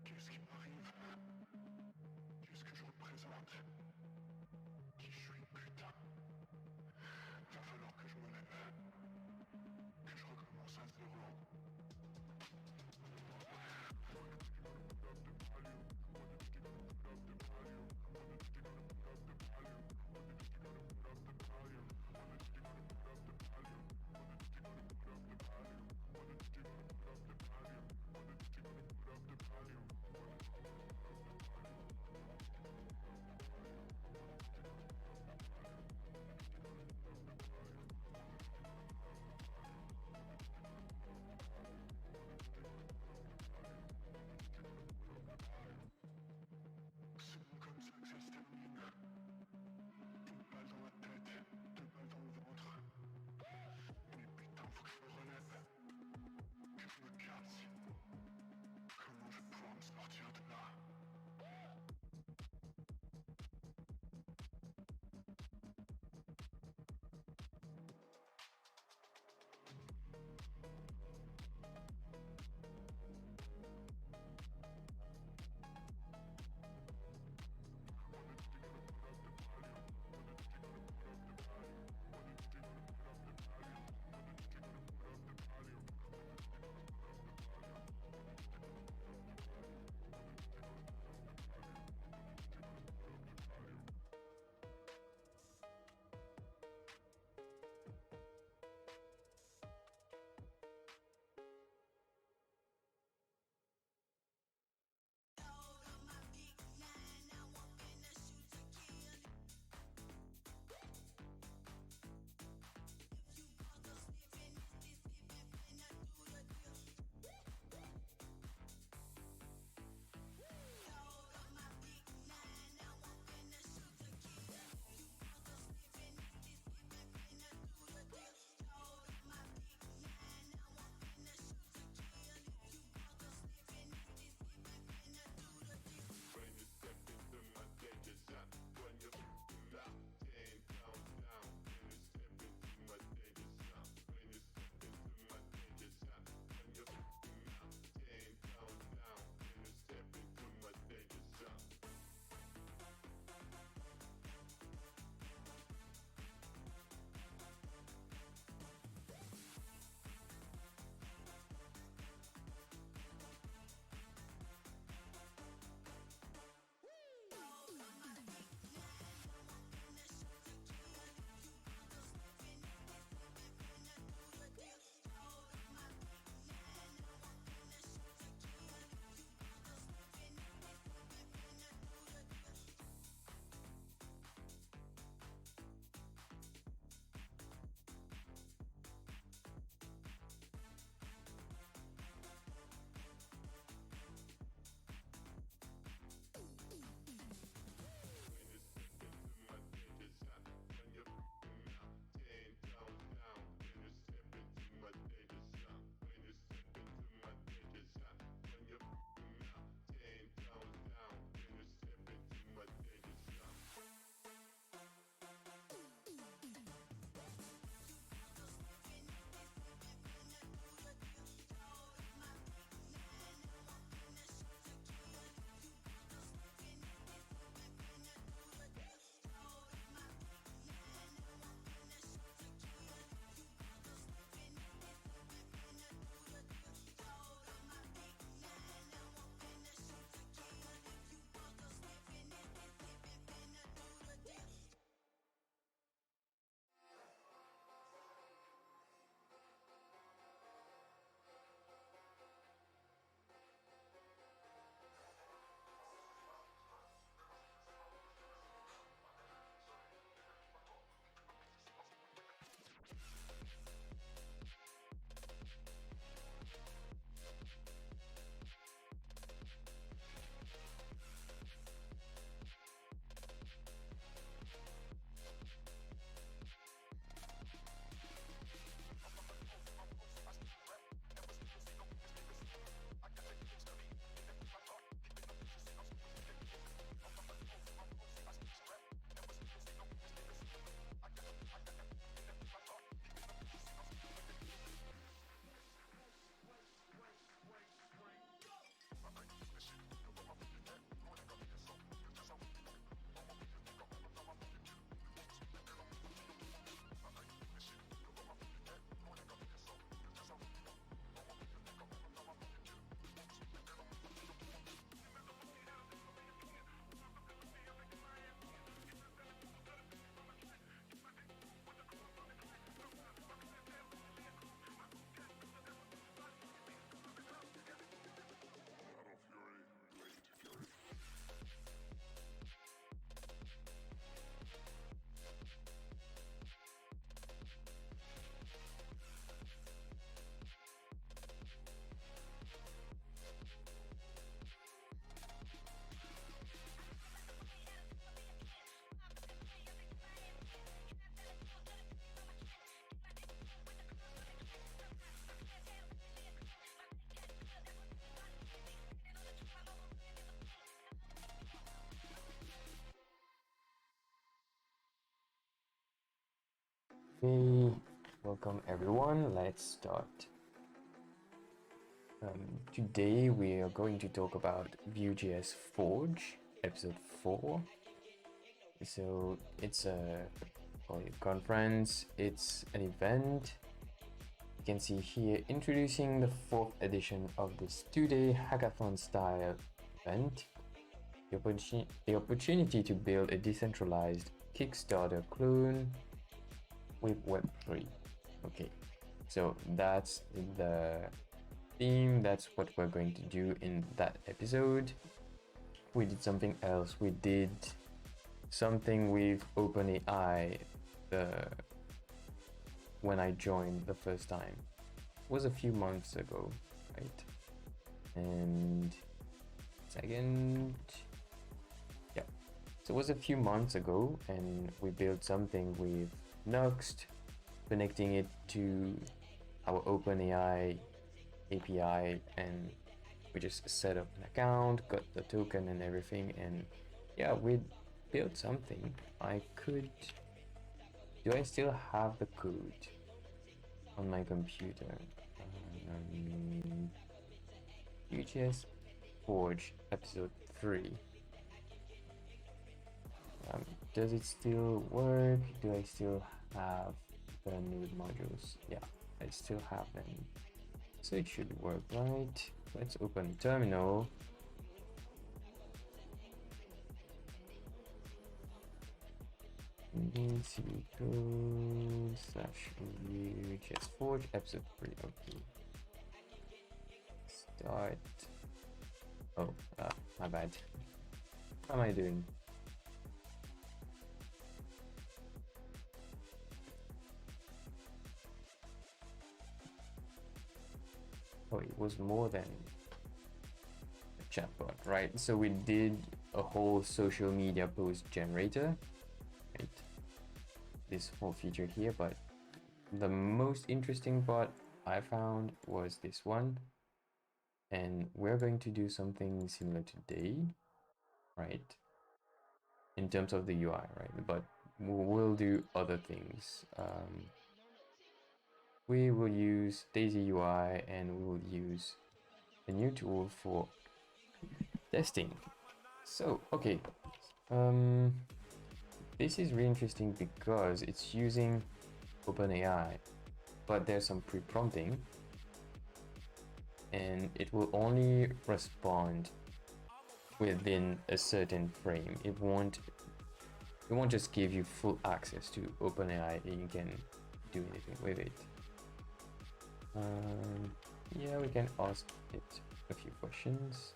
Qu'est-ce qui m'arrive? Qu'est-ce que je représente? Qui je suis, putain? Va falloir que je me lève. Que je recommence à zéro. C'est bon comme ça que ça se termine. Une balle dans la tête, deux balles dans le ventre. Mais putain, faut que je me relève. Que je me casse. Comment je vais pouvoir me sortir de là? Hey, welcome everyone. Let's start. Today we are going to talk about VueJSForge episode 4. So it's a conference, it's an event. You can see here introducing the 4th edition of this 2-day hackathon style event. The opportunity to build a decentralized Kickstarter clone with Web3. Okay, so that's the theme. That's what we're going to do in that episode. We did something else. We did something with OpenAI when I joined the first time. It was a few months ago, right? And second, yeah. So it was a few months ago, and we built something with Nuxt, connecting it to our OpenAI API, and we just set up an account, got the token and everything, and yeah, we built something. Do I still have the code on my computer? VueJSForge episode 3. Does it still work? Do I still have the node modules? Yeah, I still have them. So it should work, right? Let's open terminal. /VueJSForge episode 3. Okay. Start. Oh, my bad. What am I doing? Oh, it was more than a chatbot, right? So we did a whole social media post generator, right? This whole feature here, but the most interesting part I found was this one. And we're going to do something similar today, right? In terms of the UI, right? But we'll do other things. We will use Daisy UI, and we will use a new tool for testing. So, okay. This is really interesting because it's using OpenAI, but there's some pre-prompting, and it will only respond within a certain frame. It won't just give you full access to OpenAI and you can do anything with it. Yeah, we can ask it a few questions.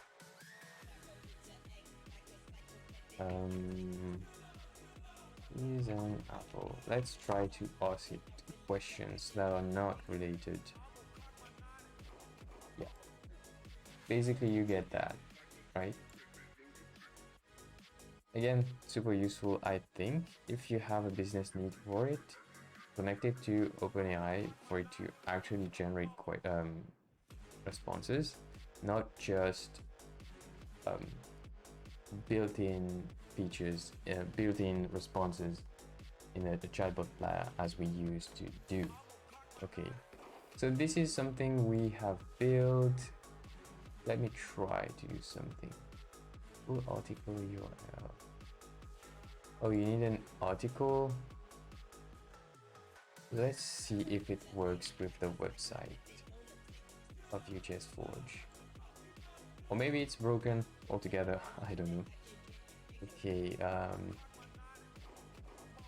Is an apple. Let's try to ask it questions that are not related. Yeah, basically you get that, right? Again, super useful, I think, if you have a business need for it. Connect it to OpenAI for it to actually generate responses, not just built-in features, built-in responses in a chatbot player as we used to do. Okay, so this is something we have built. Let me try to do something. Full article URL. Oh, you need an article. Let's see if it works with the website of VueJSForge. Or maybe it's broken altogether, I don't know. Okay,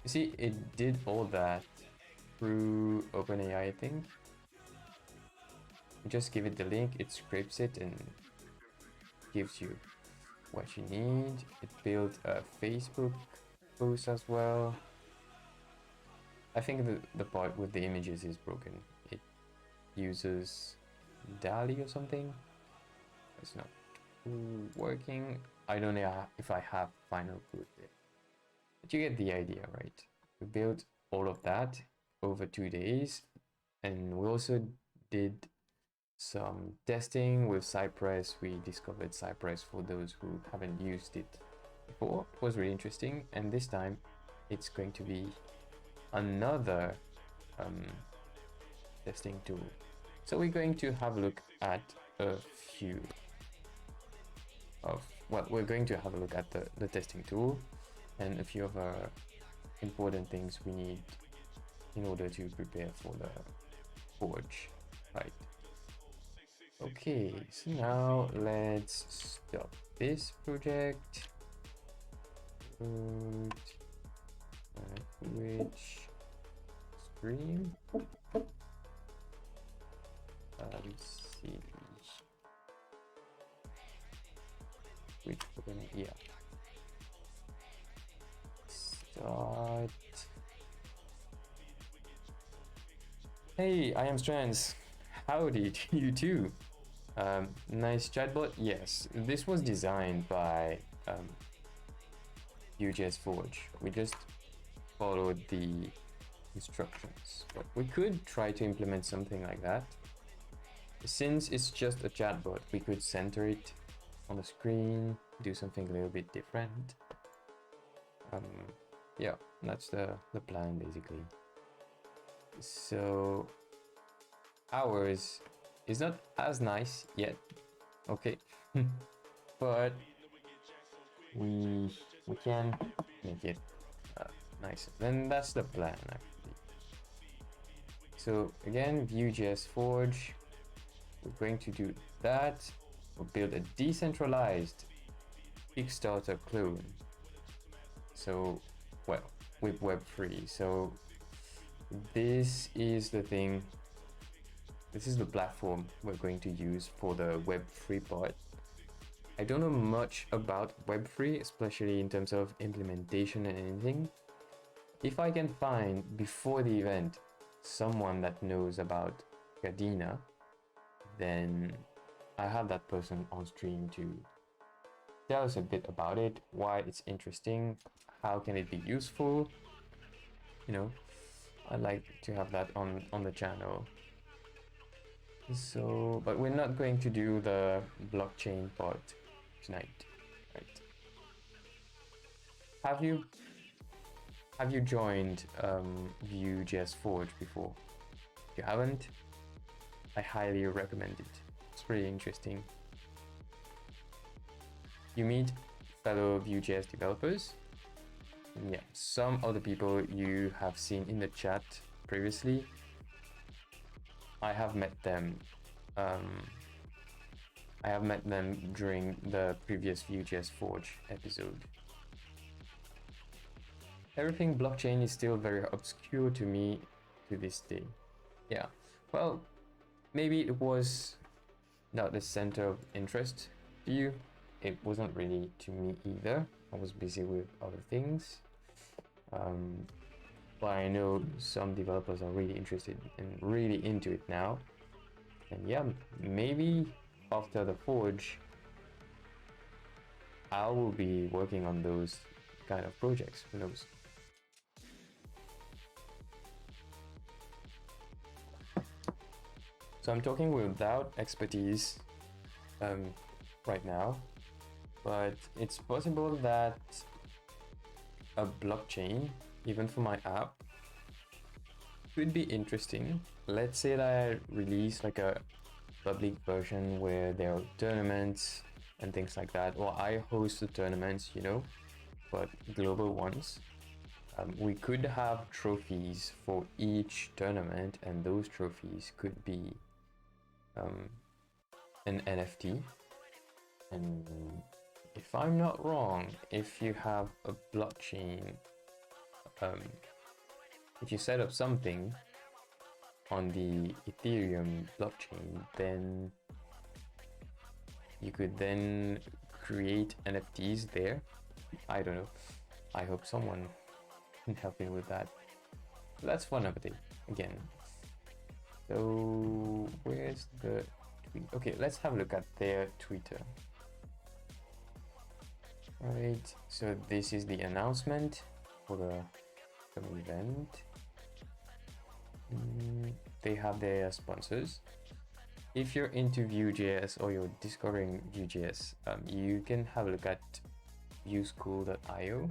you see, it did all that through OpenAI, I think. You just give it the link, it scrapes it and gives you what you need. It built a Facebook post as well. I think the part with the images is broken. It uses DALI or something. It's not working. I don't know if I have final code there. But you get the idea, right? We built all of that over 2 days, and we also did some testing with Cypress. We discovered Cypress for those who haven't used it before. It was really interesting, and this time it's going to be another testing tool. So we're going to have a look at a few of, well, we're going to have a look at the testing tool and a few of our important things we need in order to prepare for the Forge, right? Okay, so now let's stop this project. Which stream? Let's see. Which open? Yeah. Start. Hey, I am Strands. Howdy to you too. Nice chatbot. Yes, this was designed by VueJSForge. We just followed the instructions, but we could try to implement something like that. Since it's just a chatbot, we could center it on the screen, do something a little bit different. Yeah, that's the plan basically. So ours is not as nice yet, okay, but we can make it nicer. Then that's the plan actually. So again, VueJSForge, we're going to do that. We'll build a decentralized Kickstarter clone. So, well, with Web3. So this is the thing. This is the platform we're going to use for the Web3 part. I don't know much about Web3, especially in terms of implementation and anything. If I can find before the event someone that knows about Gardena, then I have that person on stream to tell us a bit about it, why it's interesting, how can it be useful. You know, I'd like to have that on the channel. So, but we're not going to do the blockchain part tonight, right? Have you joined VueJSForge before? If you haven't, I highly recommend it. It's pretty interesting. You meet fellow Vue.js developers. Yeah, some of the people you have seen in the chat previously, I have met them. I have met them during the previous VueJSForge episode. Everything blockchain is still very obscure to me to this day. Yeah, well, maybe it was not the center of interest to you. It wasn't really to me either. I was busy with other things. But I know some developers are really interested and really into it now. And yeah, maybe after the Forge, I will be working on those kind of projects. Who knows? So I'm talking without expertise right now, but it's possible that a blockchain, even for my app, could be interesting. Let's say that I release like a public version where there are tournaments and things like that, or I host the tournaments, you know, but global ones. We could have trophies for each tournament, and those trophies could be an NFT. And if I'm not wrong, if you have a blockchain, if you set up something on the Ethereum blockchain, then you could then create NFTs there. I don't know. I hope someone can help me with that. That's for another day again. So where's the tweet? Okay, let's have a look at their Twitter. Right, so this is the announcement for the event. They have their sponsors. If you're into Vue.js or you're discovering Vue.js, you can have a look at vueschool.io.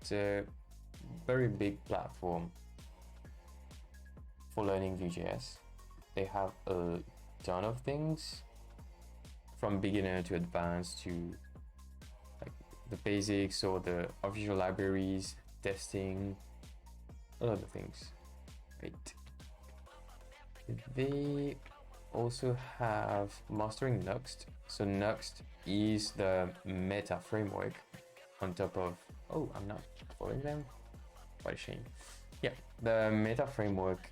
It's a very big platform for learning Vue.js. They have a ton of things from beginner to advanced to like the basics or the official libraries, testing, a lot of things. Right. They also have mastering Nuxt. So Nuxt is the meta framework on top of, oh, I'm not following them. What a shame. Yeah, the meta framework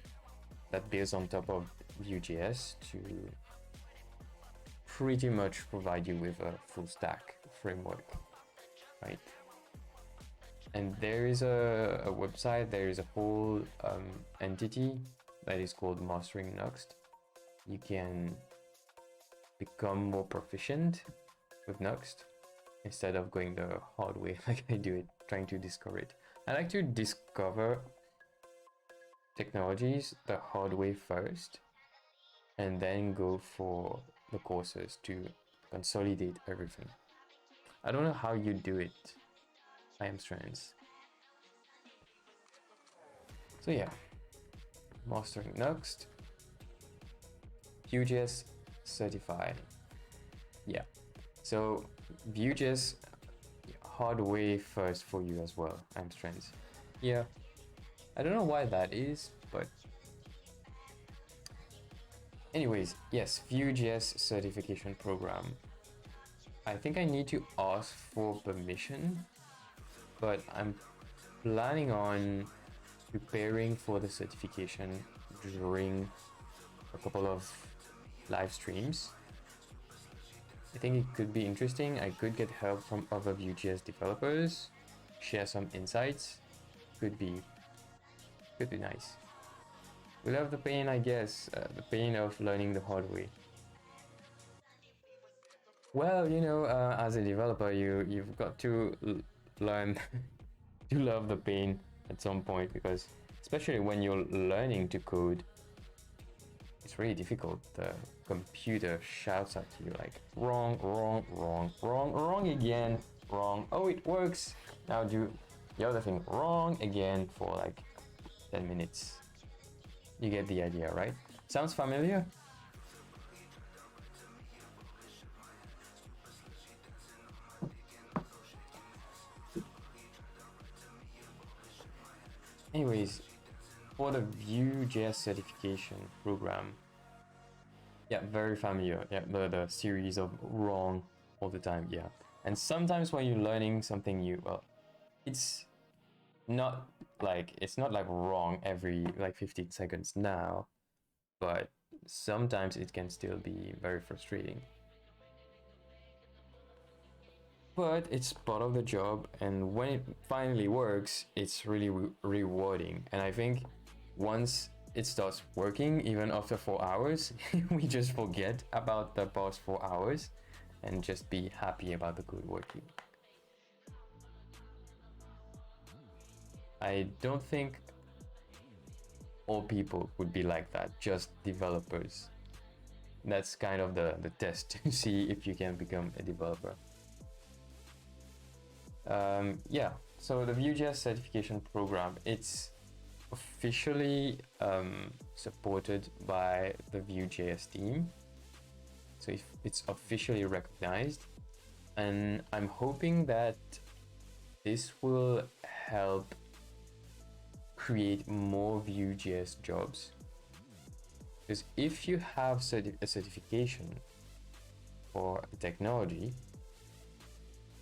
that builds on top of Vue.js to pretty much provide you with a full stack framework, right? And there is a website, there is a whole entity that is called Mastering Nuxt. You can become more proficient with Nuxt instead of going the hard way like I do it, trying to discover it. I like to discover technologies the hard way first and then go for the courses to consolidate everything. I don't know how you do it. I am strands. So yeah, mastering Nuxt, VueJS certified. Yeah, so VueJS hard way first for you as well. I'm strands. Yeah, I don't know why that is, but anyways, yes, VueJS certification program. I think I need to ask for permission, but I'm planning on preparing for the certification during a couple of live streams. I think it could be interesting. I could get help from other Vue.js developers, share some insights. Could be nice. We love the pain, I guess, the pain of learning the hard way. Well, you know, as a developer, you've got to learn to love the pain at some point, because especially when you're learning to code, it's really difficult. The computer shouts at you like wrong, wrong, wrong, wrong, wrong again, wrong. Oh, it works. Now do the other thing wrong again for like 10 minutes. You get the idea, right? Sounds familiar? Anyways, for the VueJS certification program, yeah, very familiar. Yeah, the series of wrong all the time, yeah. And sometimes when you're learning something new, well, it's not like wrong every like 15 seconds now, but sometimes it can still be very frustrating. But it's part of the job, and when it finally works, it's really rewarding. And I think once it starts working, even after 4 hours, we just forget about the past 4 hours and just be happy about the code working. I don't think all people would be like that, just developers. That's kind of the test to see if you can become a developer. Yeah, so the VueJS certification program, it's officially supported by the VueJS team. So it's officially recognized, and I'm hoping that this will help create more VueJS jobs. Because if you have a certification for a technology,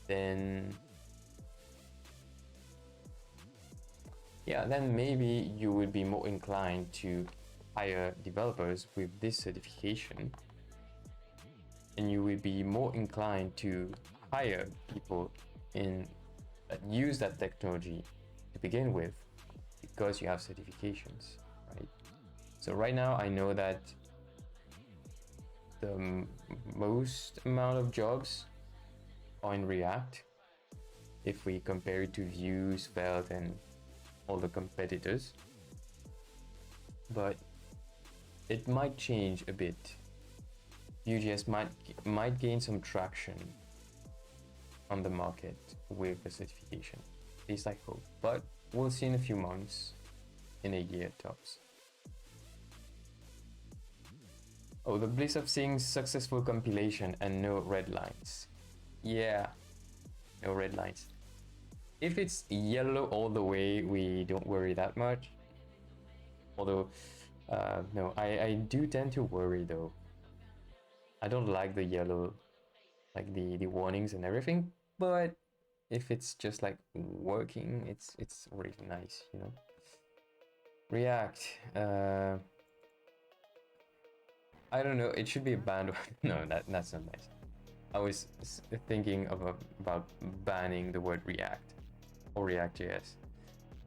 then maybe you would be more inclined to hire developers with this certification, and you would be more inclined to hire people that use that technology to begin with, because you have certifications, right? So right now I know that the most amount of jobs are in React if we compare it to Vue, Svelte, and all the competitors, but it might change a bit. Vue.js might gain some traction on the market with the certification, at least I hope. But we'll see in a few months, in a year tops. Oh, the bliss of seeing successful compilation and no red lines. Yeah, no red lines. If it's yellow all the way, we don't worry that much. Although, no, I do tend to worry though. I don't like the yellow, like the warnings and everything, but if it's just like working, it's really nice, you know. React, I don't know, it should be banned. No, that's not nice. I was thinking about banning the word React or React.js.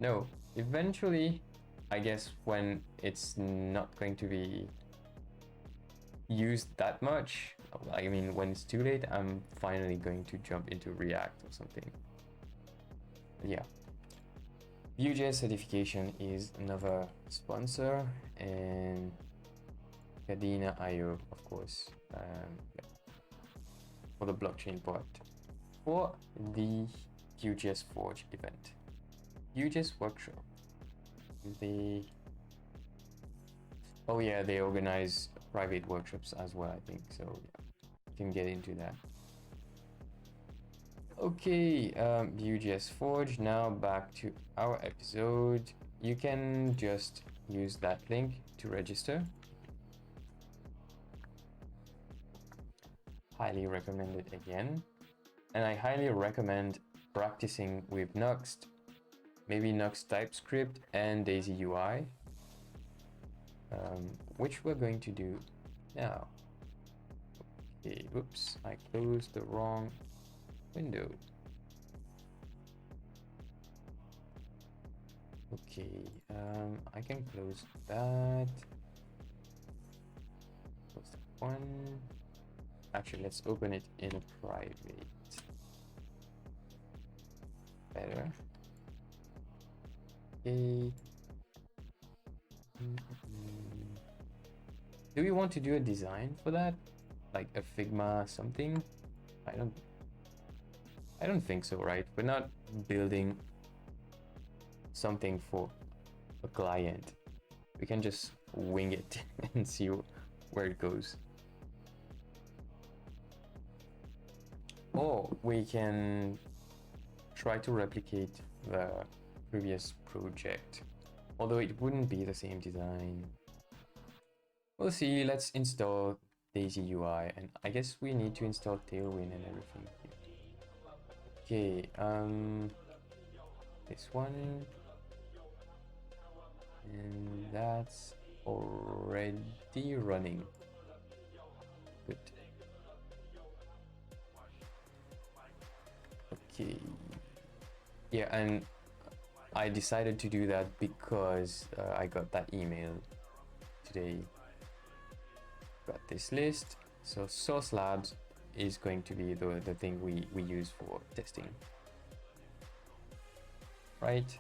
No, eventually, I guess when it's not going to be used that much, I mean, when it's too late, I'm finally going to jump into React or something. Yeah. VueJS certification is another sponsor, and Cadena.io, of course, yeah, for the blockchain part. For the VueJSForge event, VueJS workshop, oh yeah, they organize private workshops as well, I think, so yeah, you can get into that. Okay, VueJSForge, now back to our episode. You can just use that link to register. Highly recommend it again. And I highly recommend practicing with Nuxt, maybe Nuxt TypeScript and Daisy UI, which we're going to do now. Okay, oops, I closed the wrong window. Okay, I can close that. Close that one. Actually, let's open it in a private. Better. Okay. Do we want to do a design for that? Like a Figma something? I don't think so, right? We're not building something for a client. We can just wing it and see where it goes. Or we can try to replicate the previous project, although it wouldn't be the same design. We'll see. Let's install Daisy UI, and I guess we need to install Tailwind and everything. Okay, this one, and that's already running. Good. Okay. Yeah, and I decided to do that because I got that email today. Got this list. So Source Labs is going to be the thing we use for testing. Right?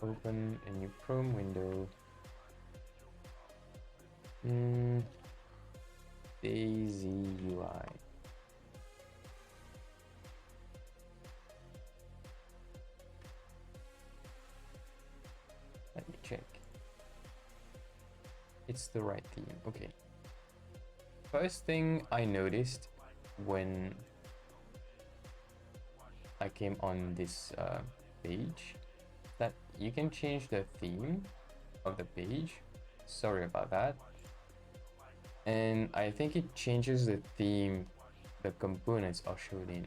Open a new Chrome window. Daisy UI. Let me check. It's the right theme. Okay. First thing I noticed when I came on this page, that you can change the theme of the page. Sorry about that. And I think it changes the theme the components are shown in.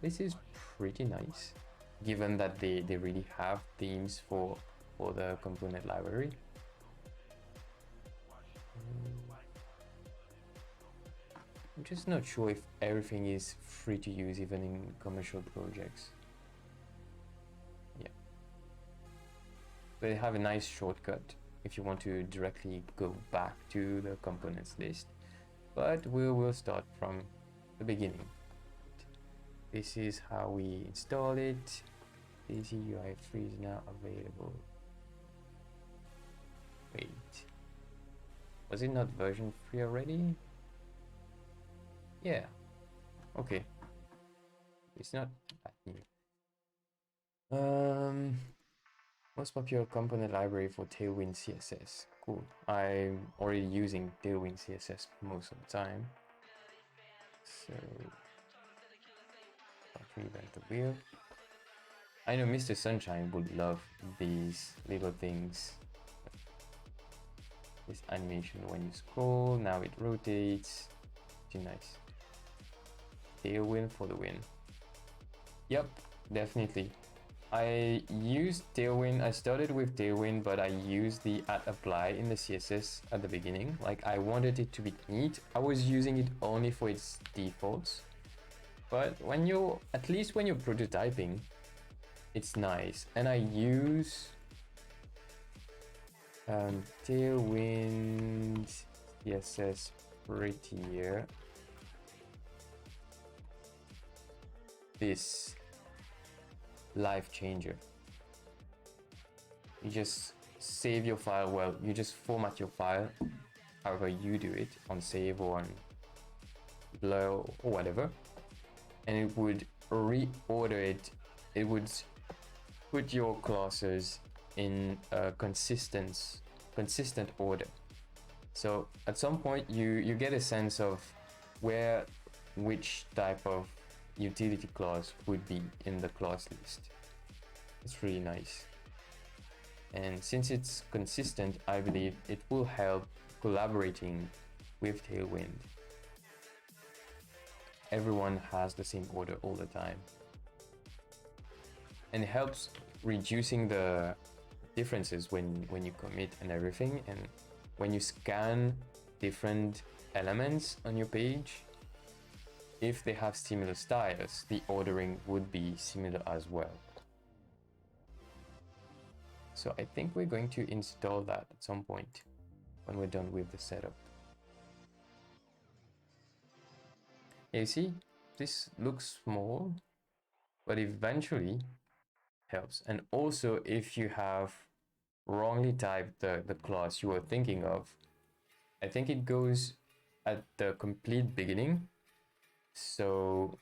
This is pretty nice, given that they really have themes for the component library. I'm just not sure if everything is free to use even in commercial projects. Yeah. They have a nice shortcut if you want to directly go back to the components list, but we will start from the beginning. This is how we install it. Daisy UI 3 is now available. Wait, was it not version 3 already? Yeah, Okay. It's not that new. Most popular component library for Tailwind CSS. Cool. I'm already using Tailwind CSS most of the time. So I'll revamp the wheel. I know Mr. Sunshine would love these little things. This animation when you scroll, now it rotates. Pretty nice. Tailwind for the win. Yep, definitely. I used Tailwind. I started with Tailwind, but I used the @apply in the CSS at the beginning. Like, I wanted it to be neat. I was using it only for its defaults. But when you're, at least when you're prototyping, it's nice. And I use Tailwind CSS prettier. This life changer. You just save your file. Well, you just format your file however you do it, on save or on blur or whatever, and it would reorder it. It would put your classes in a consistent order. So at some point you get a sense of where which type of utility class would be in the class list. It's really nice. And since it's consistent, I believe it will help collaborating with Tailwind. Everyone has the same order all the time. And it helps reducing the differences when you commit and everything. And when you scan different elements on your page, if they have similar styles, the ordering would be similar as well. So I think we're going to install that at some point when we're done with the setup. You see, this looks small, but eventually helps. And also, if you have wrongly typed the class you were thinking of, I think it goes at the complete beginning. So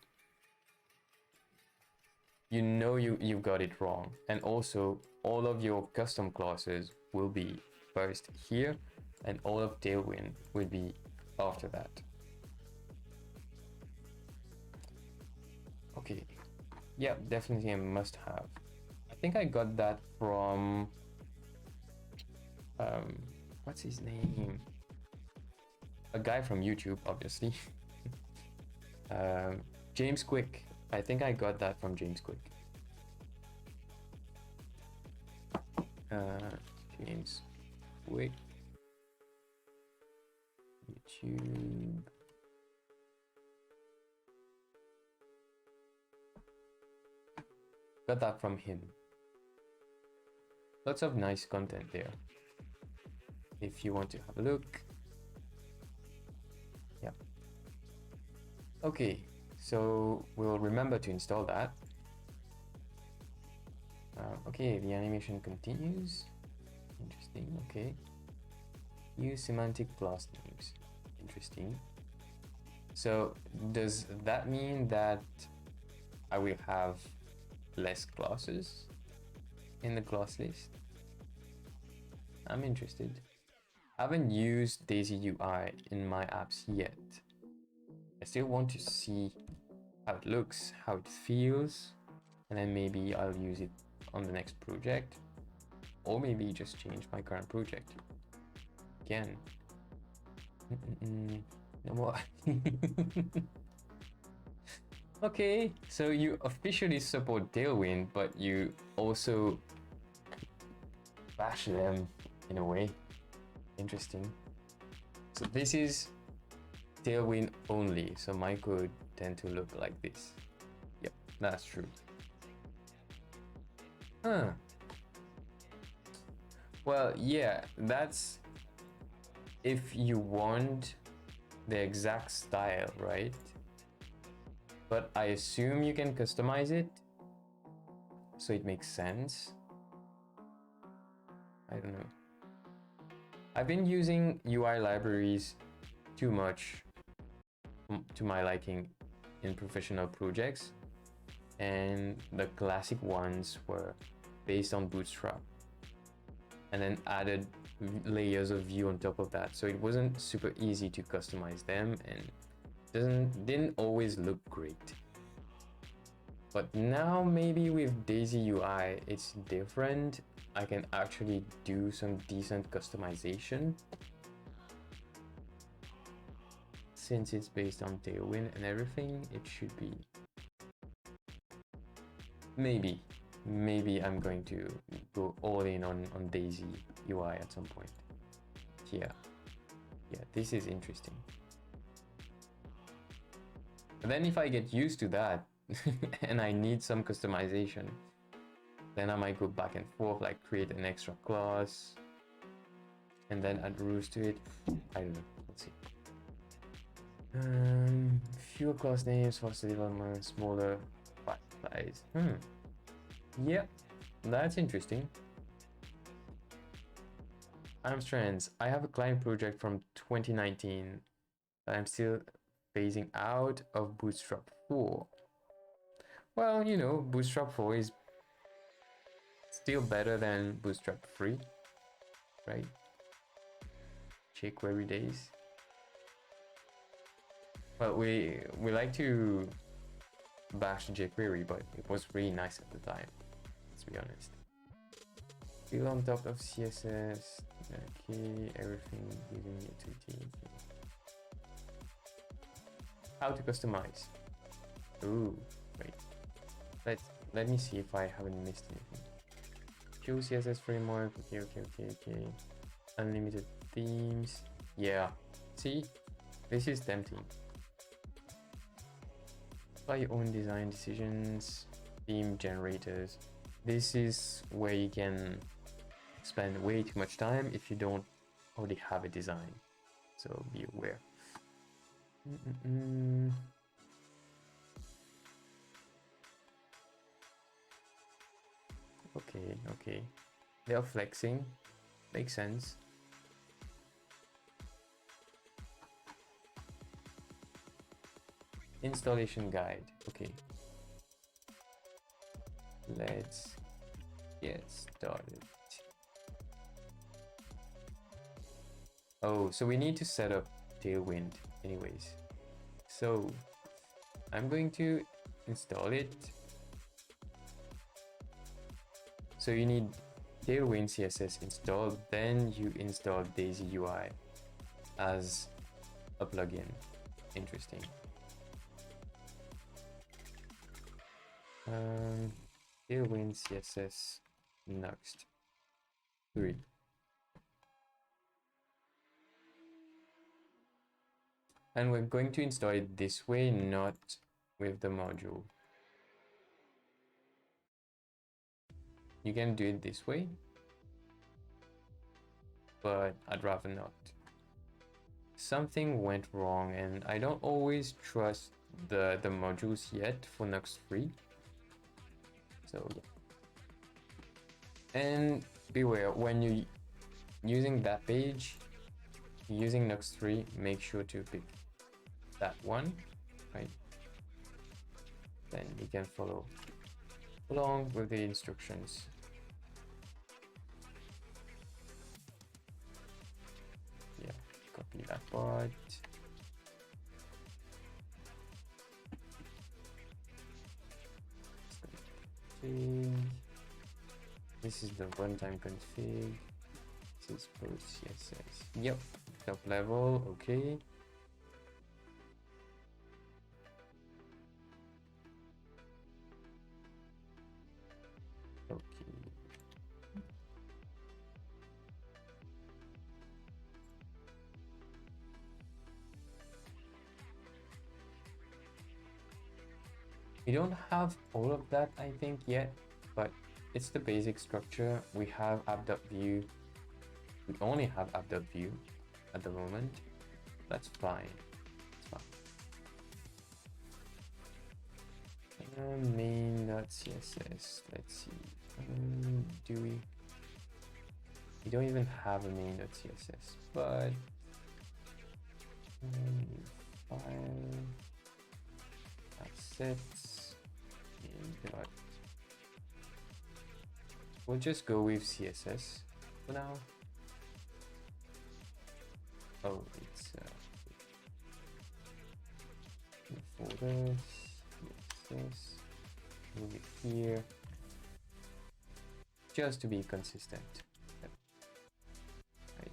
you know you got it wrong. And also all of your custom classes will be first here, and all of Tailwind will be after that. Okay, yeah, definitely a must have. I think I got that from what's his name? A guy from YouTube, obviously. James Quick. I think I got that from James Quick. James Quick. YouTube. Got that from him. Lots of nice content there. If you want to have a look. Yeah. Okay, so we'll remember to install that. Okay, the animation continues. Interesting, okay. Use semantic class names. Interesting. So does that mean that I will have less classes in the class list? I'm interested. I haven't used Daisy UI in my apps yet. I still want to see how it looks, how it feels, and then maybe I'll use it on the next project, or maybe just change my current project. Again. No more. Okay, so you officially support Tailwind, but you also bash them in a way. Interesting. So this is Tailwind only, so my code tend to look like this. Yep, that's true. Huh. Well, yeah, that's if you want the exact style, right? But I assume you can customize it, so it makes sense. I don't know. I've been using UI libraries too much to my liking in professional projects, and the classic ones were based on Bootstrap, and then added layers of Vue on top of that. So it wasn't super easy to customize them, and didn't always look great. But now maybe with Daisy UI, it's different. I can actually do some decent customization. Since it's based on Tailwind and everything, it should be. Maybe I'm going to go all in on Daisy UI at some point. Yeah, this is interesting. But then if I get used to that and I need some customization, then I might go back and forth, like create an extra class and then add rules to it. I don't know, let's see. Fewer class names, faster development, smaller file size. Yeah, that's interesting. I'm Strands. I have a client project from 2019 that I'm still phasing out of Bootstrap 4. Well, you know, Bootstrap 4 is still better than Bootstrap 3, right? jQuery days. Well, we like to bash jQuery, but it was really nice at the time, let's be honest. Still on top of CSS, okay, everything using utility. How to customize? Ooh, wait. Let me see if I haven't missed anything. Pure CSS framework, okay. Unlimited themes, yeah. See, this is tempting. Apply your own design decisions, theme generators. This is where you can spend way too much time if you don't already have a design, so be aware. Okay, they are flexing, makes sense. Installation guide, okay, let's get started. Oh, so we need to set up Tailwind anyways. So I'm going to install it. So you need Tailwind CSS installed, then you install Daisy UI as a plugin. Interesting. Tailwind CSS next 3. And we're going to install it this way, not with the module. You can do it this way, but I'd rather not. Something went wrong, and I don't always trust the modules yet for Nux 3. So yeah. And beware, when you're using that page, using Nux 3, make sure to pick that one, right? Then you can follow along with the instructions. Yeah, copy that part. This is the runtime config. This is post CSS. Yep, top level, okay. We don't have all of that, I think, yet, but it's the basic structure. We have app.view. We only have app.view at the moment. That's fine. It's fine. Main.css. Let's see. Do we? We don't even have a main.css, but file. sets and dot. We'll just go with CSS for now. Oh, it's folders, CSS, move it here, just to be consistent. Yep. Right.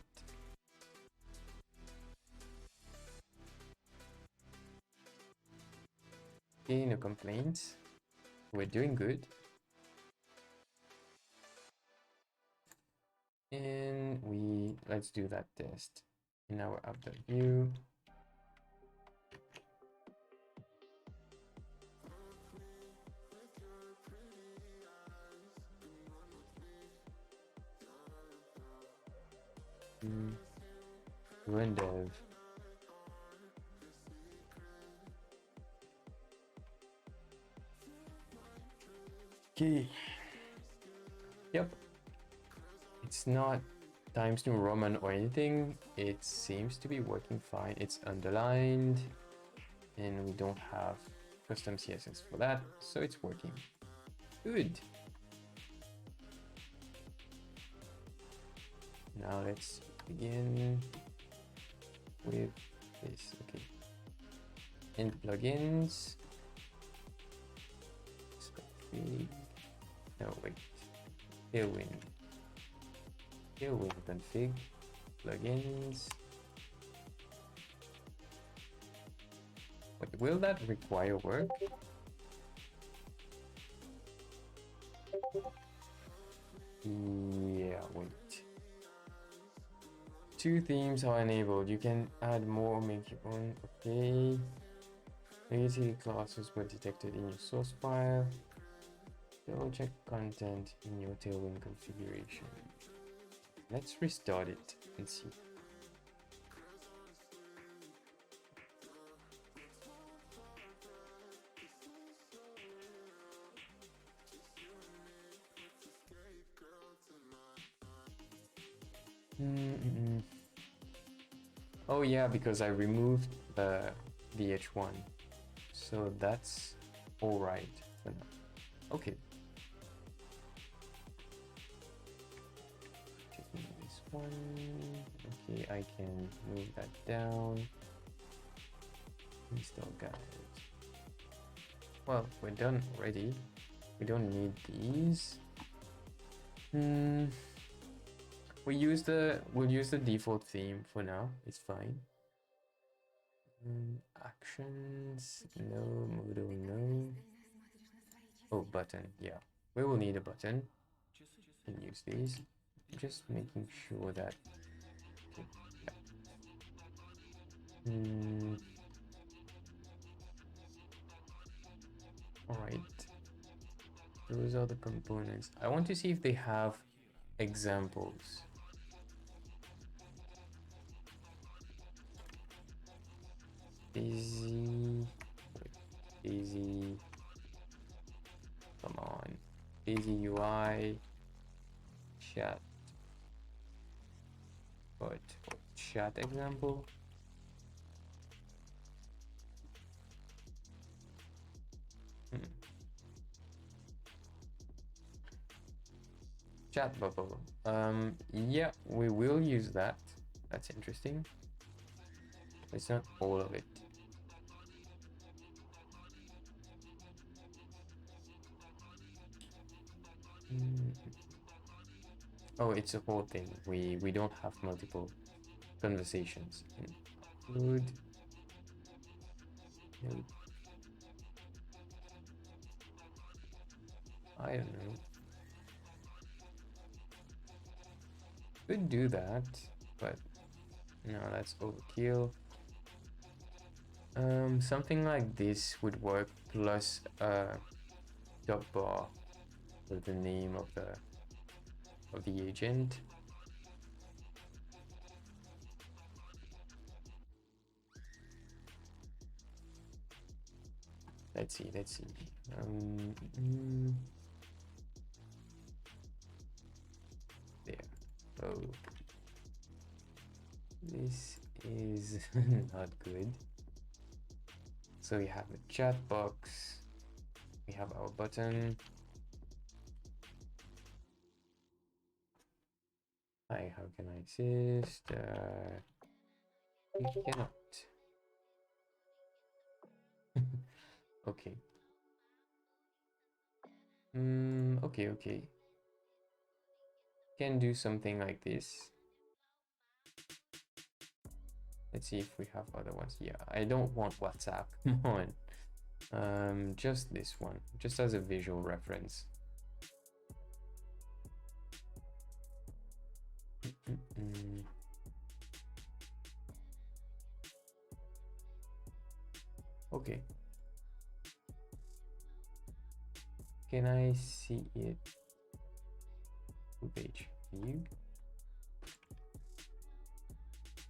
Okay, no complaints. We're doing good. And let's do that test in our app.view. Run dev. Okay. Yep. It's not Times New Roman or anything. It seems to be working fine. It's underlined and we don't have custom CSS for that, so it's working good. Now let's begin with this. Okay, and plugins. No, wait. Tailwind config, plugins. But will that require work? Yeah, wait. 2 themes are enabled. You can add more or make your own. Okay. Utility classes were detected in your source file. Double check content in your Tailwind configuration. Let's restart it and see. Oh yeah, because I removed the VH1, so that's all right for now. Okay. Checking this one. Okay, I can move that down. Install guide. Well, we're done already. We don't need these. We'll use the default theme for now. It's fine. Actions, no. Moodle, no. Oh, button, yeah. We will need a button. Can use these. Just making sure that. Yeah. All right. Those are the components. I want to see if they have examples. Easy. Come on. Easy UI. Chat. What? Chat example? Chat bubble. Yeah, we will use that. That's interesting. It's not all of it. Oh, it's a whole thing. We don't have multiple conversations. Include. I don't know. Could do that, but no, that's overkill. Something like this would work, plus a dot bar with the name of the agent. Let's see. There. Oh, this is not good. So we have the chat box, we have our button. Hi, how can I assist? We cannot. Okay. Okay. Can do something like this. Let's see if we have other ones. Yeah, I don't want WhatsApp. Come on. Just this one, just as a visual reference. Okay. Can I see it? Page view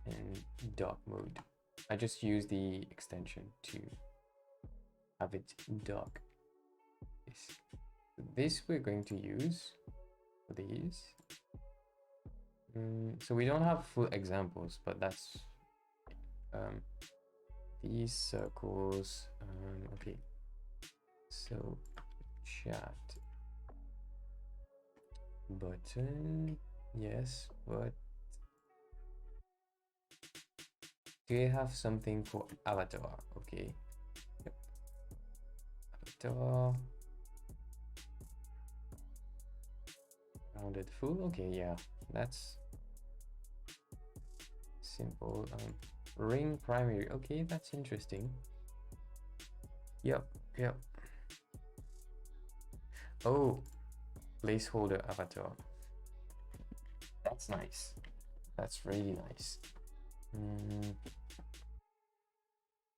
and dock mode. I just use the extension to have it dock. This we're going to use for these. So we don't have full examples, but that's these circles. Okay, so chat button, yes, but do you have something for avatar? Okay, yep. Avatar rounded full. Okay, yeah, that's simple. Ring primary. Okay, that's interesting. Yep. Oh, placeholder avatar. That's nice. That's really nice.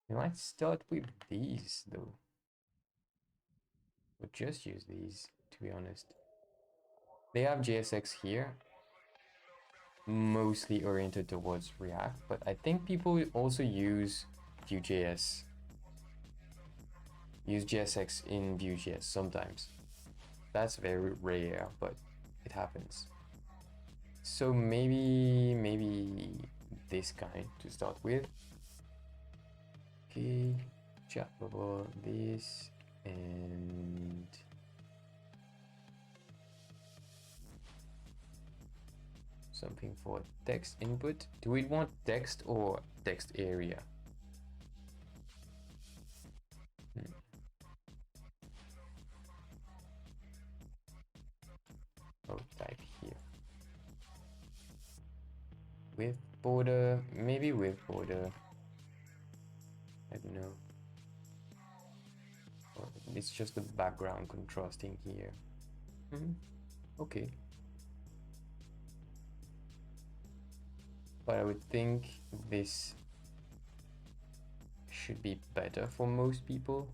We might start with these though. We'll just use these, to be honest. They have JSX here, mostly oriented towards React, but I think people also use Vue.js. Use JSX in Vue.js sometimes. That's very rare, but it happens. So maybe this kind to start with. Okay, chat bubble, this, and something for text input. Do we want text or text area? Oh, type here. With border, maybe with border. I don't know. Or it's just the background contrasting here. Okay. But I would think this should be better for most people.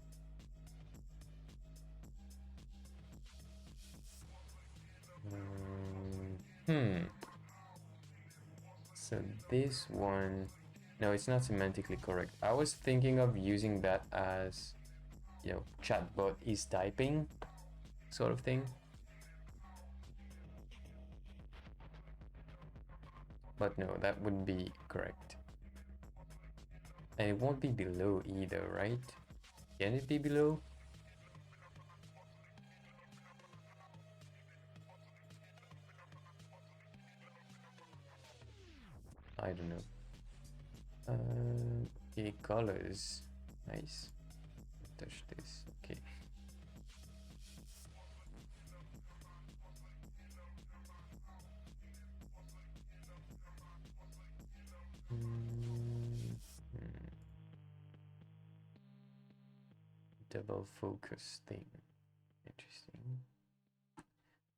So this one, no, it's not semantically correct. I was thinking of using that as, you know, chatbot is typing sort of thing. But no, that wouldn't be correct. And it won't be below either, right? Can it be below? I don't know. Okay, colors. Nice. Touch this. Okay. Double focus thing. Interesting.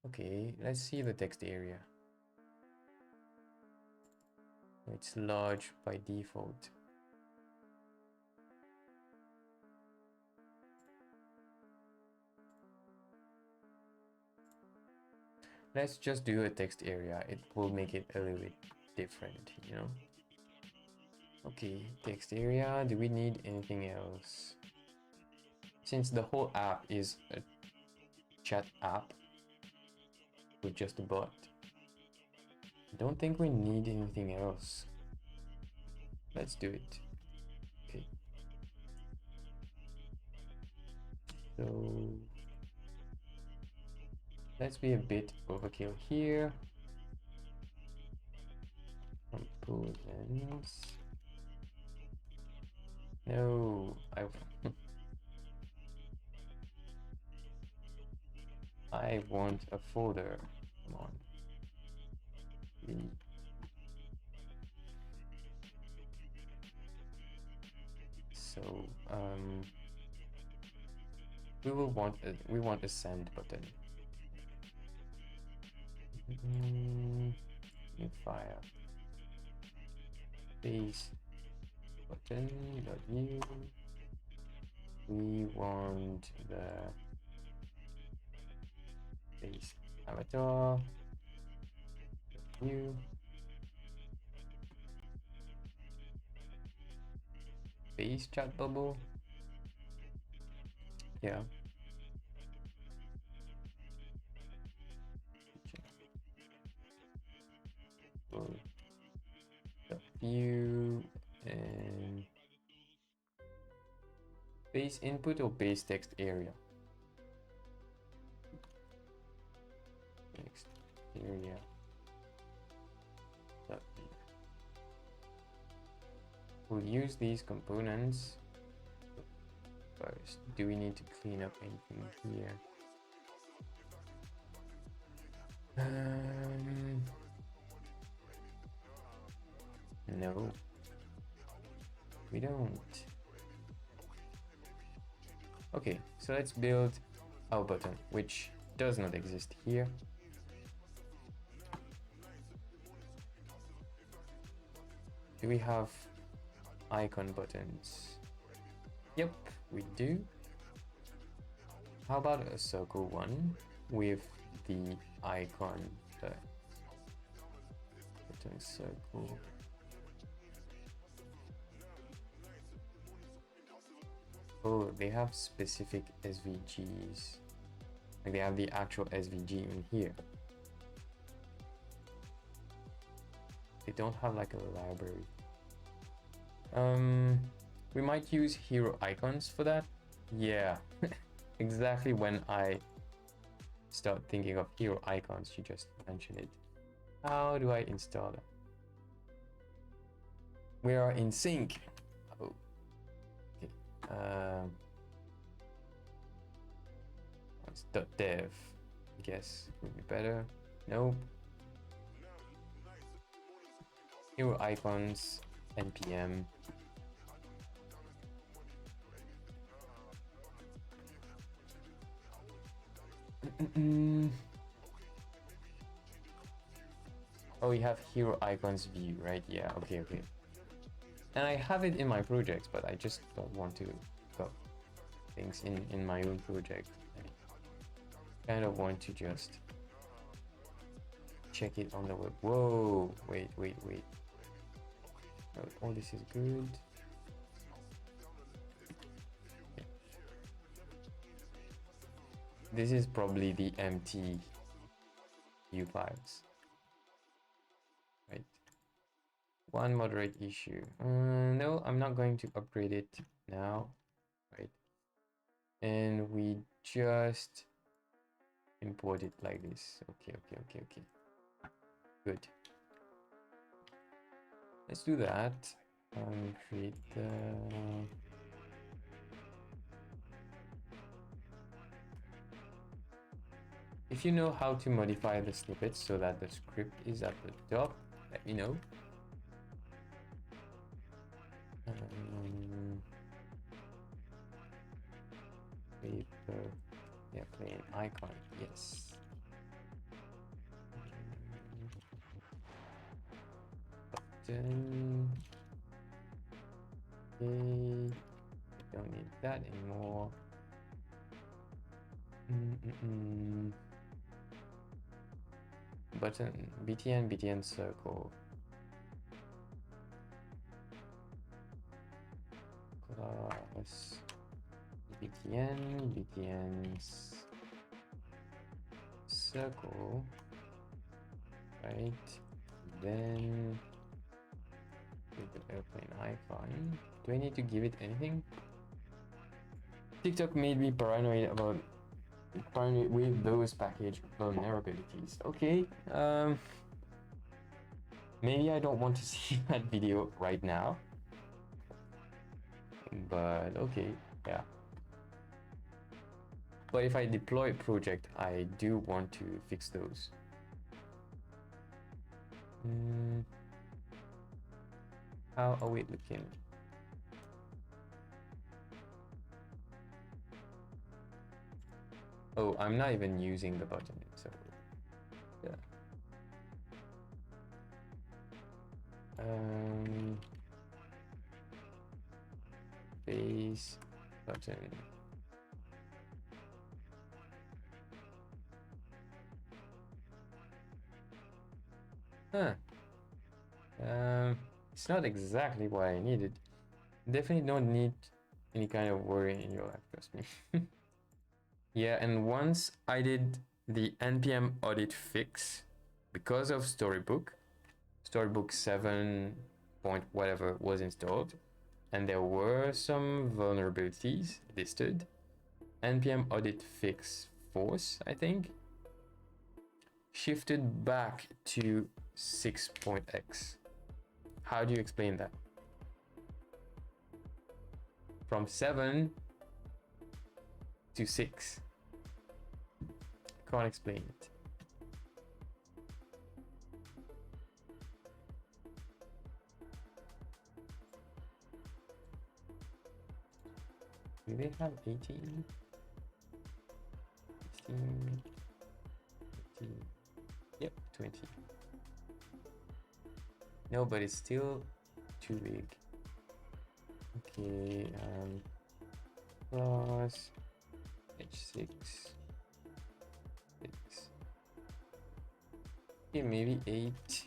Okay, let's see the text area. It's large by default. Let's just do a text area. It will make it a little bit different, you know? Okay, text area. Do we need anything else? Since the whole app is a chat app with just a bot, I don't think we need anything else. Let's do it. Okay. So let's be a bit overkill here. Components. No, I want a folder. Come on. So we want a send button. New file. Base button .new. We want the base avatar .new. Base chat bubble. Yeah. The view and base input or base text area. Text area. We'll use these components first. Do we need to clean up anything here? No, we don't. Okay, so let's build our button, which does not exist here. Do we have icon buttons? Yep, we do. How about a circle one with the icon, the button circle? Oh, they have specific SVGs. Like they have the actual SVG in here. They don't have like a library. We might use hero icons for that. Yeah, exactly when I start thinking of hero icons, you just mentioned it. How do I install it? We are in sync. Oh, okay. What's .dev? I guess would be better. Nope. Hero icons, npm. Oh, we have hero icons view, right? Yeah, okay. And I have it in my projects, but I just don't want to put things in my own project. I kind of want to just check it on the web. Whoa, wait. No, all this is good. Okay. This is probably the empty view files. Right. One moderate issue. No, I'm not going to upgrade it now. Right. And we just import it like this. Okay. Good. Let's do that. Create the... If you know how to modify the snippets so that the script is at the top, let me know. Paper, yeah, plain icon, yes. Button. Okay, don't need that anymore. Button, btn circle. Class btn's circle, right? Then with the airplane icon. Do I need to give it anything? TikTok made me paranoid with those package vulnerabilities. Okay, maybe I don't want to see that video right now, but okay, yeah. But if I deploy a project, I do want to fix those. How are we looking? Oh, I'm not even using the button, so yeah. Base button. Huh. It's not exactly what I needed. Definitely don't need any kind of worry in your life, trust me. Yeah, and once I did the npm audit fix because of Storybook 7 point whatever was installed, and there were some vulnerabilities listed. npm audit fix force, I think, shifted back to 6.x. How do you explain that? From 7 to 6. Can't explain it. Do they have 18? 16, 18. Yep, 20. No, but it's still too big. Okay, plus h6, 6. Okay, maybe 8.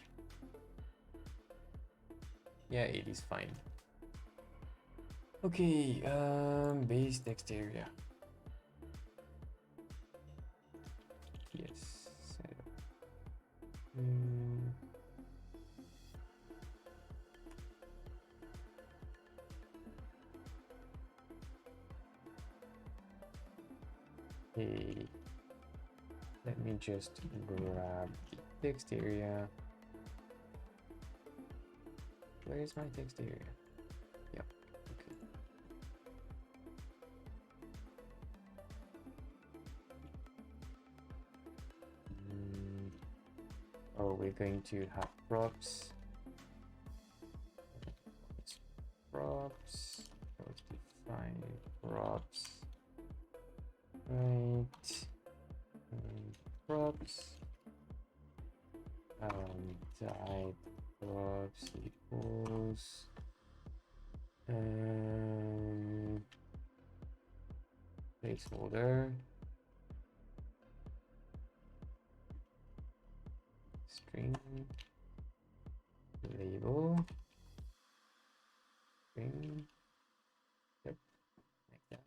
Yeah, 8 is fine. Okay, base text area. Yes. Okay. Let me just grab the text area. Where is my text area? Yep. Okay. Oh, we're going to have props. Props. Let's define props. Right. Props. Type props equals placeholder string label string. Yep, like that.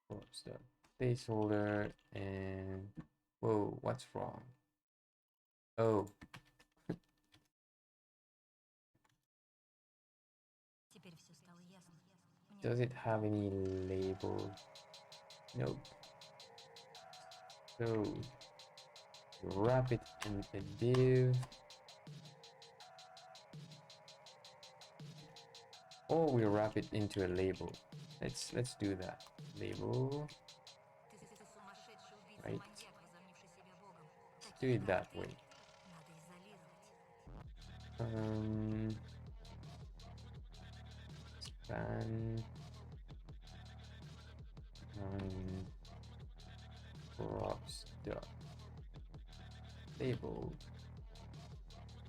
Props the placeholder and whoa, what's wrong? Oh. Does it have any label? Nope. So wrap it in a div, or we wrap it into a label. Let's do that. Label. Right. Let's do it that way. Span props dot label.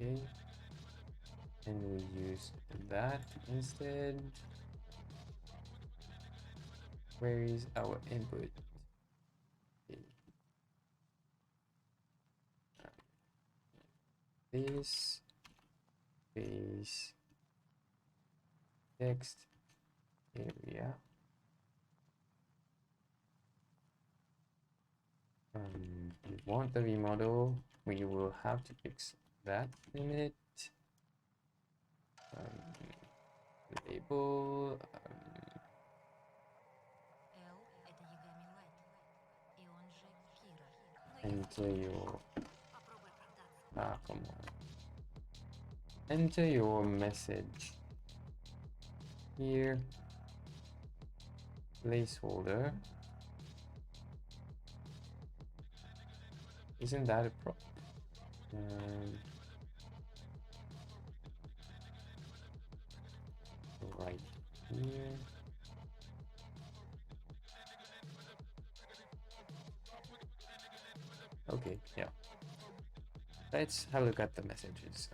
Okay, and we use that instead. Where is our input? Okay. This base text area. We want the remodel. We will have to fix that in a minute. label. Enter your come on. Enter your message here. Placeholder. Isn't that a problem? Right here. Okay, yeah. Let's have a look at the messages.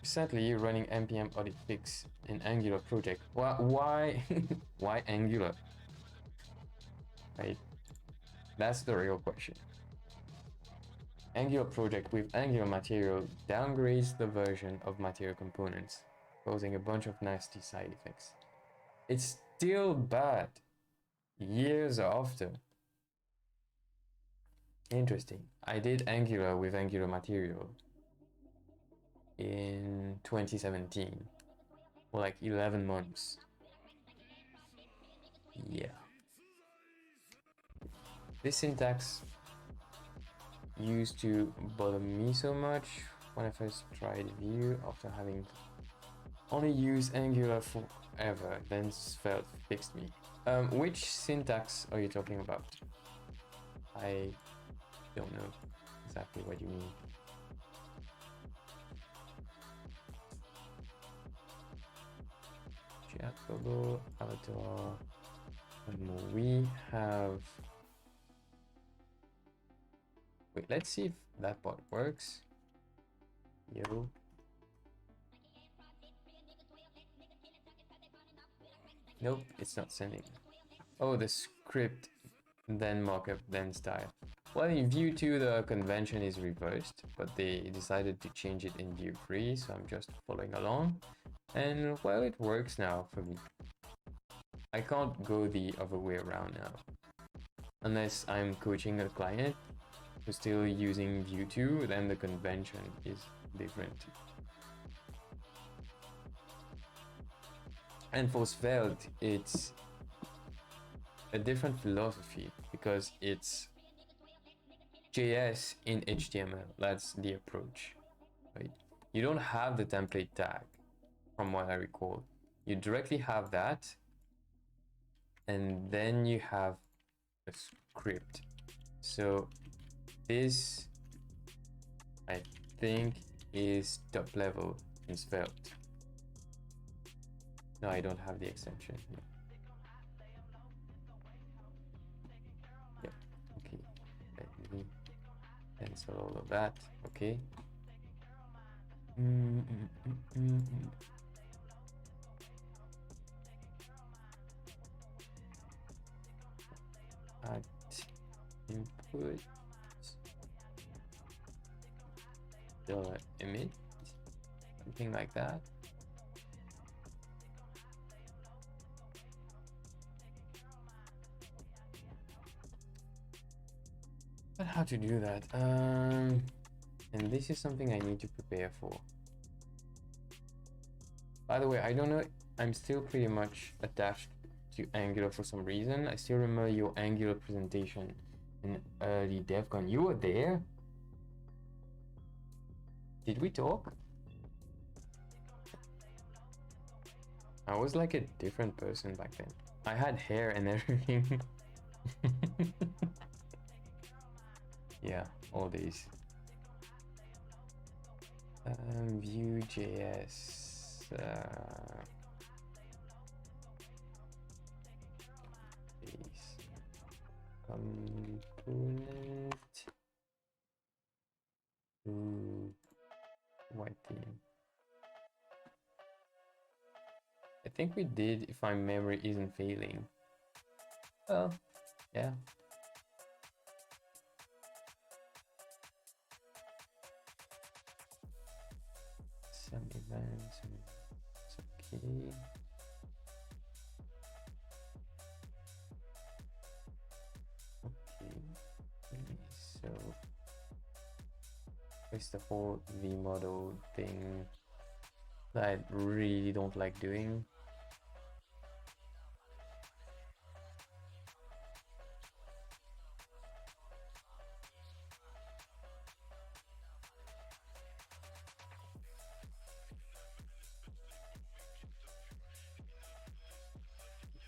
Recently running npm audit fix in Angular project. Why why Angular? Right, that's the real question. Angular project with Angular material downgrades the version of material components, causing a bunch of nasty side effects. It's still bad years after. Interesting. I did Angular with Angular material in 2017 for like 11 months. Yeah. This syntax used to bother me so much when I first tried Vue after having only used Angular forever, then Svelte fixed me. Which syntax are you talking about? I don't know exactly what you mean. Chat logo, avatar, and we have. Wait, let's see if that part works. Yo. Nope, it's not sending. Oh, the script, then markup, then style. Well, in Vue 2, the convention is reversed, but they decided to change it in Vue 3, so I'm just following along. And, well, it works now for me. I can't go the other way around now. Unless I'm coaching a client who's still using Vue 2, then the convention is different. And for Svelte, it's a different philosophy because it's JS in HTML. That's the approach, right? You don't have the template tag, from what I recall. You directly have that, and then you have a script. So this, I think, is top level in Svelte. No, I don't have the extension here. Yeah, okay. Let me cancel all of that. Okay. Add input the image, something like that. But how to do that? And this is something I need to prepare for. By the way, I don't know, I'm still pretty much attached to Angular for some reason. I still remember your Angular presentation in early DevCon. You were there? Did we talk? I was like a different person back then. I had hair and everything. Yeah, all these. VueJS. Component. White theme. I think we did, if my memory isn't failing. Well, yeah. Some events, it's okay. Okay, so it's the whole V model thing. that I really don't like doing.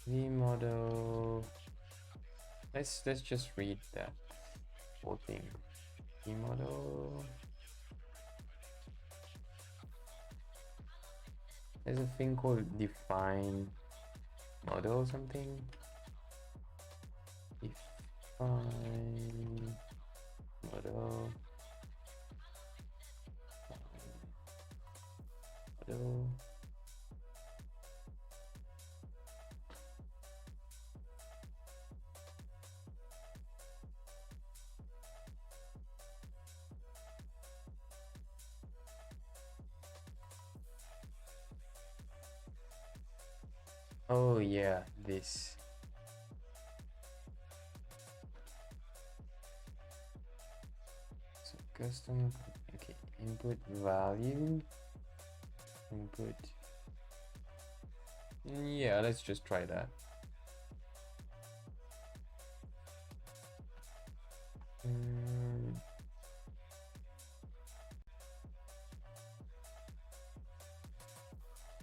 V model. Let's just read that whole thing. V model. There's a thing called define model or something. Define model. Model. Oh yeah, this. So custom, okay, input value, input. Yeah, let's just try that.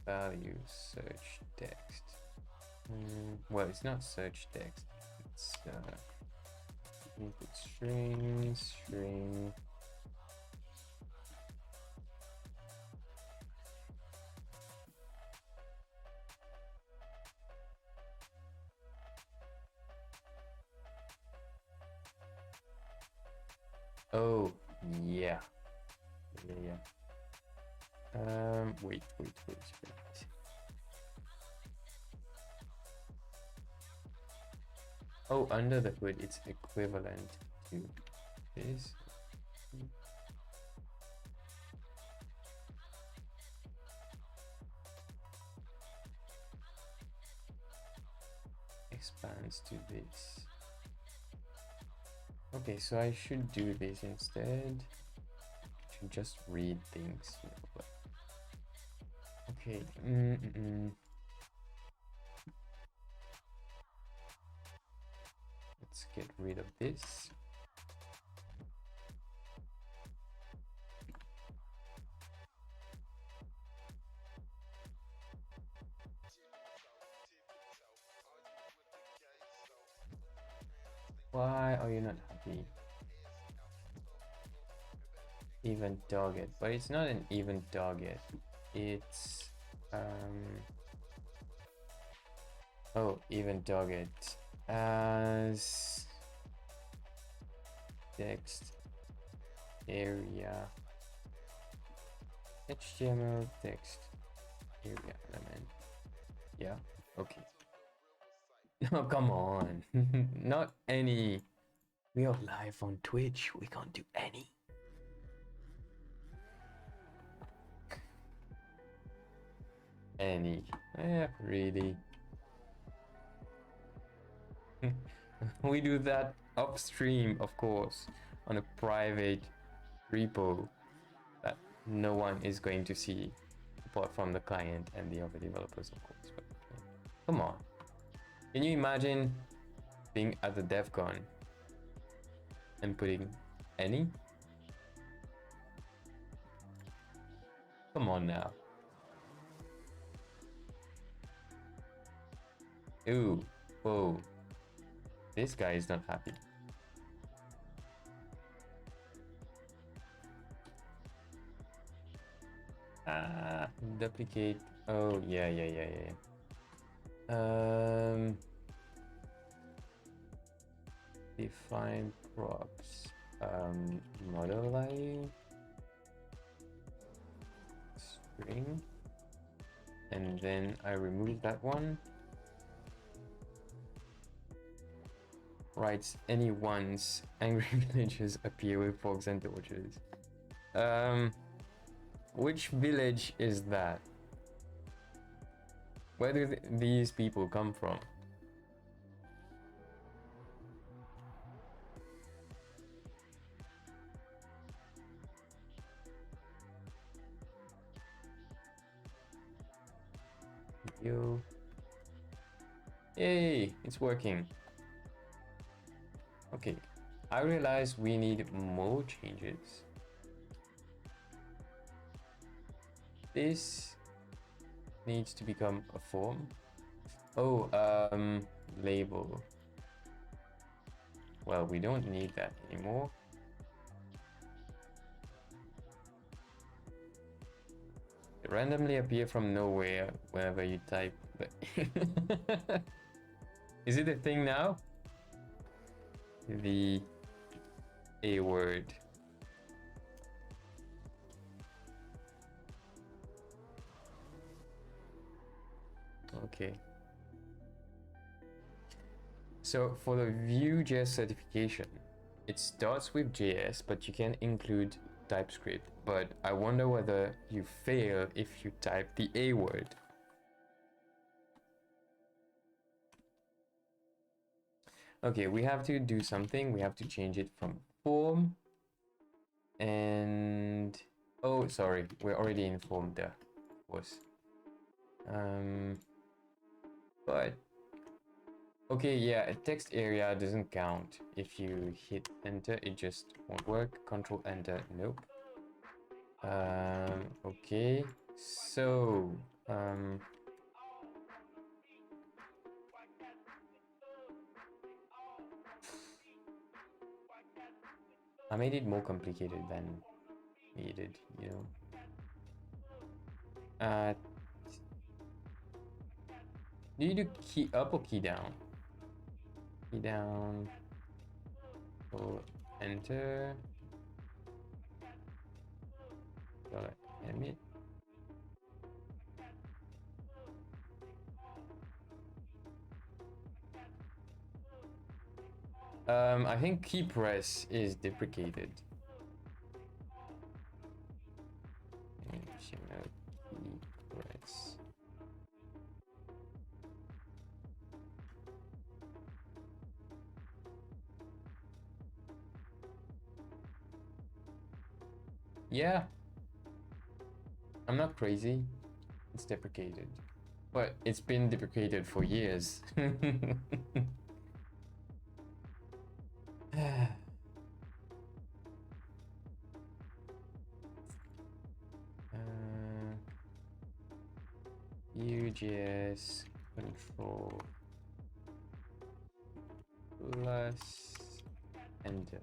Value search text. Well, it's not search text. It's input string. Oh yeah. Wait. Oh, under the hood, it's equivalent to this. Expands to this. Okay, so I should do this instead. I should just read things, you know, but... Okay. Let's get rid of this. Why are you not happy? Even target, but it's not an even target. It's oh, even target as text area HTML text area element. Yeah, okay. Oh, come on. Not any. We are live on Twitch. We can't do any. Any. Really. We do that upstream, of course, on a private repo that no one is going to see apart from the client and the other developers, of course. But come on. Can you imagine being at the DevCon and putting any? Come on now. Ooh, whoa. This guy is not happy. Duplicate. Oh, yeah. Define props. Model value. String. And then I remove that one. Writes anyone's angry villagers appear with frogs and torches. Which village is that? Where do these people come from? Yo. Yay, it's working. Okay, I realize we need more changes. This needs to become a form. Oh, label. Well, we don't need that anymore. They randomly appear from nowhere whenever you type. Is it a thing now? The A word. Okay. So for the VueJS certification, it starts with JS, but you can include TypeScript. But I wonder whether you fail if you type the A word. Okay, we have to do something. We have to change it from form and oh, sorry, we're already in form there, of course. But okay, yeah, a text area doesn't count. If you hit enter, it just won't work. Control enter, nope. Okay, so I made it more complicated than needed, you know. Do you do key up or key down? Key down. So enter. Emit. I think key press is deprecated. Key press. Yeah. I'm not crazy. It's deprecated. But it's been deprecated for years. VueJS control plus enter.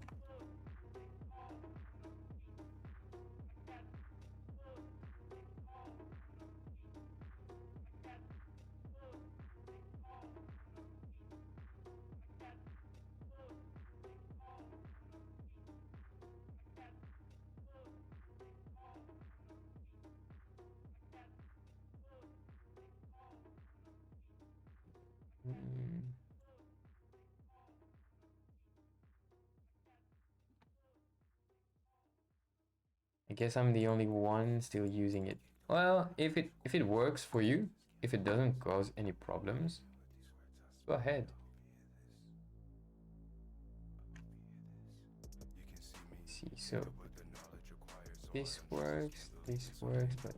I guess I'm the only one still using it. Well, if it works for you, if it doesn't cause any problems, go ahead. Let's see, so this works, but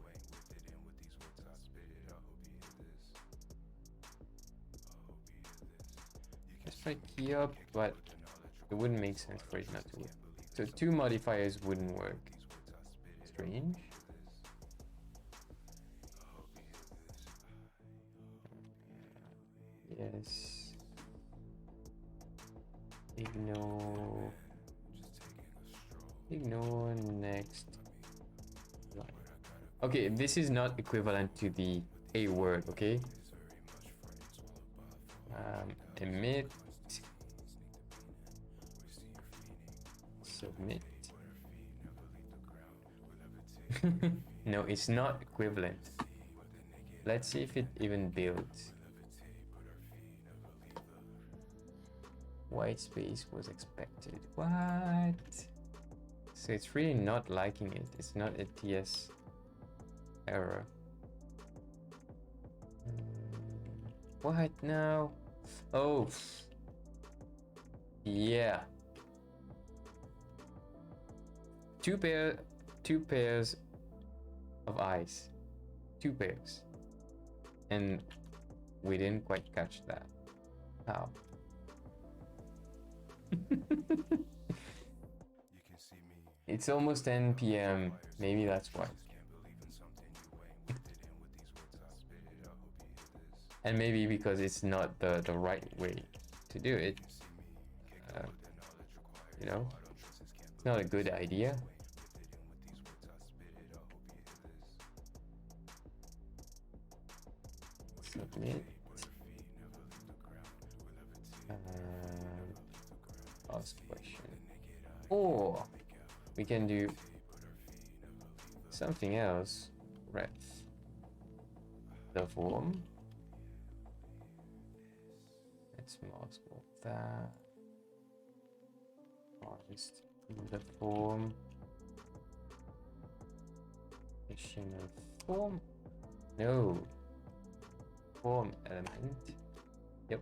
let's try key up, but it wouldn't make sense for it not to work. So two modifiers wouldn't work. Strange. Yes. Ignore next line. Okay, this is not equivalent to the A word, okay? Emit. Submit. No, it's not equivalent. Let's see if it even builds. White space was expected. What? So it's really not liking it. It's not a TS error. What now? Oh. Yeah. Two pairs of eyes. 2 pairs. and we didn't quite catch that. How? It's almost 10 p.m. Maybe that's why. And maybe because it's not the right way to do it. You know, it's not a good idea. Submit. Ask question. Or we can do something else. Ref the form. Let's mask all that. Artist the form. HTML form. No. Form element. Yep.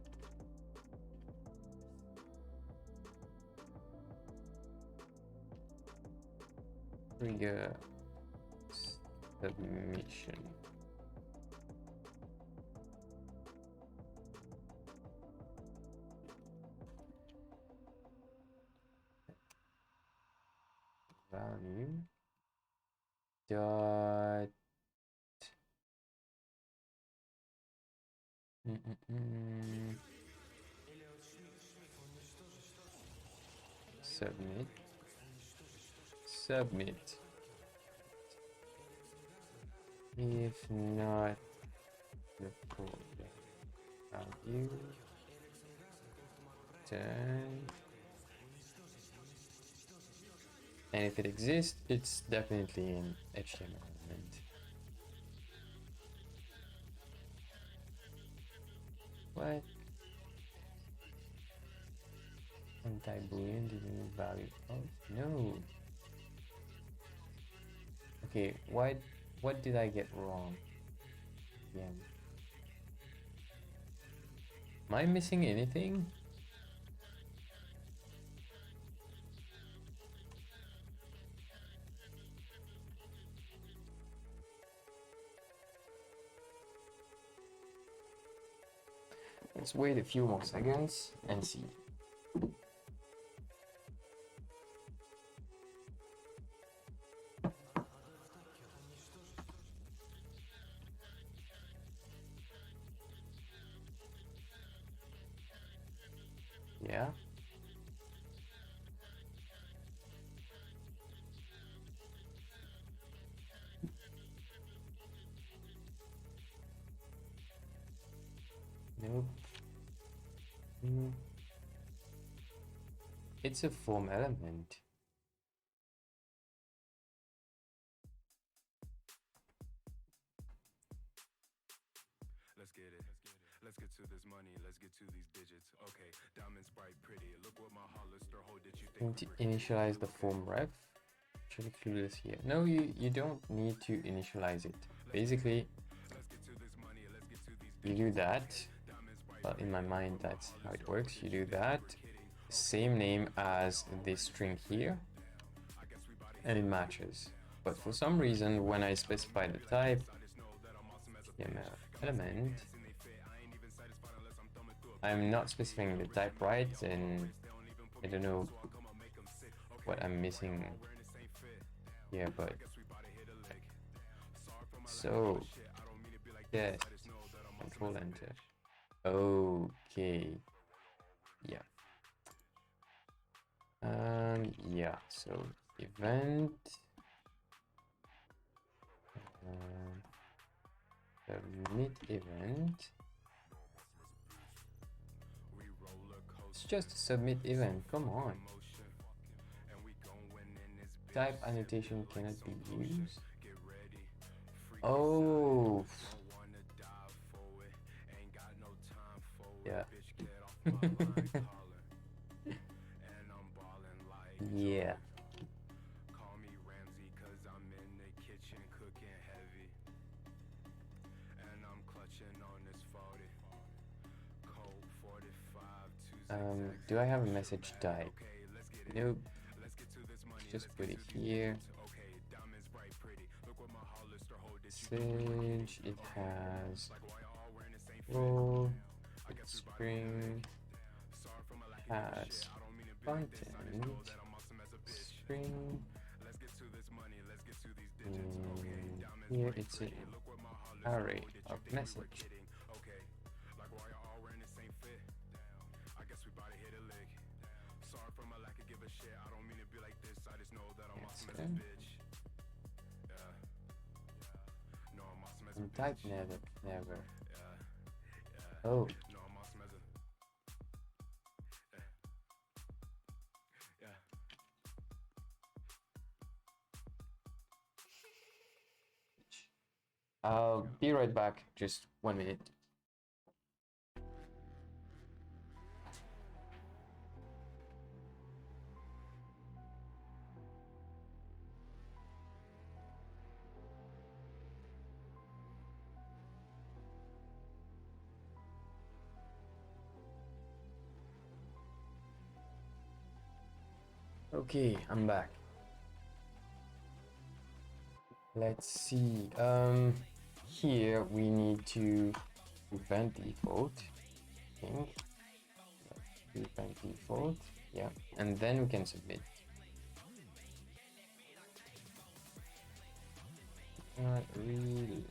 Trigger submission. Value dot submit. Submit. If not, record value. Done. And if it exists, it's definitely an HTML element. What? Anti-boolean didn't value. Oh no. Okay, what did I get wrong? Yeah. Am I missing anything? Let's wait a few more seconds and see. Yeah. Nope. It's a form element. Let's get it. Let's get to this money. Let's get to these digits. Okay, diamonds bright pretty. Look what my Hollister hold that you Going to initialize the form ref. Should include this here. No, you don't need to initialize it. Basically, you do that. Well, in my mind, that's how it works. You do that. Same name as this string here, and it matches. But for some reason, when I specify the type, HTML element, I'm not specifying the type right, and I don't know what I'm missing here, but so yes, Control Enter. Okay, yeah. Yeah, so event submit event. It's just a submit event, come on. Type annotation cannot be used. Oh, yeah. Yeah. Do I have a message type? Nope. Just put it here. Message, it has role string has content string. Here it's an array of message. And type never. Oh. I'll be right back, just 1 minute. Okay, I'm back. Let's see. Here we need to prevent default. I think. Prevent default. Yeah, and then we can submit. Not really.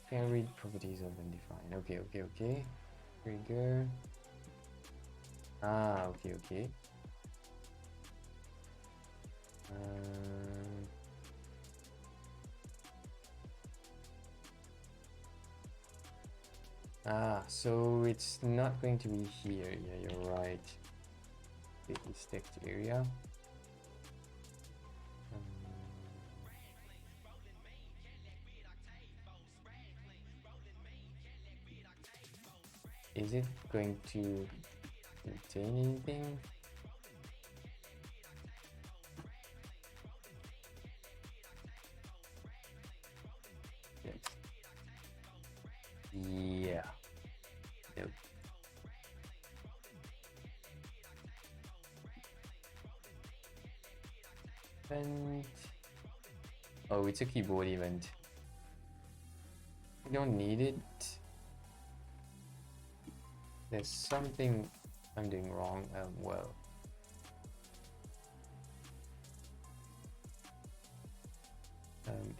Can read properties of undefined. Okay. Trigger. Ah, okay. So it's not going to be here. Yeah, you're right. This text area. Is it going to contain anything? Yes. Yeah. Nope. Event. Oh, it's a keyboard event. We don't need it. There's something I'm doing wrong. Well.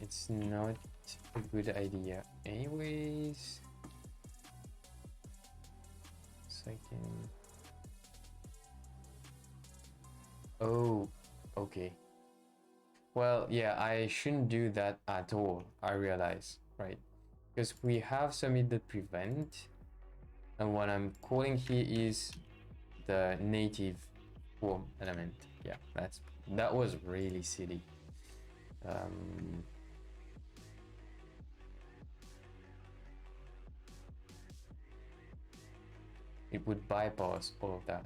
It's not a good idea anyways. Second. Oh, okay. Well, yeah, I shouldn't do that at all, I realize, right? Because we have submitted prevent, and what I'm calling here is the native form element. Yeah, that was really silly. It would bypass all of that.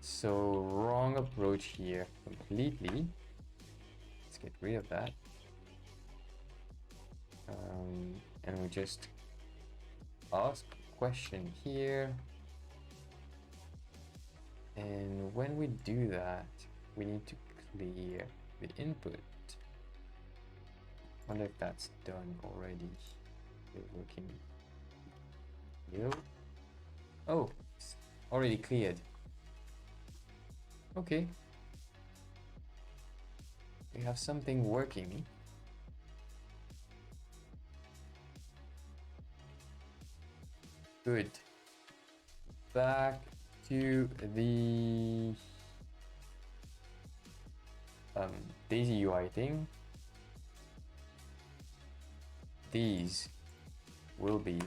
So wrong approach here completely. Let's get rid of that. And we just ask a question here. And when we do that, we need to clear the input. I wonder if that's done already. Still working. Yo. Oh, it's already cleared. Okay. We have something working. Good. Back to the Daisy UI thing. These will be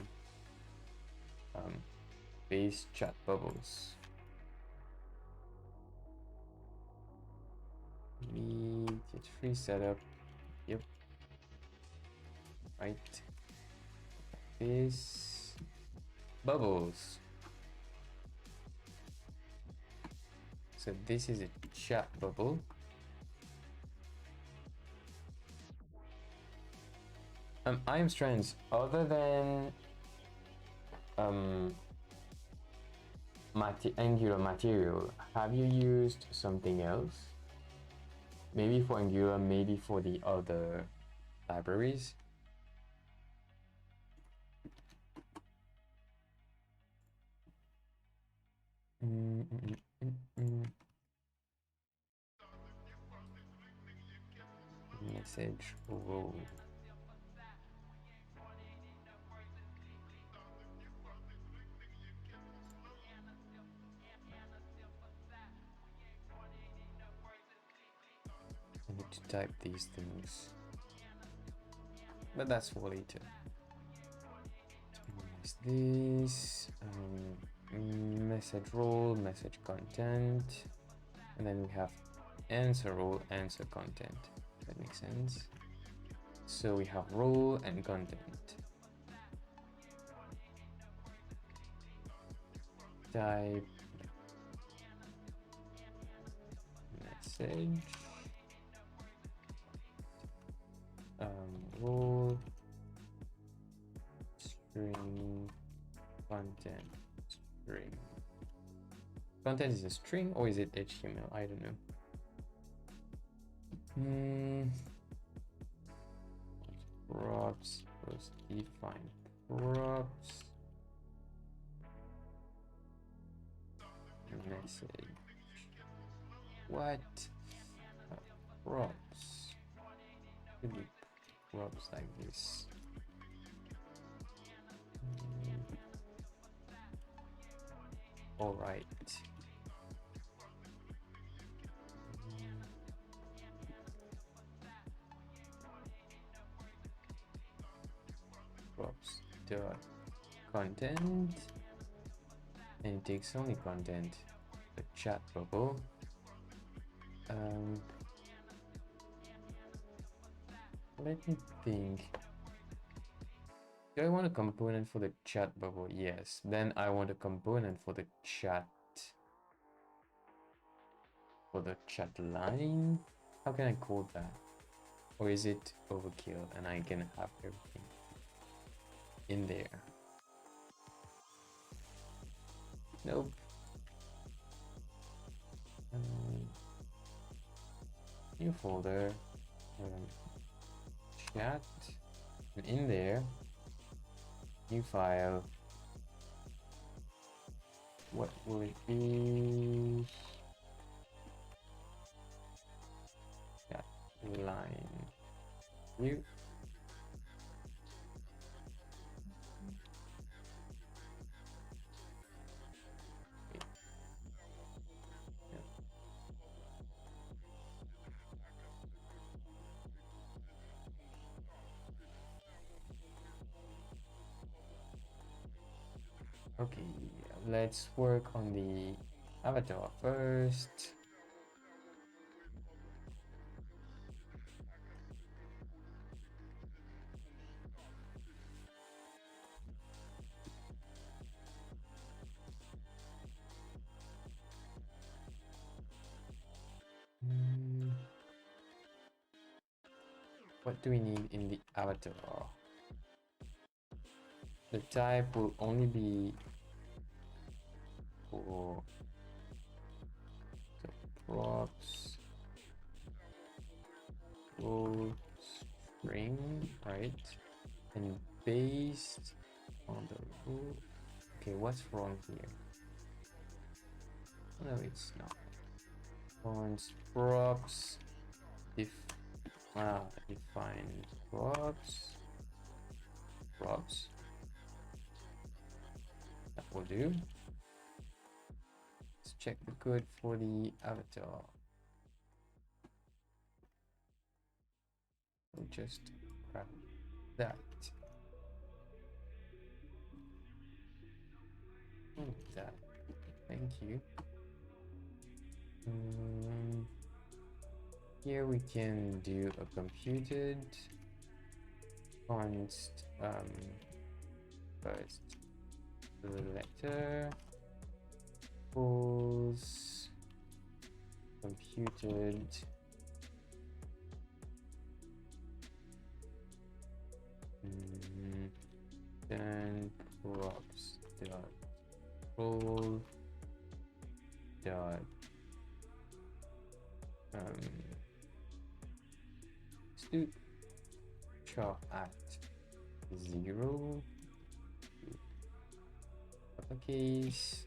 base chat bubbles. Need get free setup. Yep. Right. This bubbles. So this is a chat bubble. I am strands other than Angular material, have you used something else? Maybe for Angular, maybe for the other libraries? Message role. I need to type these things, but that's for later. This message role, message content, and then we have answer role, answer content. That makes sense. So we have role and content. Type message role string content string. Content is a string or is it HTML? I don't know. Props, first define props, message. What? Props. Should be props like this. All right. Props dot content, and it takes only content. The chat bubble. Let me think. Do I want a component for the chat bubble? Yes. Then I want a component for the chat. For the chat line? How can I code that? Or is it overkill and I can have everything in there? Nope. New folder. Chat. And in there. New file. What will it be? Chat line. New. Okay, let's work on the avatar first. What do we need in the avatar? The type will only be for the props role string, right? And based on the rule. Okay, what's wrong here? No, it's not. Once props define props. That will do. Let's check the code for the avatar. We'll just grab that. That. Thank you. Here we can do a computed const first letter equals computed then props dot role dot let's do chop at 0 uppercase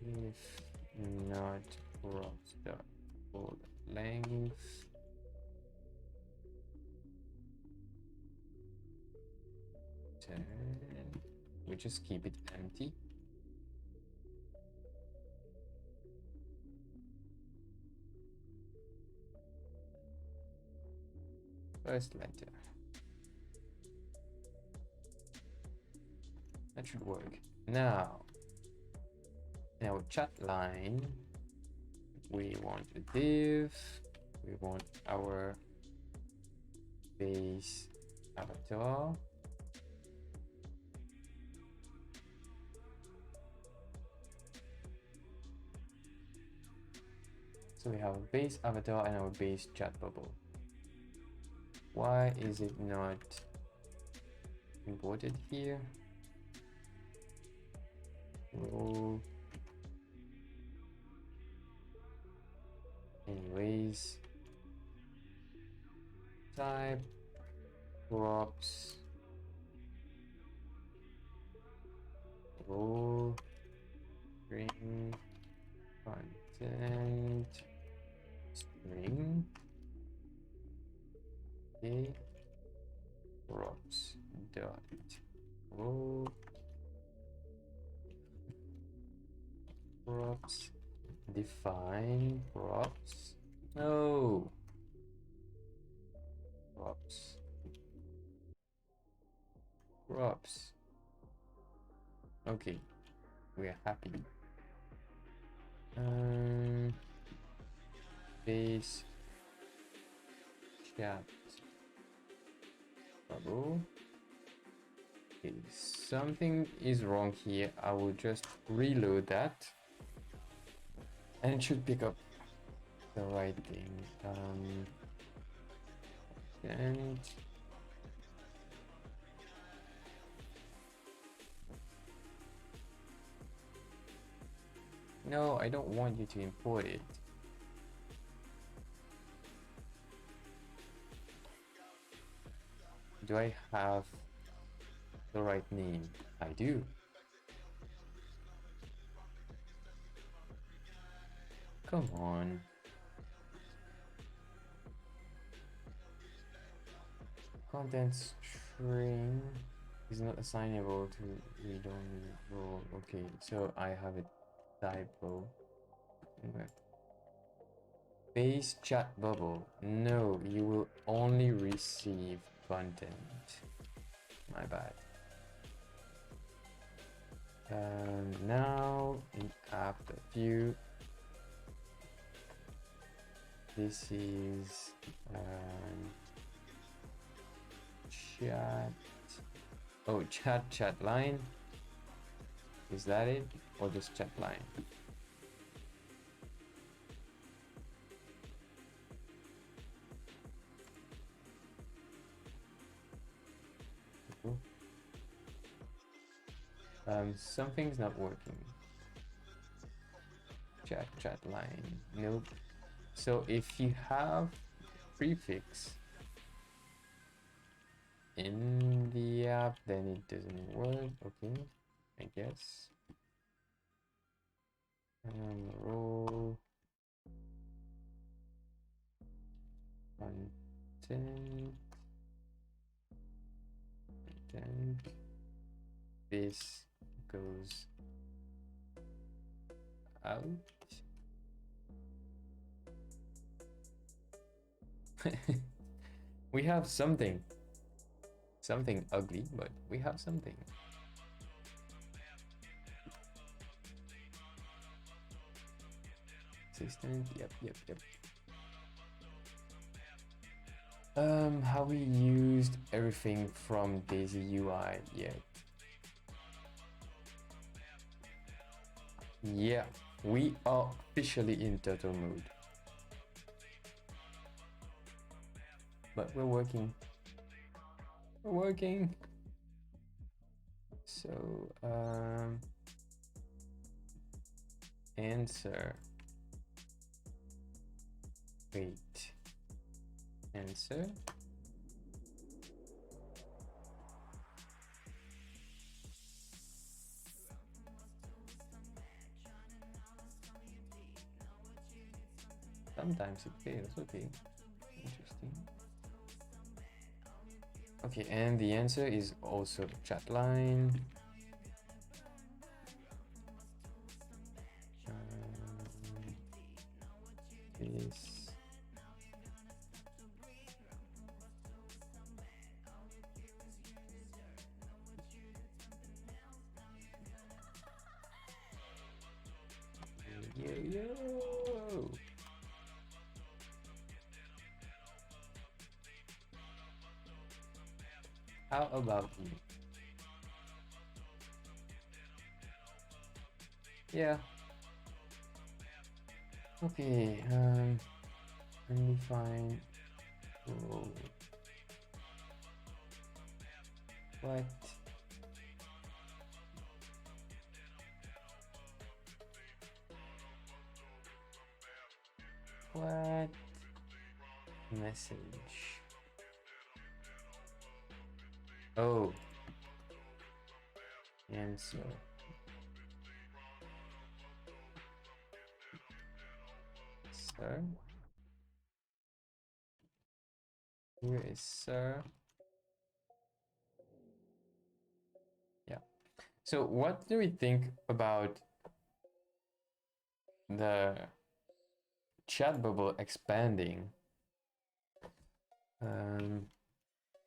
if not props dot for length we just keep it empty. First letter. That should work. Now, in our chat line, we want a div. We want our base avatar. So we have a base avatar and our base chat bubble. Why is it not imported here? Oh. Anyways, type props role string content string. Okay, props dot role props define props. No, props. Okay, we are happy. Base chat bubble. Okay, something is wrong here. I will just reload that and it should pick up the right thing. And no, I don't want you to import it. Do I have the right name? I do. Come on. Content string is not assignable to read-only role. Okay, so I have a typo. Okay. Base chat bubble. No, you will only receive content. My bad. Now in app.view, this is chat. Oh, chat line. Is that it, or just chat line? Something's not working. Chat line. Nope. So if you have prefix in the app, then it doesn't work. Okay, I guess. Role content. This goes out. We have something ugly, but we have something. Assistant, yep. Have we used everything from Daisy UI yet? Yeah, we are officially in turtle mode. But we're working. So answer. Wait. Answer. Sometimes it fails. Okay. Interesting. Okay, and the answer is also the chat line. This. Yo. How about you? Yeah. Okay, undefined. Whoa. What? What? Message. Oh. Answer. Sir? Here is sir. Yeah. So what do we think about the chat bubble expanding?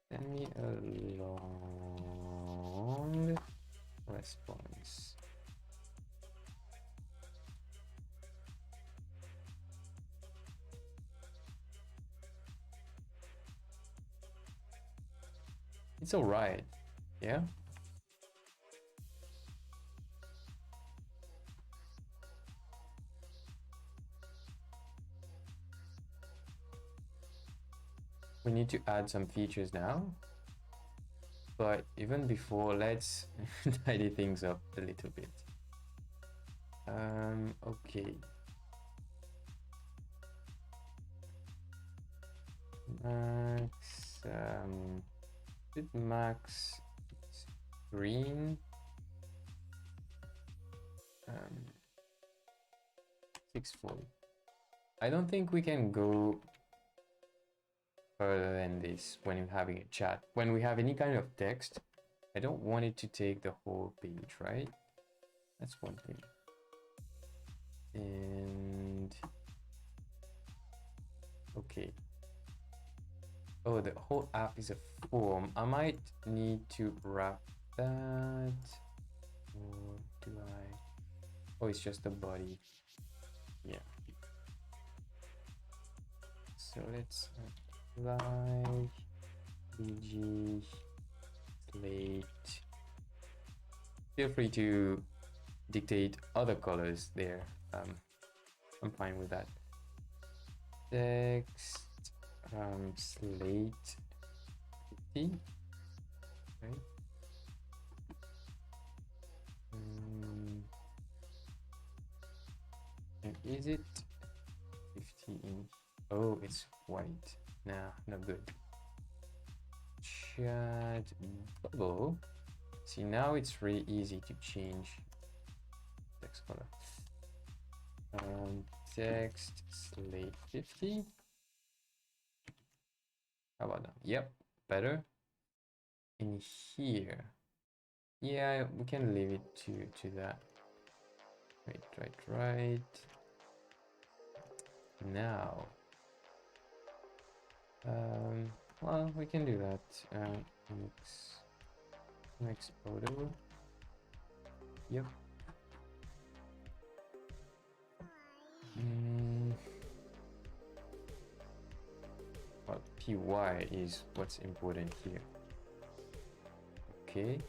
Send me a long response. It's all right. Yeah. We need to add some features now. But even before, let's tidy things up a little bit. Okay. Max, max screen 640. I don't think we can go further than this when you're having a chat. When we have any kind of text, I don't want it to take the whole page, right? That's one thing. And okay. Oh, the whole app is a form. I might need to wrap that. Or do I? Oh, it's just a body. Yeah. So let's apply bg slate. Feel free to dictate other colors there. I'm fine with that. Text slate 50, right? And is it 50 inch? Oh, it's white. Nah, not good. Chat bubble. See, now it's really easy to change text color. Text slate 50. How about that? Yep, better. In here, yeah, we can leave it to that. Right. Now, well, we can do that. Mix photo. Yep. Well, py is what's important here. Okay.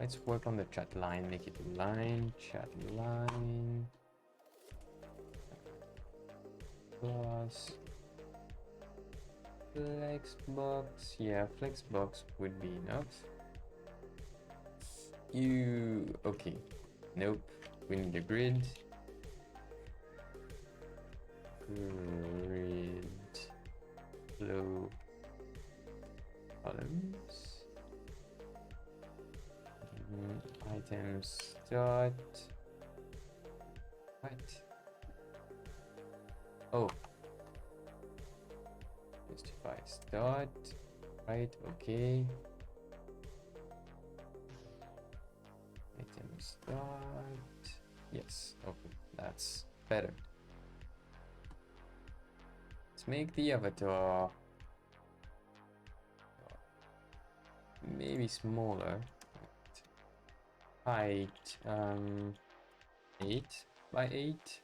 Let's work on the chat line, make it a line, chat line. Plus Flexbox, yeah, Flexbox would be enough. You, okay, nope, we need a grid. Grid, flow, columns, items, dot, what? Oh, justify start, right, okay. Item start, yes, okay, that's better. Let's make the avatar maybe smaller. Height 8 by 8.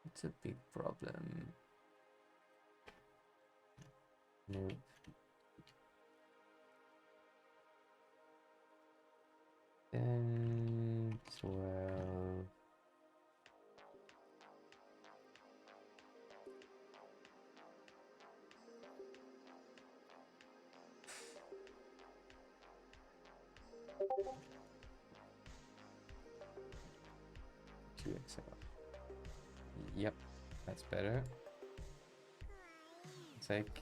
It's a big problem. Nope. Then 12. Two XL. Yep, that's better. It's like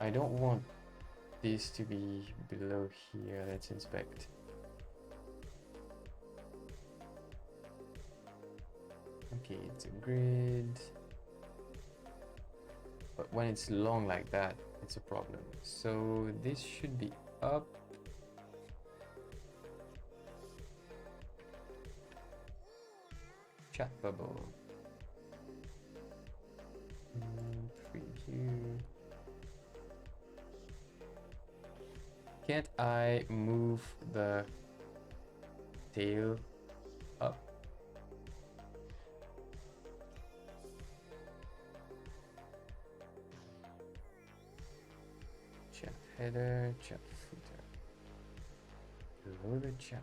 I don't want this to be below here. Let's inspect. Okay, it's a grid. But when it's long like that, it's a problem. So this should be up. Chat bubble. Preview. Can't I move the tail up? Chat header, chat footer. Below the chat.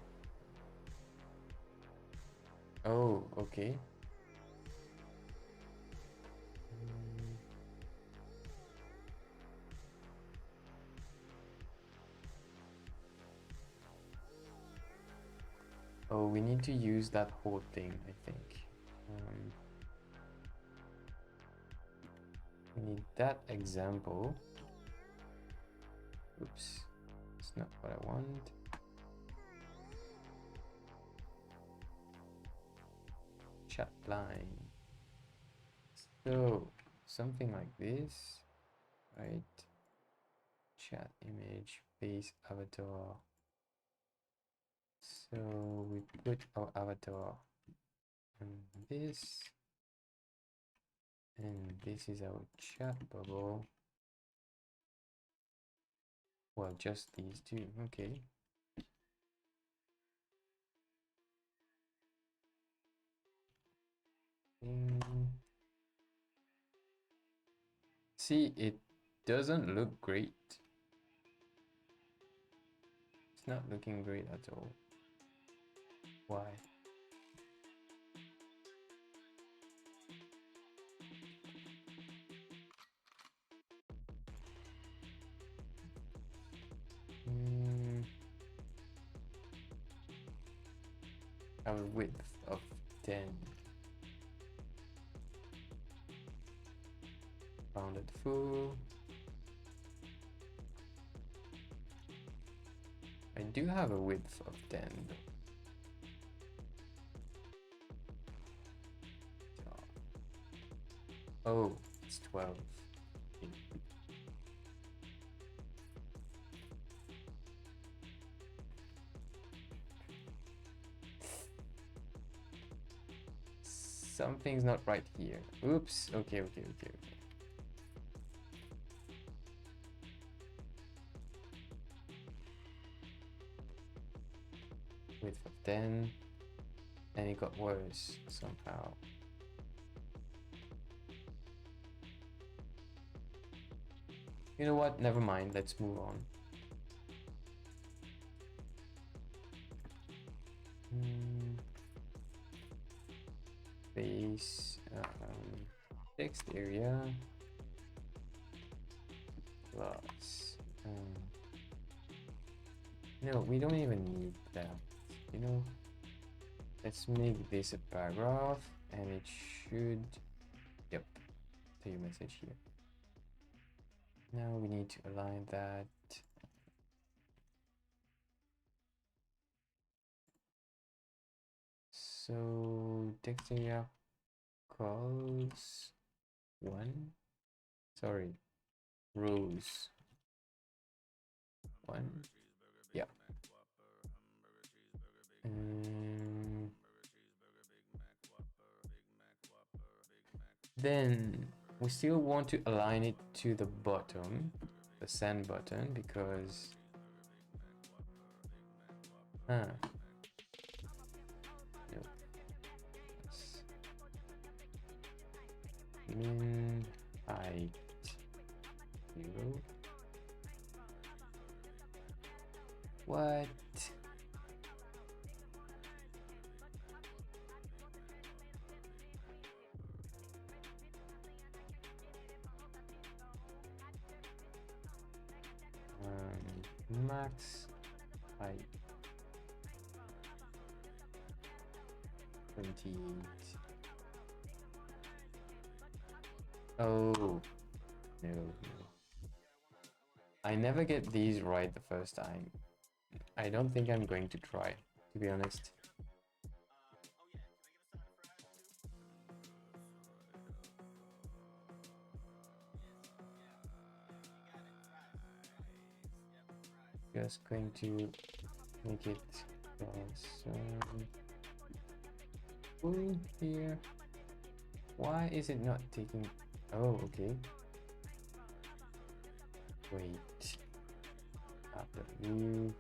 Oh, okay. Oh, we need to use that whole thing, I think. We need that example. Oops, it's not what I want. Chat line. So, something like this, right? Chat image, base avatar. So we put our avatar on this, and this is our chat bubble. Well, just these two, okay. See, it doesn't look great. It's not looking great at all. Why? A width of 10. Rounded full. I do have a width of 10 though. Oh, it's 12. Something's not right here. Oops. Okay. Width of 10. and it got worse somehow. You know what? Never mind. Let's move on. Base text area plus. No, we don't even need that. You know, let's make this a paragraph, and it should. Yep, the message here. Now we need to align that. So text area calls 1. Sorry, rows 1. Yeah. Then we still want to align it to the bottom, the send button, because no. Min height 0. What? Max height 28. Oh no. I never get these right the first time. I don't think I'm going to try, to be honest. Just going to make it full here. Why is it not taking? Oh, okay. Wait. After you.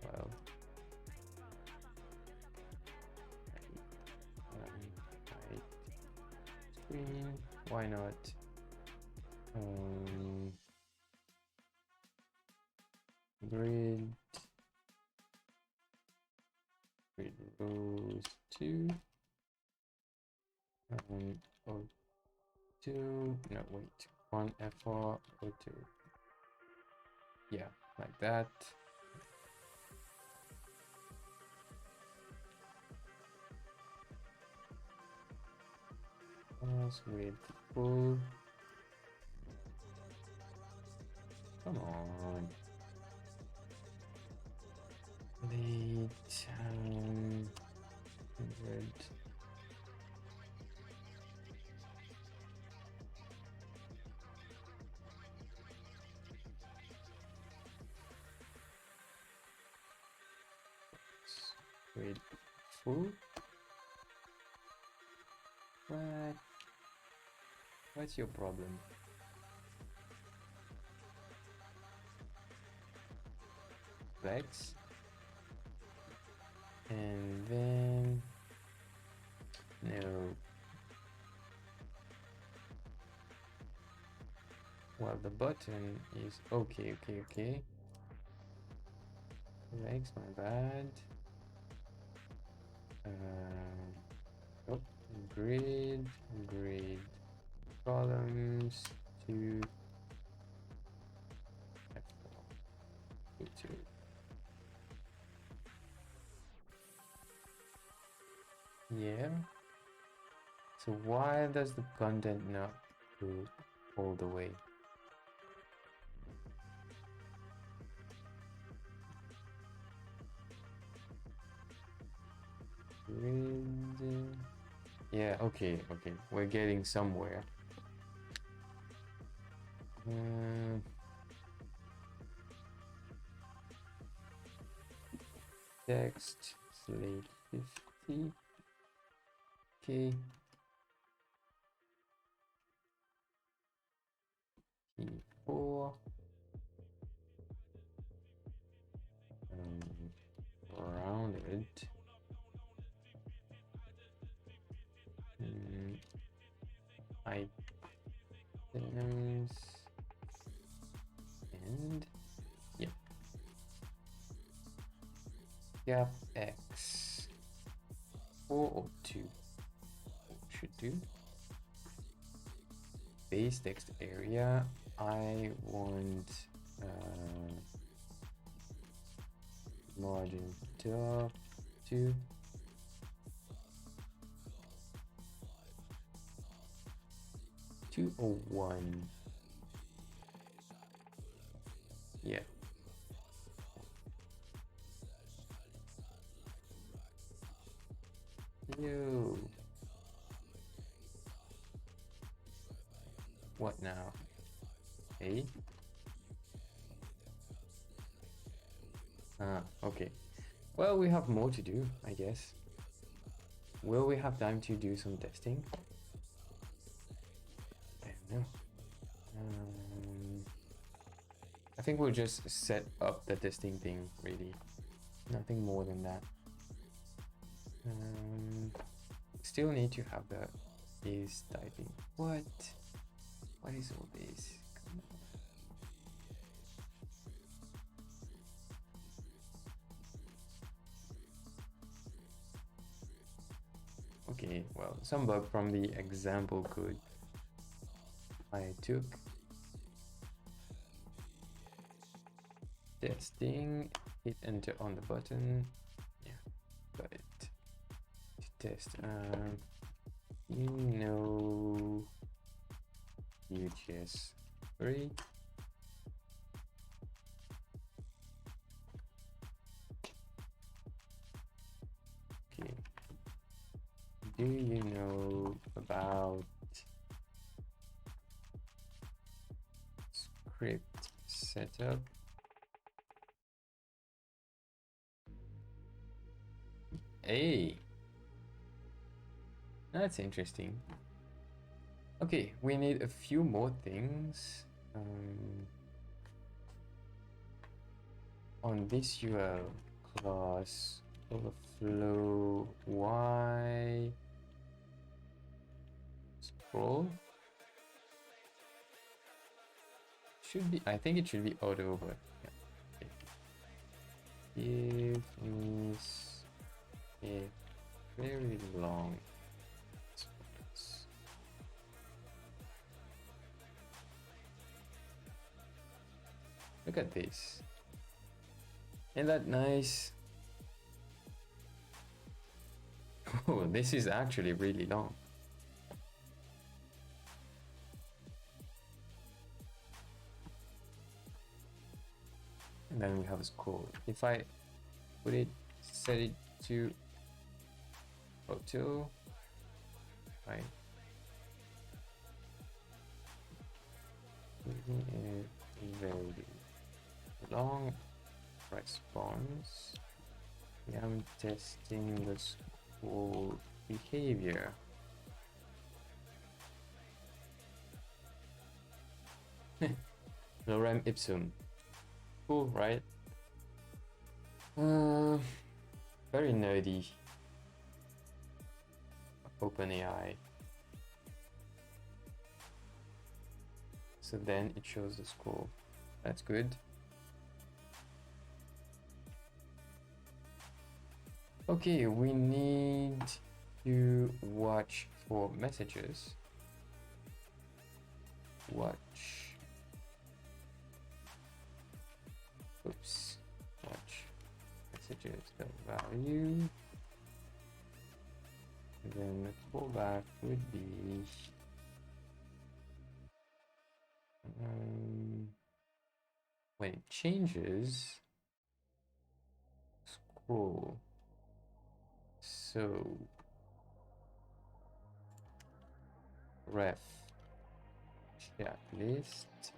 Well. Screen. Why not? Grid rows 2 and O2. No, wait. 1 F4 O2. Yeah, like that. With full. Come on. Late 100. With full. What? What's your problem? Flex. And then no. Well, the button is okay. Flex, my bad. Oh, grid columns to F4. Yeah. So why does the content not go all the way? Grid. Yeah, okay. We're getting somewhere. Text slate 50. Okay. E4. Rounded. Items. And yeah. Gap X. 4 or 2. Should do. Base text area. I want margin top 2. Two or 1. Yeah. Yo. What now? A? Okay. Well, we have more to do, I guess. Will we have time to do some testing? I don't know. I think we'll just set up the testing thing, really. Nothing more than that. Still need to have the is typing. What? What is all this? Come on. Okay, well, some bug from the example code I took. Testing, hit enter on the button. Yeah, got it. To test, you know, VueJSForge. Okay. Do you know about script setup? Hey, that's interesting. Okay, we need a few more things. On this UL class, overflow Y scroll should be. I think it should be auto over. Yeah. Okay. Give me a very long response. Look at this. Isn't that nice? Oh, this is actually really long. And then we have a scroll. If I put it, set it to auto, right? A very long response. I'm testing the scroll behavior. Lorem ipsum. Cool, right? Very nerdy. OpenAI. So then it shows the scroll. That's good. Okay, we need to watch for messages. Watch. Oops. Watch messages, the value. And then the fallback would be when it changes, scroll. So ref chat list.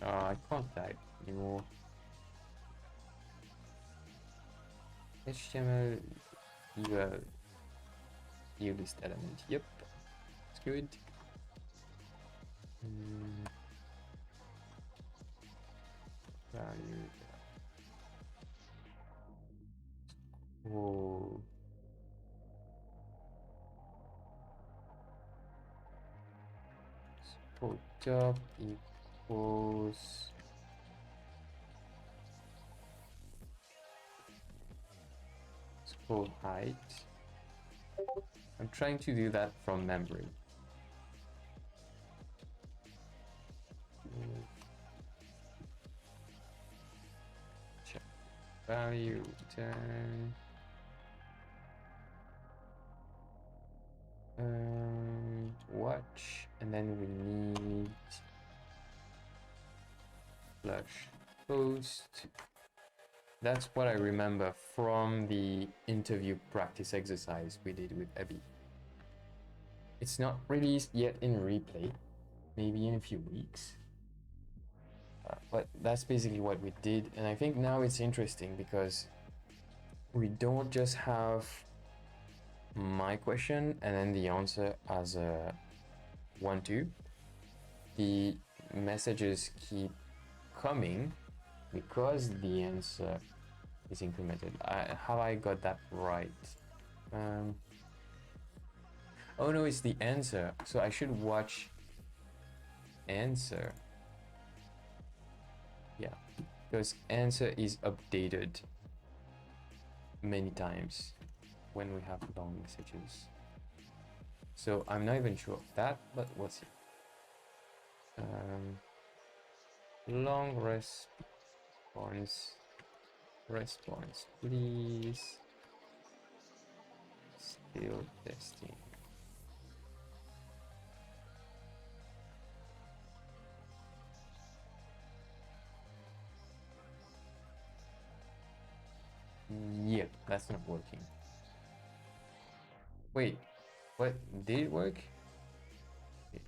I can't type anymore. HTML list element. Yep, it's good. Value. Oh. Support job equals support height. I'm trying to do that from memory. Check value return. Watch, and then we need flush post. That's what I remember from the interview practice exercise we did with Abby. It's not released yet in replay, maybe in a few weeks. But that's basically what we did, and I think now it's interesting because we don't just have my question and then the answer as a 1-2. The messages keep coming because the answer is incremented. Have I got that right? Oh no, it's the answer, so I should watch answer. Yeah, because answer is updated many times when we have long messages. So I'm not even sure of that, but we'll see. Long response, please. Still testing. Yep, that's not working. Wait, what? Did it work? Okay.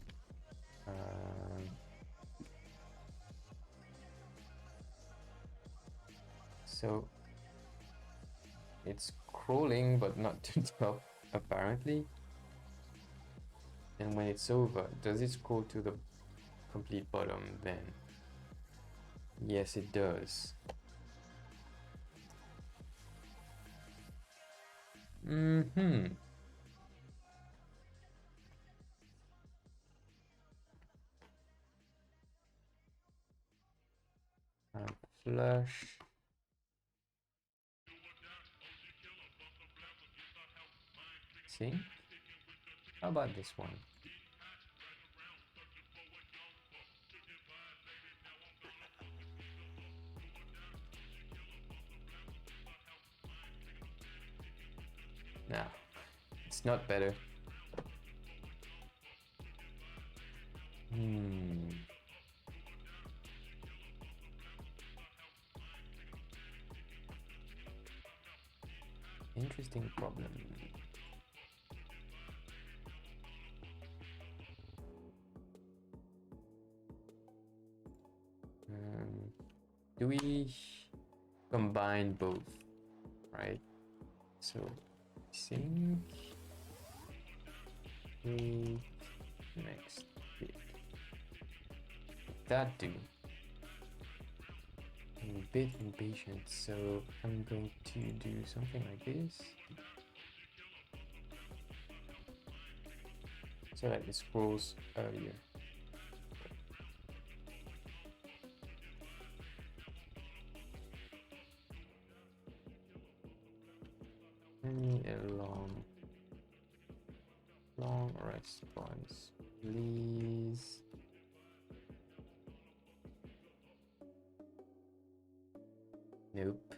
So it's crawling but not to top apparently. And when it's over, does it scroll to the complete bottom then? Yes, it does. Flush. See? How about this one? Nah, it's not better. Interesting problem. Do we combine both, right? So sync next bit. That do. I'm a bit impatient, so I'm going to do something like this. So that it scrolls earlier. I need a long response, please. Nope.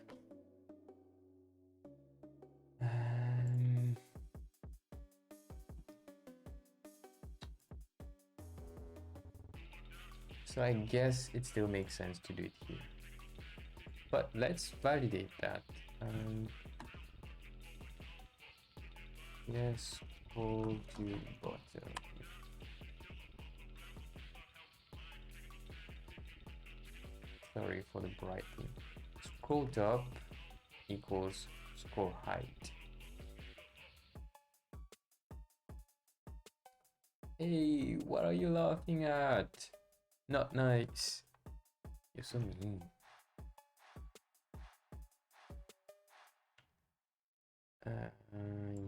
So I guess it still makes sense to do it here. But let's validate that. Yes, scroll to bottom. Sorry for the brightening. Scroll top equals scroll height. Hey, what are you laughing at? Not nice. You're so mean.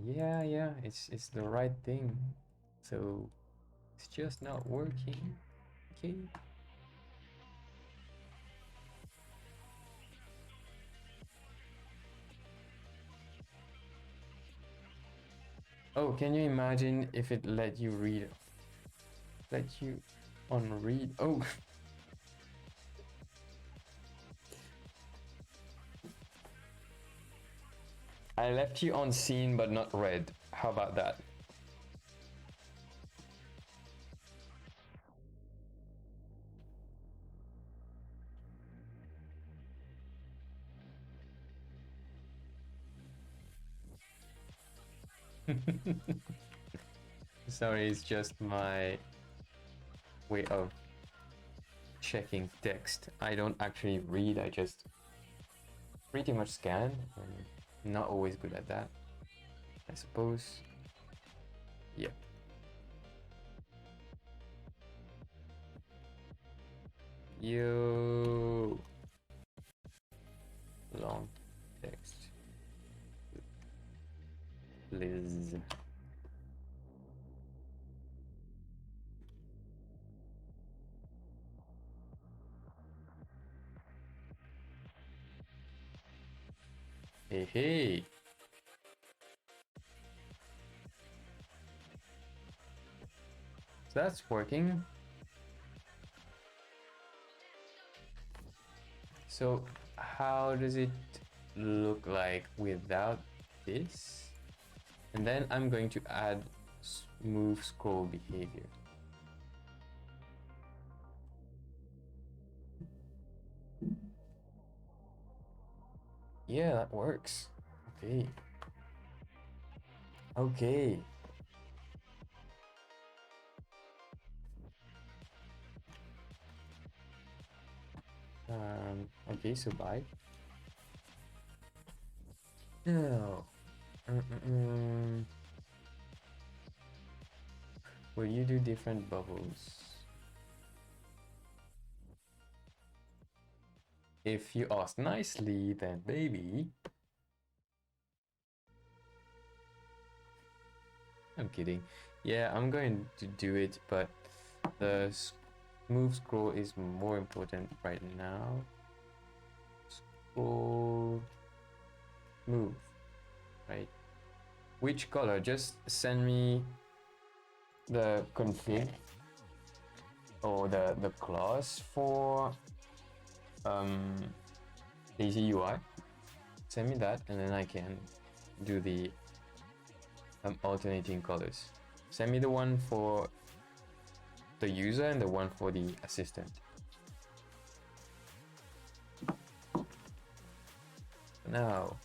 Yeah, it's the right thing. So it's just not working. Okay. Oh, can you imagine if it let you read? Let you on read? Oh. I left you on seen but not read. How about that? Sorry, it's just my way of checking text. I don't actually read, I just pretty much scan. I'm not always good at that, I suppose. Yep. You long text, please. Hey. So that's working. So how does it look like without this? And then I'm going to add smooth scroll behavior. Yeah, that works. Okay. Okay. Okay, so bye. No. Will you do different bubbles? If you ask nicely, then maybe. I'm kidding. Yeah, I'm going to do it, but the smooth scroll is more important right now. Scroll move, right? Which color? Just send me the config or the class for lazy UI. Send me that, and then I can do the alternating colors. Send me the one for the user and the one for the assistant. Now,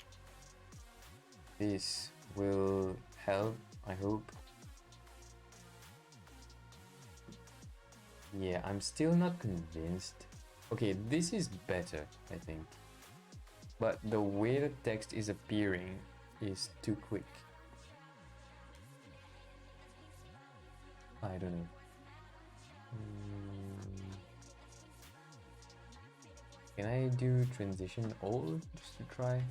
this will help, I hope. Yeah, I'm still not convinced. Okay, this is better, I think. But the way the text is appearing is too quick. I don't know. Can I do transition all just to try?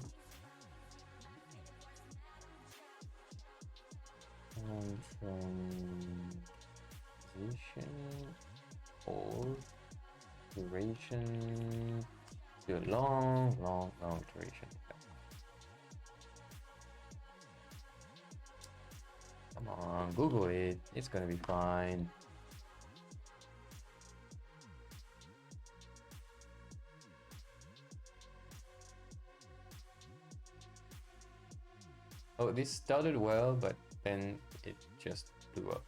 Transition all duration to a long duration. Come on, Google it. It's gonna be fine. Oh, this started well, but then it just blew up.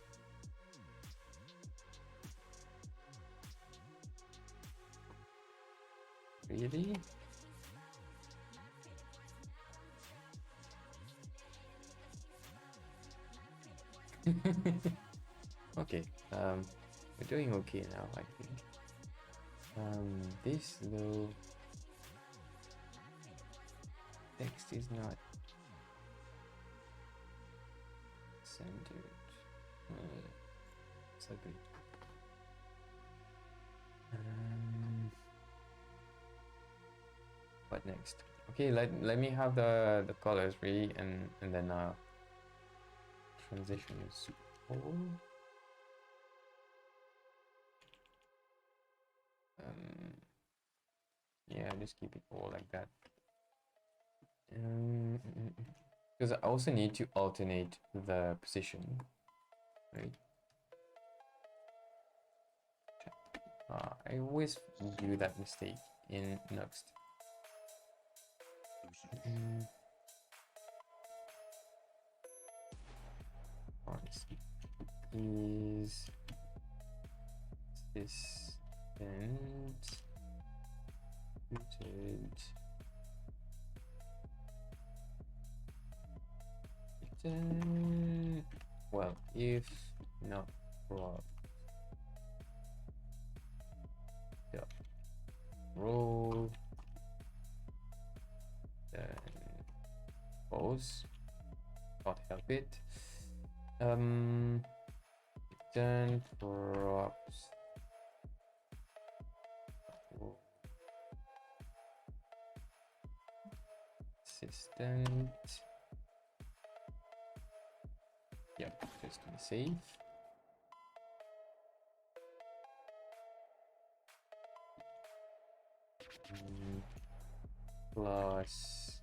Really? Okay, we're doing okay now, I think. This though. text is not centered. It's ugly. What next? Okay, let me have the colors ready, and then transition is all. Yeah, just keep it all like that. Because I also need to alternate the position, right? I always do that mistake in Next. Is assistant muted well, if not prop dot role, then false. Can't help it. Then props assistant. Yep, just to be safe. Plus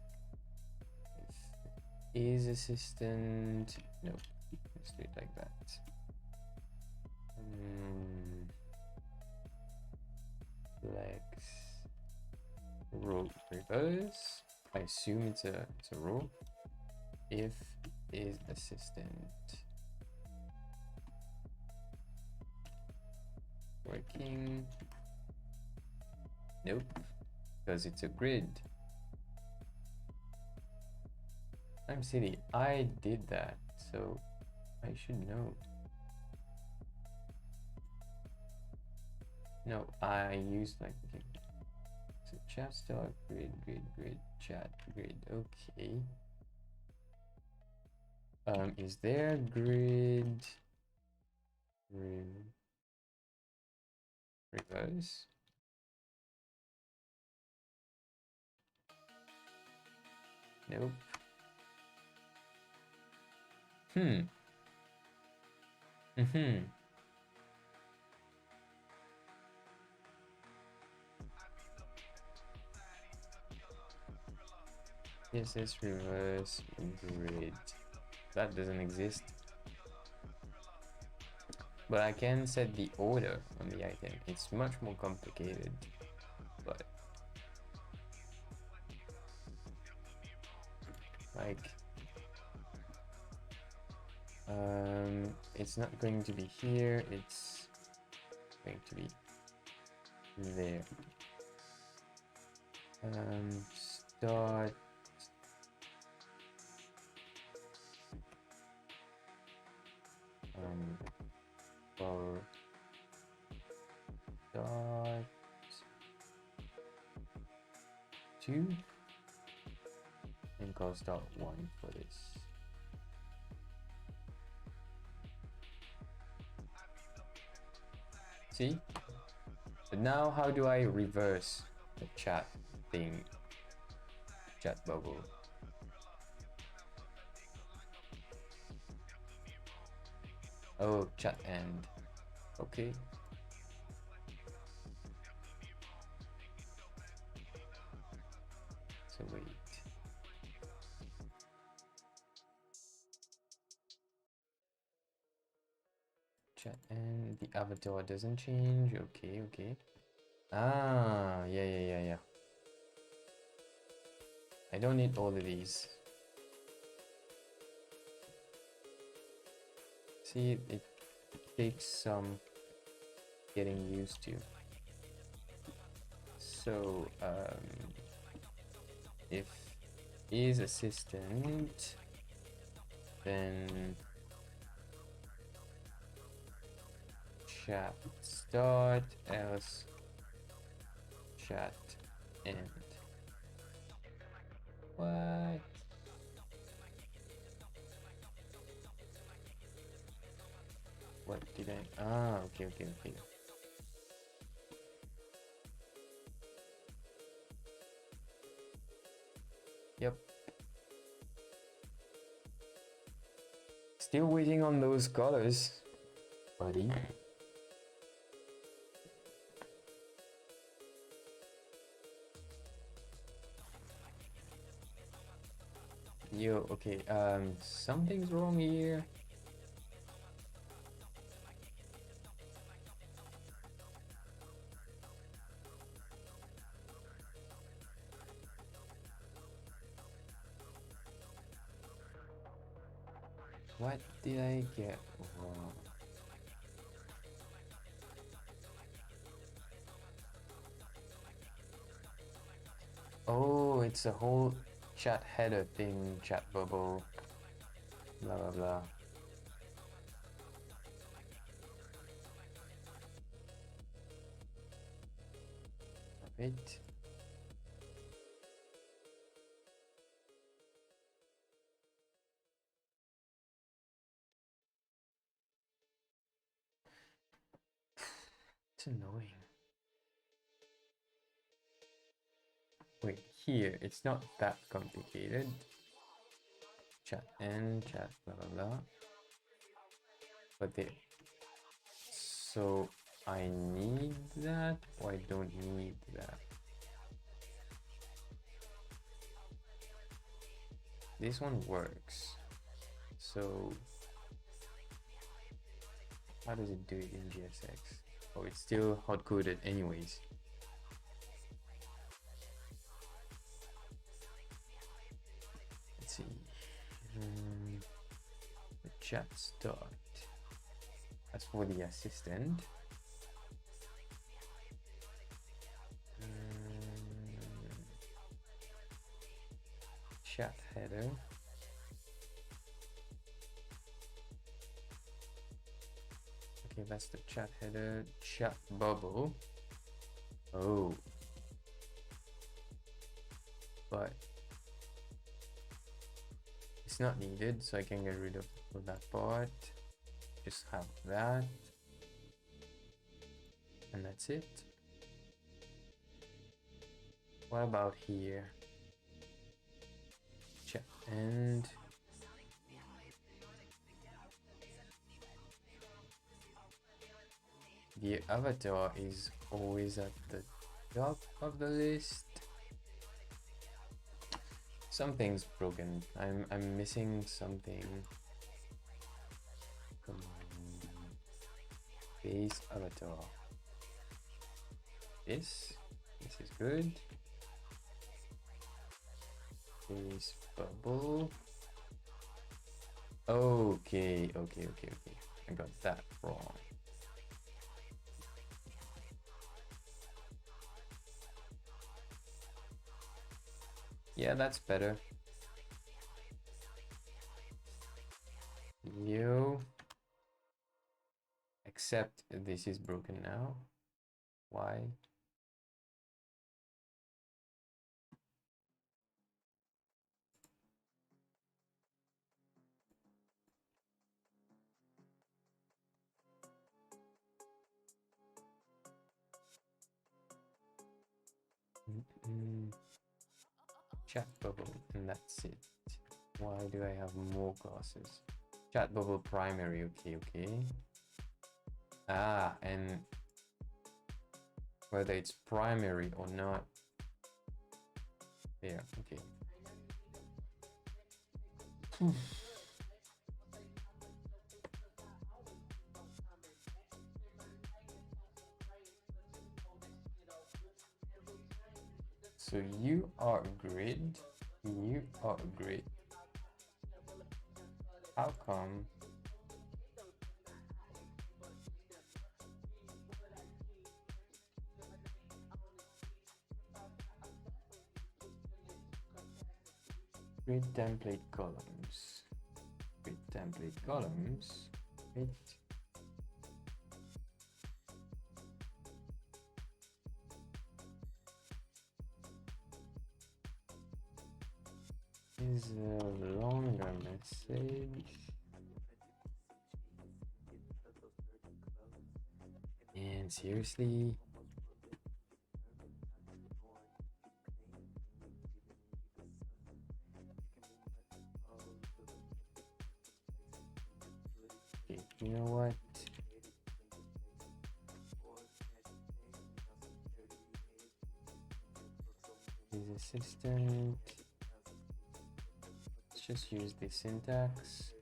is assistant. No, let's do it like that. Flex row reverse. I assume it's a row. If is assistant working. Nope, because it's a grid. I'm silly. I did that, so I should know. No, I used like so chat start grid chat grid. Okay. Is there grid reverse? Nope. Yes, it's reverse grid. That doesn't exist. But I can set the order on the item. It's much more complicated, but like it's not going to be here, it's going to be there. Start for dot 2 and call start 1 for this. See? But now how do I reverse the chat thing? Chat bubble. Oh, chat end. Okay. So wait. Chat end. The avatar doesn't change. Okay, okay. Ah, yeah. I don't need all of these. See, it takes some getting used to. So, if is assistant, then chat start, else chat end. What? What did I? Ah, okay, okay, okay. Yep. Still waiting on those colors, buddy. Yo, okay, something's wrong here. What did I get wrong? Oh, it's a whole chat header thing, chat bubble, blah blah blah. Right. It's annoying. Wait, here, it's not that complicated. Chat and chat, blah blah blah. But they... So, I need that, or I don't need that? This one works. So, how does it do it in GSX? Oh, it's still hard-coded anyways. Let's see. The chat start. As for the assistant, chat header. Okay, that's the chat header. Chat bubble. Oh. But it's not needed, so I can get rid of that part. Just have that. And that's it. What about here? Chat and the avatar is always at the top of the list. Something's broken. I'm missing something. Come on. Base avatar. This is good. Base bubble. Okay. I got that wrong. Yeah, that's better. Yo. Except this is broken now. Why? Chat bubble, and that's it. Why do I have more classes? Chat bubble primary, okay. Ah, and whether it's primary or not. Yeah, okay. So you are a grid. You are a grid. How come? Grid template columns. Grid template columns. Grid. is a longer message. And seriously, okay, you know what? His assistant. Let's just use the syntax.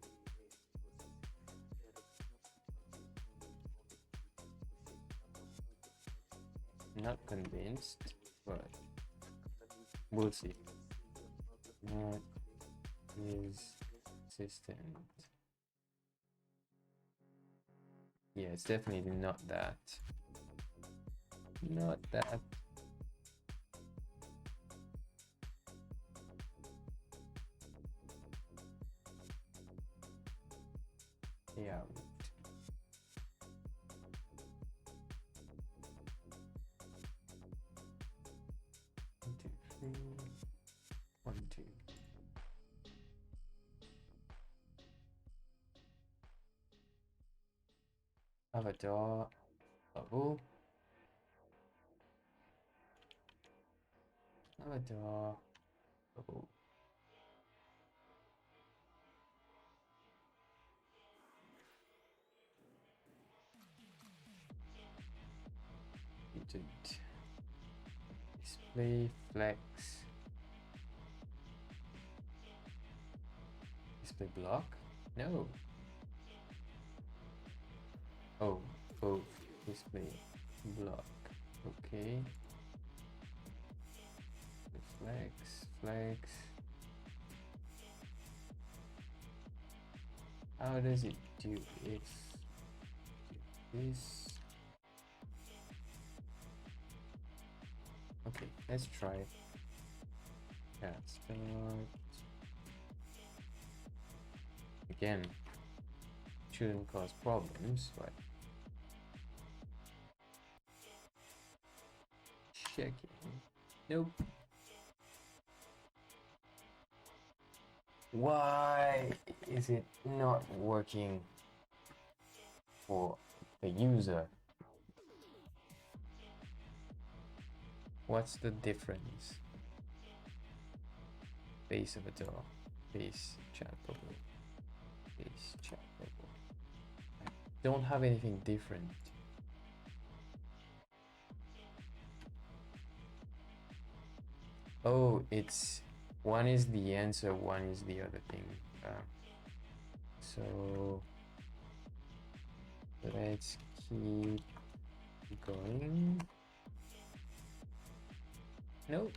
Not convinced, but we'll see. Not his assistant. Yeah, it's definitely not that. Not that. Yeah. 1, 2, 3. 1, 2. Avatar bubble. Avatar bubble. Muted. Display flex. Display block? No. Oh, both. Display block. Okay. Flex. How does it do it? This. Okay, let's try it. Yeah, start. Again, shouldn't cause problems, but checking. Nope. Why is it not working for the user? What's the difference? Base avatar, base chat bubble, base chat bubble. I don't have anything different. Oh, it's one is the answer, one is the other thing. So let's keep going. Nope.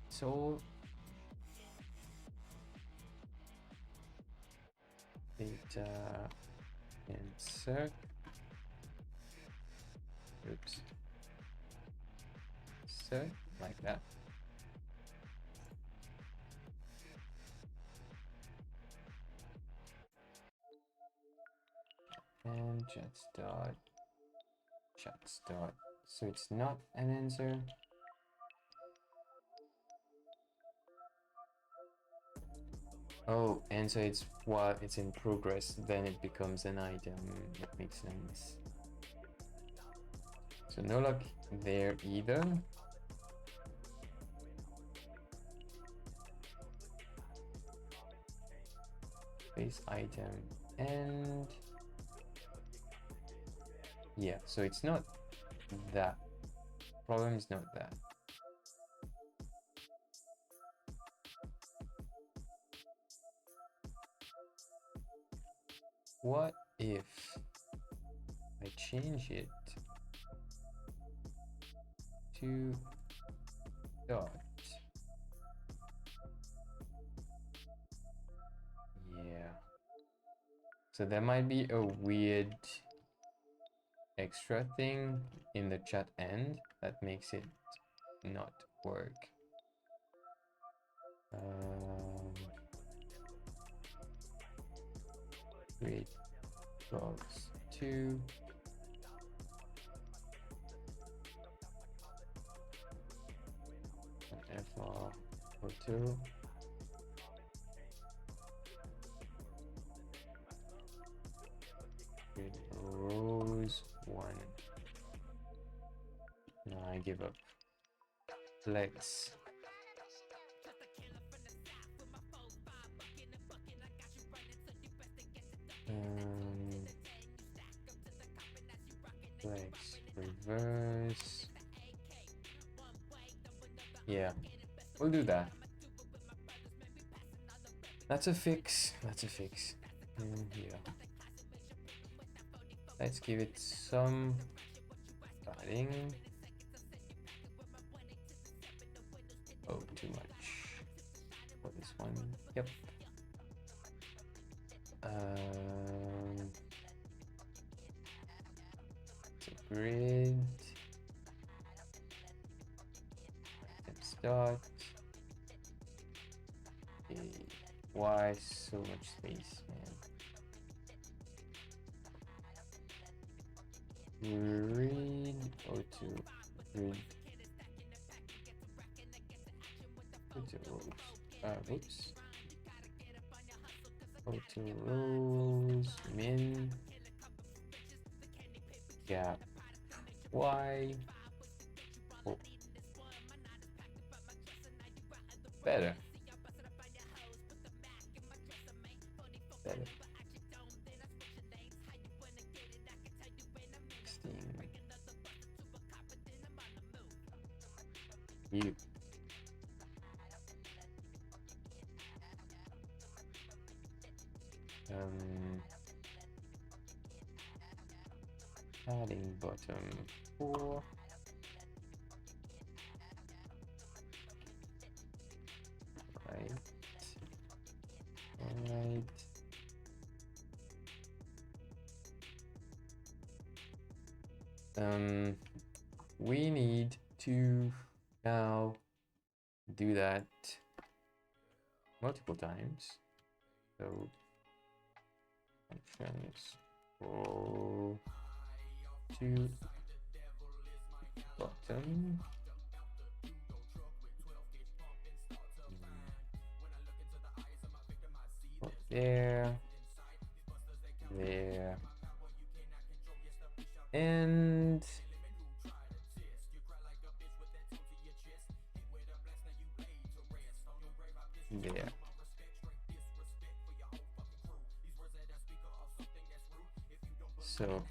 So data answer. Oops. So like that. And chat start. So it's not an answer. Oh, and so it's while it's in progress, then it becomes an item. That makes sense. So no luck there either. Base item and yeah, so it's not that. Problem is not that. What if I change it to dot? Yeah. So there might be a weird extra thing in the chat end that makes it not work. Create box 2. FR02. Grid rows 1. No, I give up. Flex. Flex, reverse. Yeah, we'll do that. That's a fix. That's a fix. Yeah. Let's give it some padding. Oh, too much. For this one. Yep. It's a grid. Let's start. Okay. Why so much space, man? Grid O2. Grid. Whoops. O2 rows. Min. Gap. Y. Oh. Better. Better. 16. You. Adding bottom 4. Right. Alright. We need to now do that multiple times. So functions go to bottom. There, and there. So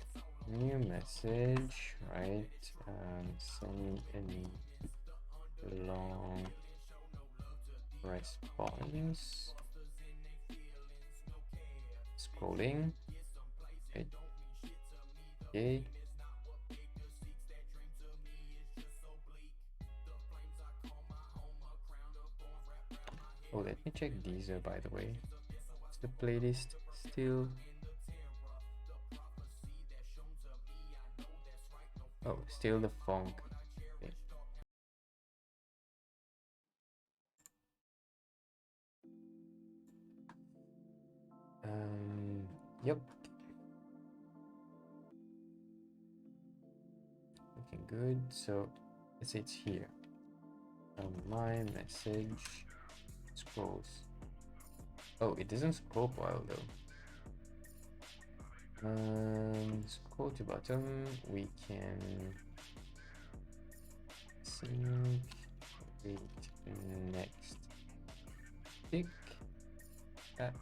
new message, right? Send any long response. Scrolling. Right. Okay. Oh, let me check Deezer, by the way. Is the playlist still? Oh, still the funk. Okay. Yep. Looking good. So let's say it's here. My message scrolls. Oh, it doesn't scroll while though. Scroll to bottom. We can sync. Wait, next. Tick. That.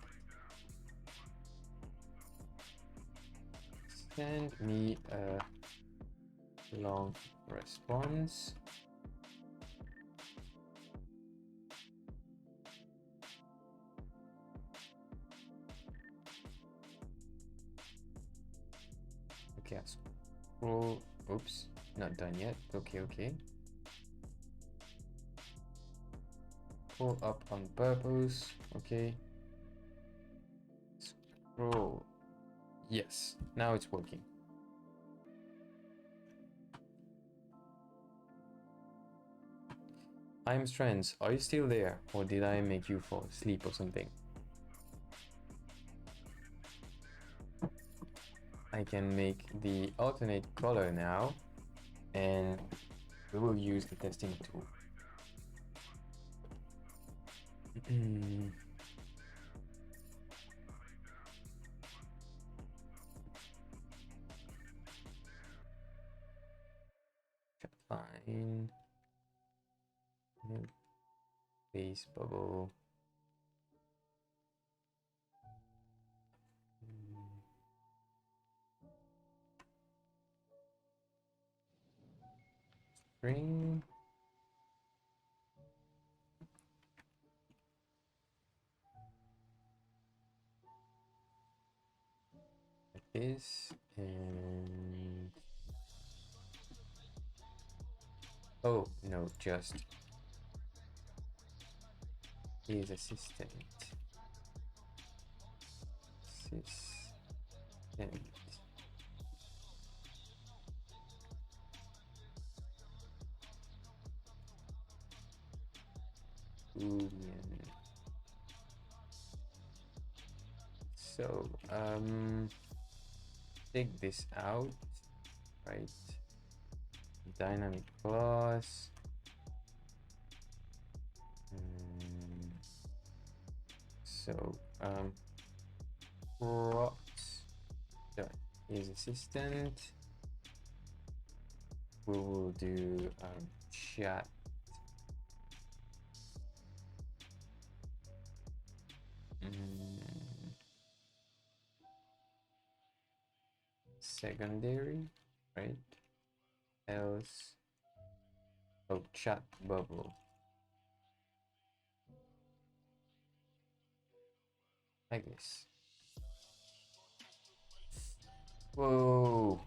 Send me a long response. Okay, scroll. Oops, not done yet. Okay. Scroll up on purpose. Okay. Scroll. Yes, now it's working. I'm Strands, are you still there? Or did I make you fall asleep or something? I can make the alternate color now, and we will use the testing tool. Line. Base bubble. String. Like this, and oh no, just his assistant. Assistant. Boolean. So take this out, right? Dynamic class. So props dot is assistant. We will do chat secondary, right? Else, oh, chat bubble. Like this. Whoa,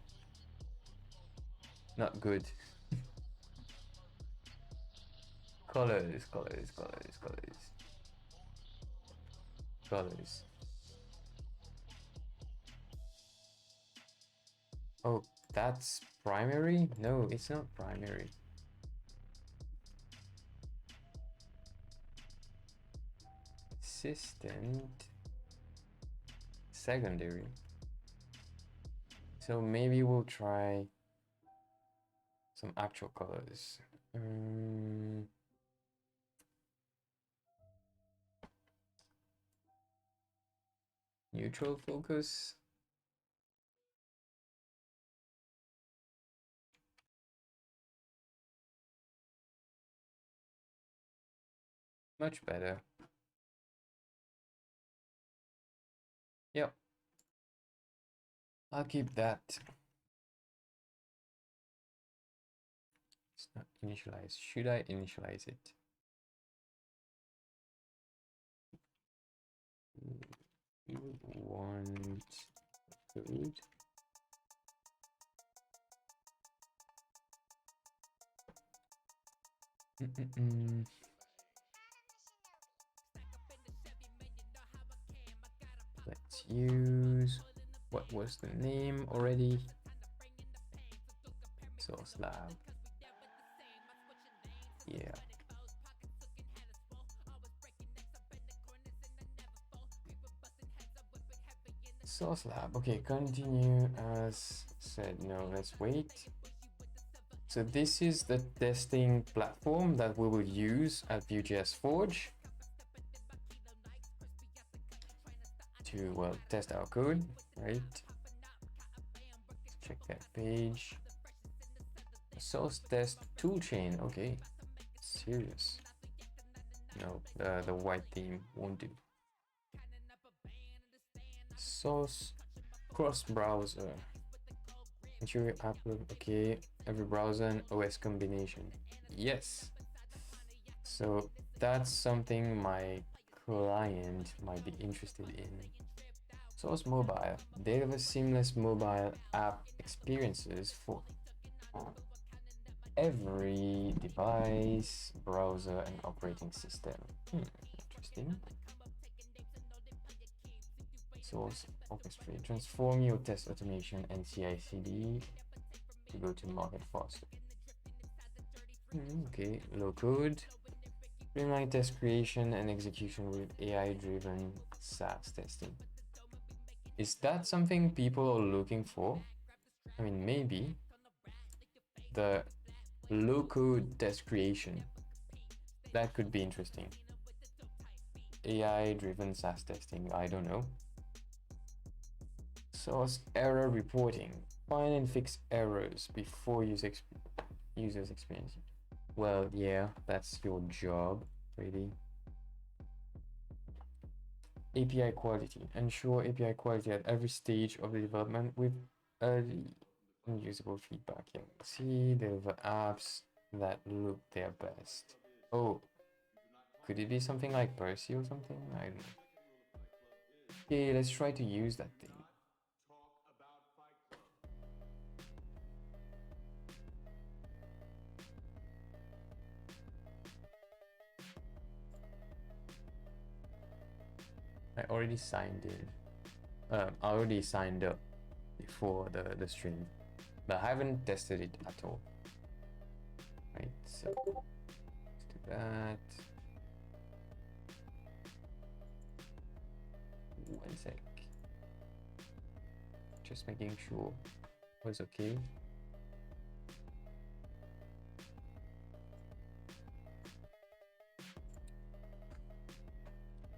not good. Colors. Oh, that's primary? No, it's not primary. Assistant. Secondary. So maybe we'll try some actual colors. Neutral focus. Much better. Yep. I'll keep that. It's not initialized. Should I initialize it? You want code. Let's use, what was the name already? Source lab. Yeah. Source lab. Okay, continue as said. No, let's wait. So this is the testing platform that we will use at VueJSForge to, well, test our code, right? Let's check that page. Source test toolchain. Okay, serious. No, the white theme won't do. Source cross browser. Ensure upload. Okay, every browser and OS combination. Yes. So that's something my client might be interested in. Source mobile. Deliver seamless mobile app experiences for every device, browser, and operating system. Interesting. Source orchestrate. Transform your test automation and CI/CD to go to market faster. Okay, low code. Streamline test creation and execution with AI-driven SaaS testing. Is that something people are looking for? I mean, maybe. The low code test creation. That could be interesting. AI-driven SaaS testing. I don't know. Source error reporting. Find and fix errors before users experience. Well, yeah, that's your job, really. API quality. Ensure API quality at every stage of the development with early and usable feedback. Yeah. See, deliver apps that look their best. Oh, could it be something like Percy or something? I don't know. Okay, let's try to use that thing. I already signed in. I already signed up before the stream, but I haven't tested it at all. Right, so let's do that. One sec. Just making sure it was okay.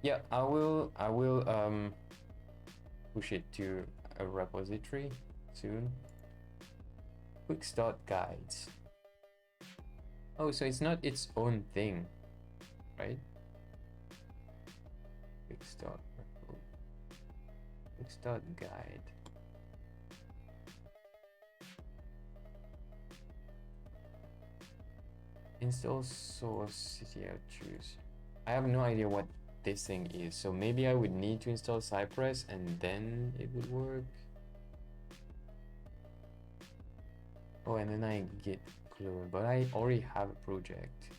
Yeah, I will push it to a repository soon. Quick start guides. Oh, so it's not its own thing, right? Quick start guide. Install source CTL choose. I have no idea what this thing is, so maybe I would need to install Cypress and then it would work. Oh, and then I git clone, but I already have a project.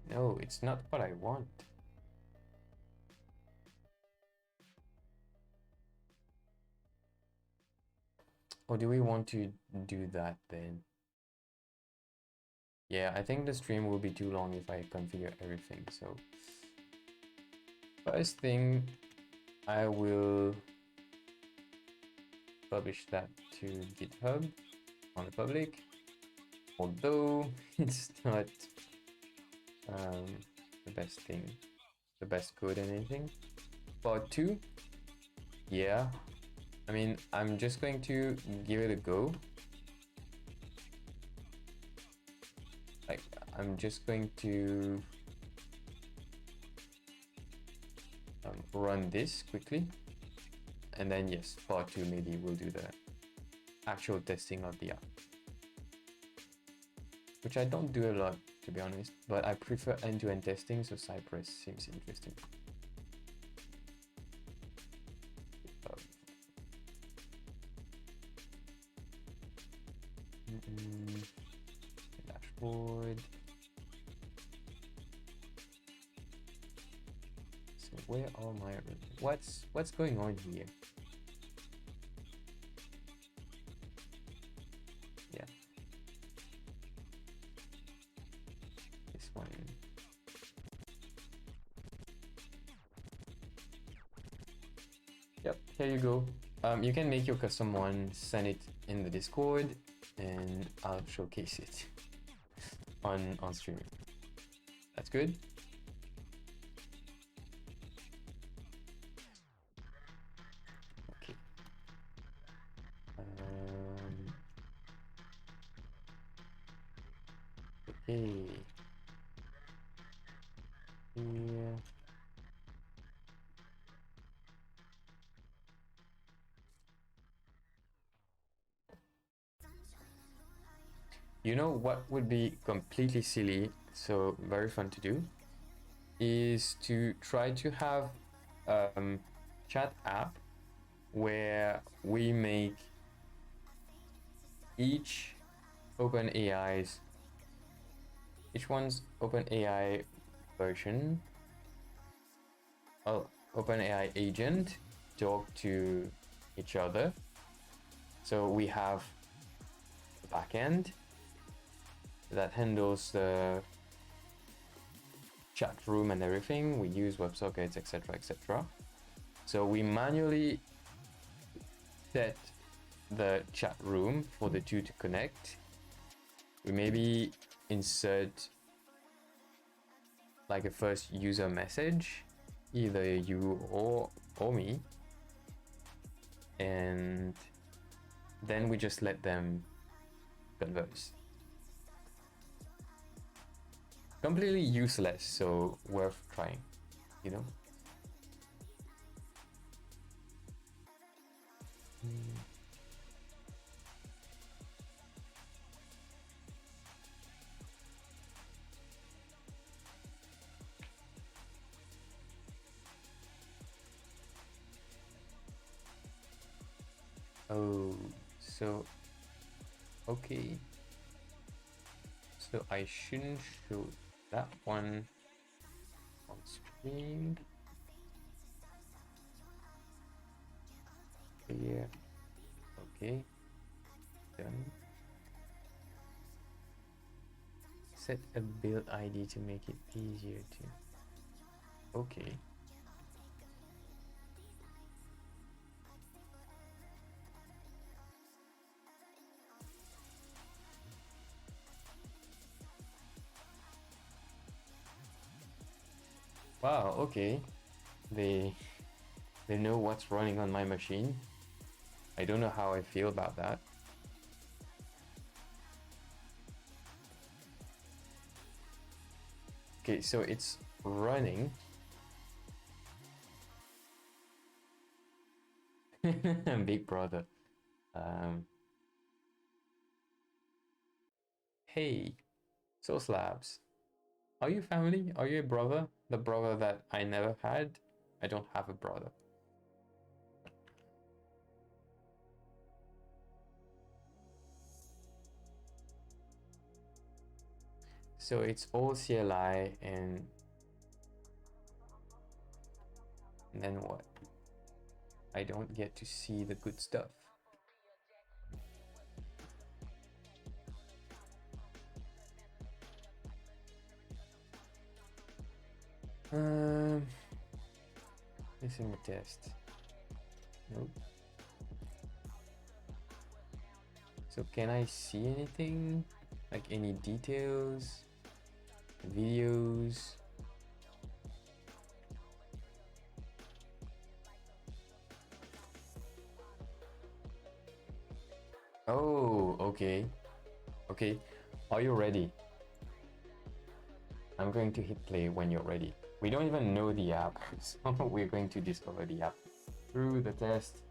No, it's not what I want. Or do we want to do that then? Yeah, I think the stream will be too long if I configure everything. So first thing, I will publish that to GitHub on the public, although it's not the best thing, the best code and anything. Part 2, yeah, I mean, I'm just going to give it a go. Like, I'm just going to run this quickly, and then yes, part 2 maybe we'll do the actual testing of the app, which I don't do a lot, to be honest, but I prefer end-to-end testing, so Cypress seems interesting. Dashboard. So where are my what's going on here? Yeah, this one. Yep, here you go. You can make your custom one, send it in the Discord, and I'll showcase it on streaming. That's good. Okay. Okay. Yeah. You know what would be completely silly, so very fun to do, is to try to have chat app where we make each one's OpenAI version, OpenAI agent talk to each other. So we have the backend that handles the chat room and everything. We use WebSockets, etc., etc. So we manually set the chat room for the two to connect. We maybe insert like a first user message, either you or me, and then we just let them converse. Completely useless, so worth trying, you know? Oh, so okay. So I shouldn't show that one on screen. Here. Okay. Done. Set a build ID to make it easier to. Okay. Wow, okay. They know what's running on my machine. I don't know how I feel about that. Okay, so it's running. Big brother. Hey, Soul Slabs. Are you family? Are you a brother? The brother that I never had? I don't have a brother. So it's all CLI and then what? I don't get to see the good stuff. Missing a test. Nope. So can I see anything? Like any details? Videos? Oh, okay. Okay. Are you ready? I'm going to hit play when you're ready. We don't even know the app, so we're going to discover the app through the test.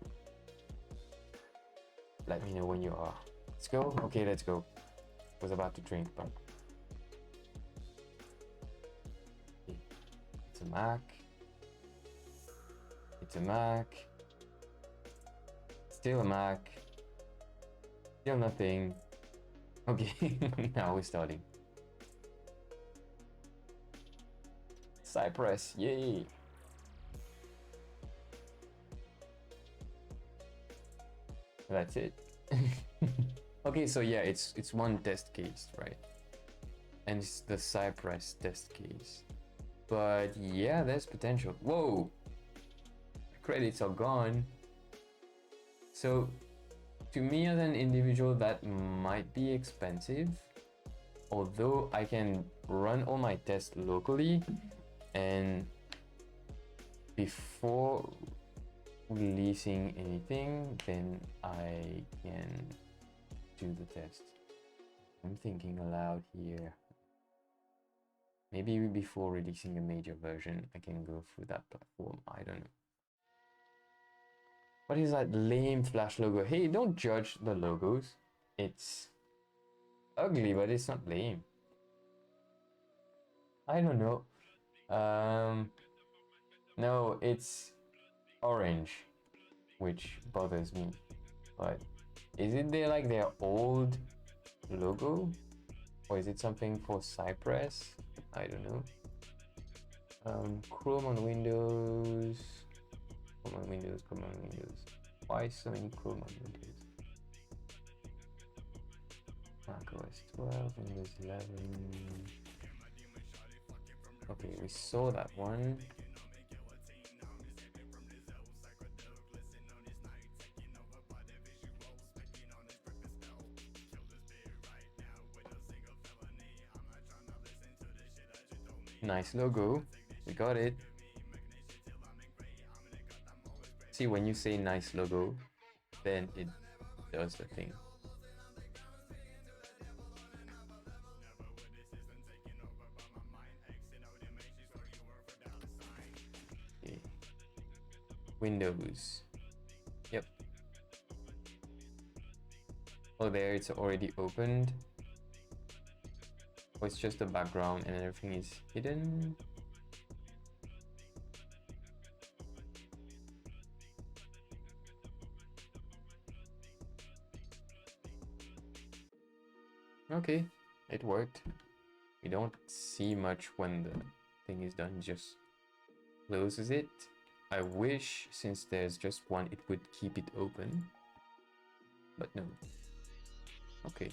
Let me know when you are. Let's go. Okay, let's go. Was about to drink, but it's a Mac. It's a Mac. Still a Mac. Still nothing. Okay, now we're starting. Cypress, yay! That's it. Okay, so yeah, it's one test case, right? And it's the Cypress test case. But yeah, there's potential. Whoa! Credits are gone. So to me as an individual, that might be expensive. Although I can run all my tests locally, and before releasing anything, then I can do the test. I'm thinking aloud here. Maybe before releasing a major version, I can go through that platform. I don't know. What is that lame Flash logo? Hey, don't judge the logos. It's ugly, but it's not lame. I don't know. No, it's orange, which bothers me. But is it their old logo? Or is it something for Cypress? I don't know. Chrome on Windows. Chrome on Windows, Chrome on Windows. Why so many Chrome on Windows? Mac OS 12, Windows 11. Okay, we saw that one. Nice logo. We got it. See, when you say nice logo, then it does the thing. Okay. Windows. Yep. Oh, there it's already opened. Oh, it's just the background and everything is hidden. Okay, it worked. We don't see much when the thing is done, just closes it. I wish, since there's just one, it would keep it open, but no. Okay.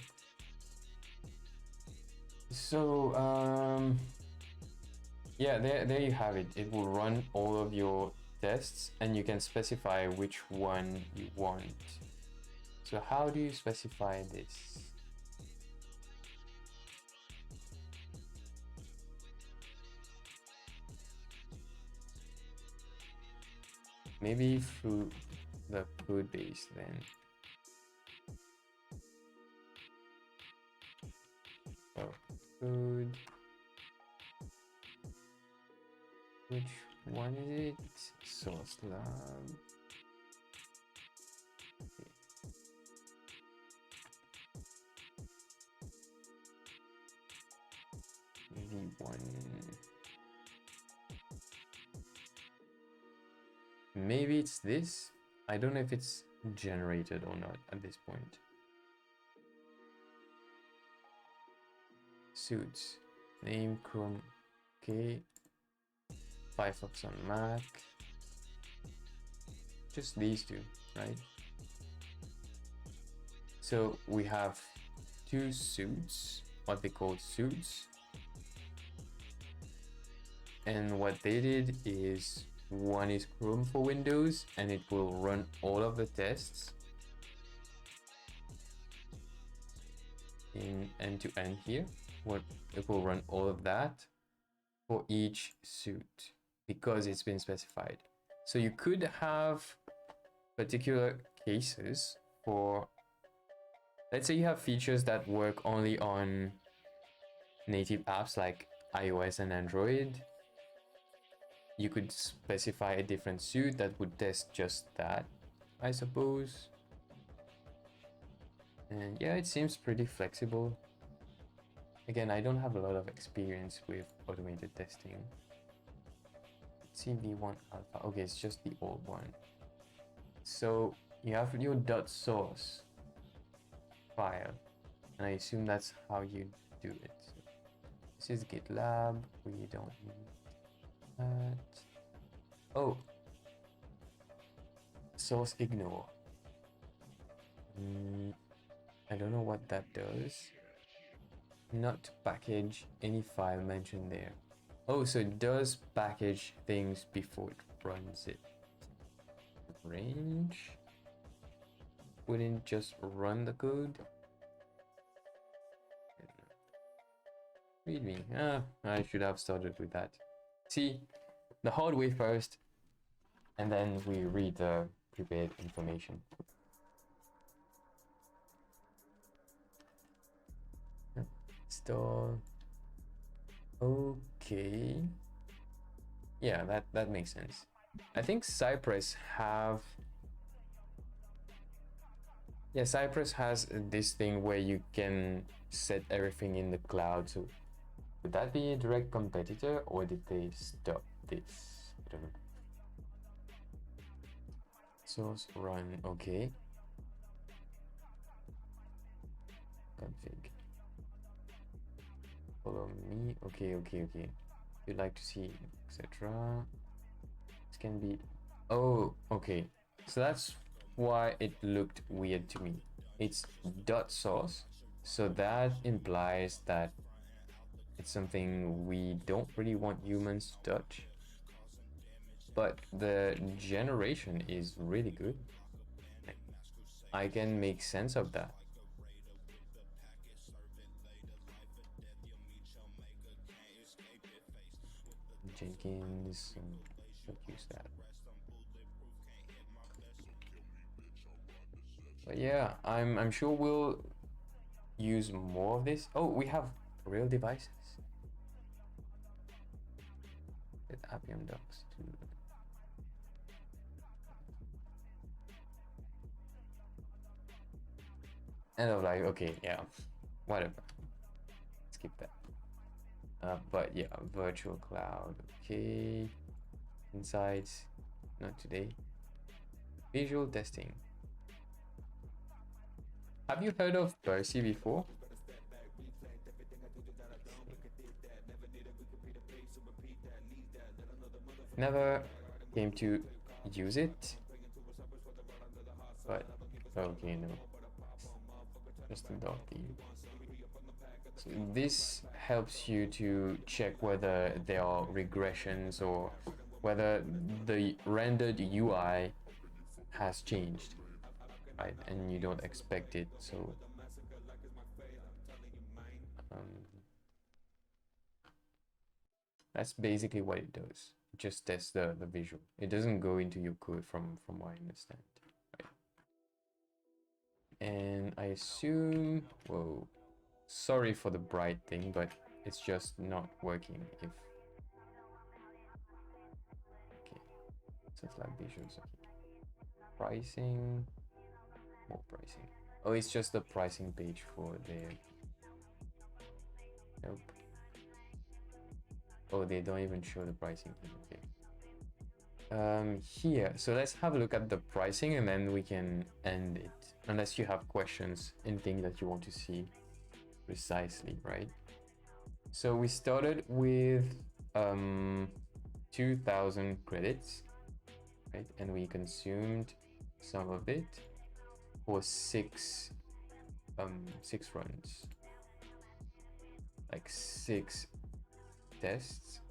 So, yeah, there you have it. It will run all of your tests and you can specify which one you want. So how do you specify this? Maybe through the code base then. So code. Which one is it? Source lab. Okay. V1. Maybe it's this. I don't know if it's generated or not at this point. Suits. Name Chrome. Okay. Firefox on Mac. Just these two, right? So we have two suits, what they call suits. And what they did is one is Chrome for Windows and it will run all of the tests in end to end here. It will run all of that for each suit because it's been specified. So you could have particular cases for, let's say you have features that work only on native apps like iOS and Android. You could specify a different suit that would test just that, I suppose. And yeah, it seems pretty flexible. Again, I don't have a lot of experience with automated testing. Let's see V1 alpha. Okay, it's just the old one. So you have your .source file, and I assume that's how you do it. So this is GitLab. We don't need that. Oh, source ignore. I don't know what that does. Not to package any file mentioned there. Oh, so it does package things before it runs it. Range wouldn't just run the code. Read me. I should have started with that. See, the hard way first, and then we read the prepared information. Install. Okay. Yeah, that makes sense. I think Cypress have. Yeah, Cypress has this thing where you can set everything in the cloud. So would that be a direct competitor, or did they stop this? I don't know. Source run, okay. Config. Follow me. Okay. You'd like to see, etc. This can be. Oh, okay. So that's why it looked weird to me. It's .source, so that implies that it's something we don't really want humans to touch. But the generation is really good. I can make sense of that. Jenkins. Don't use that. But yeah, I'm sure we'll use more of this. Oh, we have real devices. With Appium docs too. And I'm like, okay, yeah, whatever. Skip that. But yeah, virtual cloud, okay. Insights, not today. Visual testing. Have you heard of Percy before? Never came to use it, but okay, no. Just a dot D. So this helps you to check whether there are regressions or whether the rendered UI has changed, right? And you don't expect it, so that's basically what it does. It just tests the visual. It doesn't go into your code from what I understand, right? And I assume, whoa, sorry for the bright thing, but it's just not working if, okay, so it's like visuals, okay. Pricing, more pricing. Oh, it's just the pricing page for the, nope. Oh, they don't even show the pricing here, okay. Here, so let's have a look at the pricing and then we can end it, unless you have questions, anything that you want to see precisely, right? So we started with 2,000 credits, right? And we consumed some of it for six runs, like 6 tests.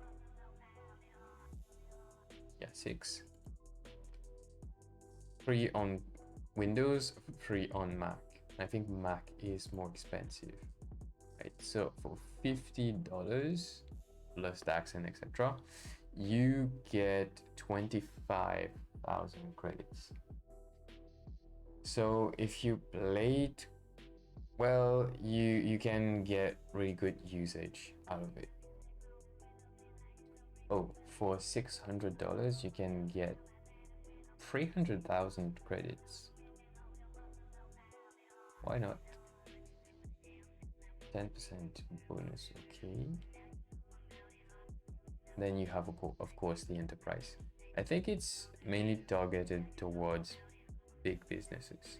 Yeah, 6. 3 on Windows, 3 on Mac. I think Mac is more expensive, right? So for $50 plus tax and etc., you get 25,000 credits. So if you play it well, you can get really good usage out of it. Oh, for $600 you can get 300,000 credits. Why not? 10% bonus, okay. Then you have, of course, the enterprise. I think it's mainly targeted towards big businesses.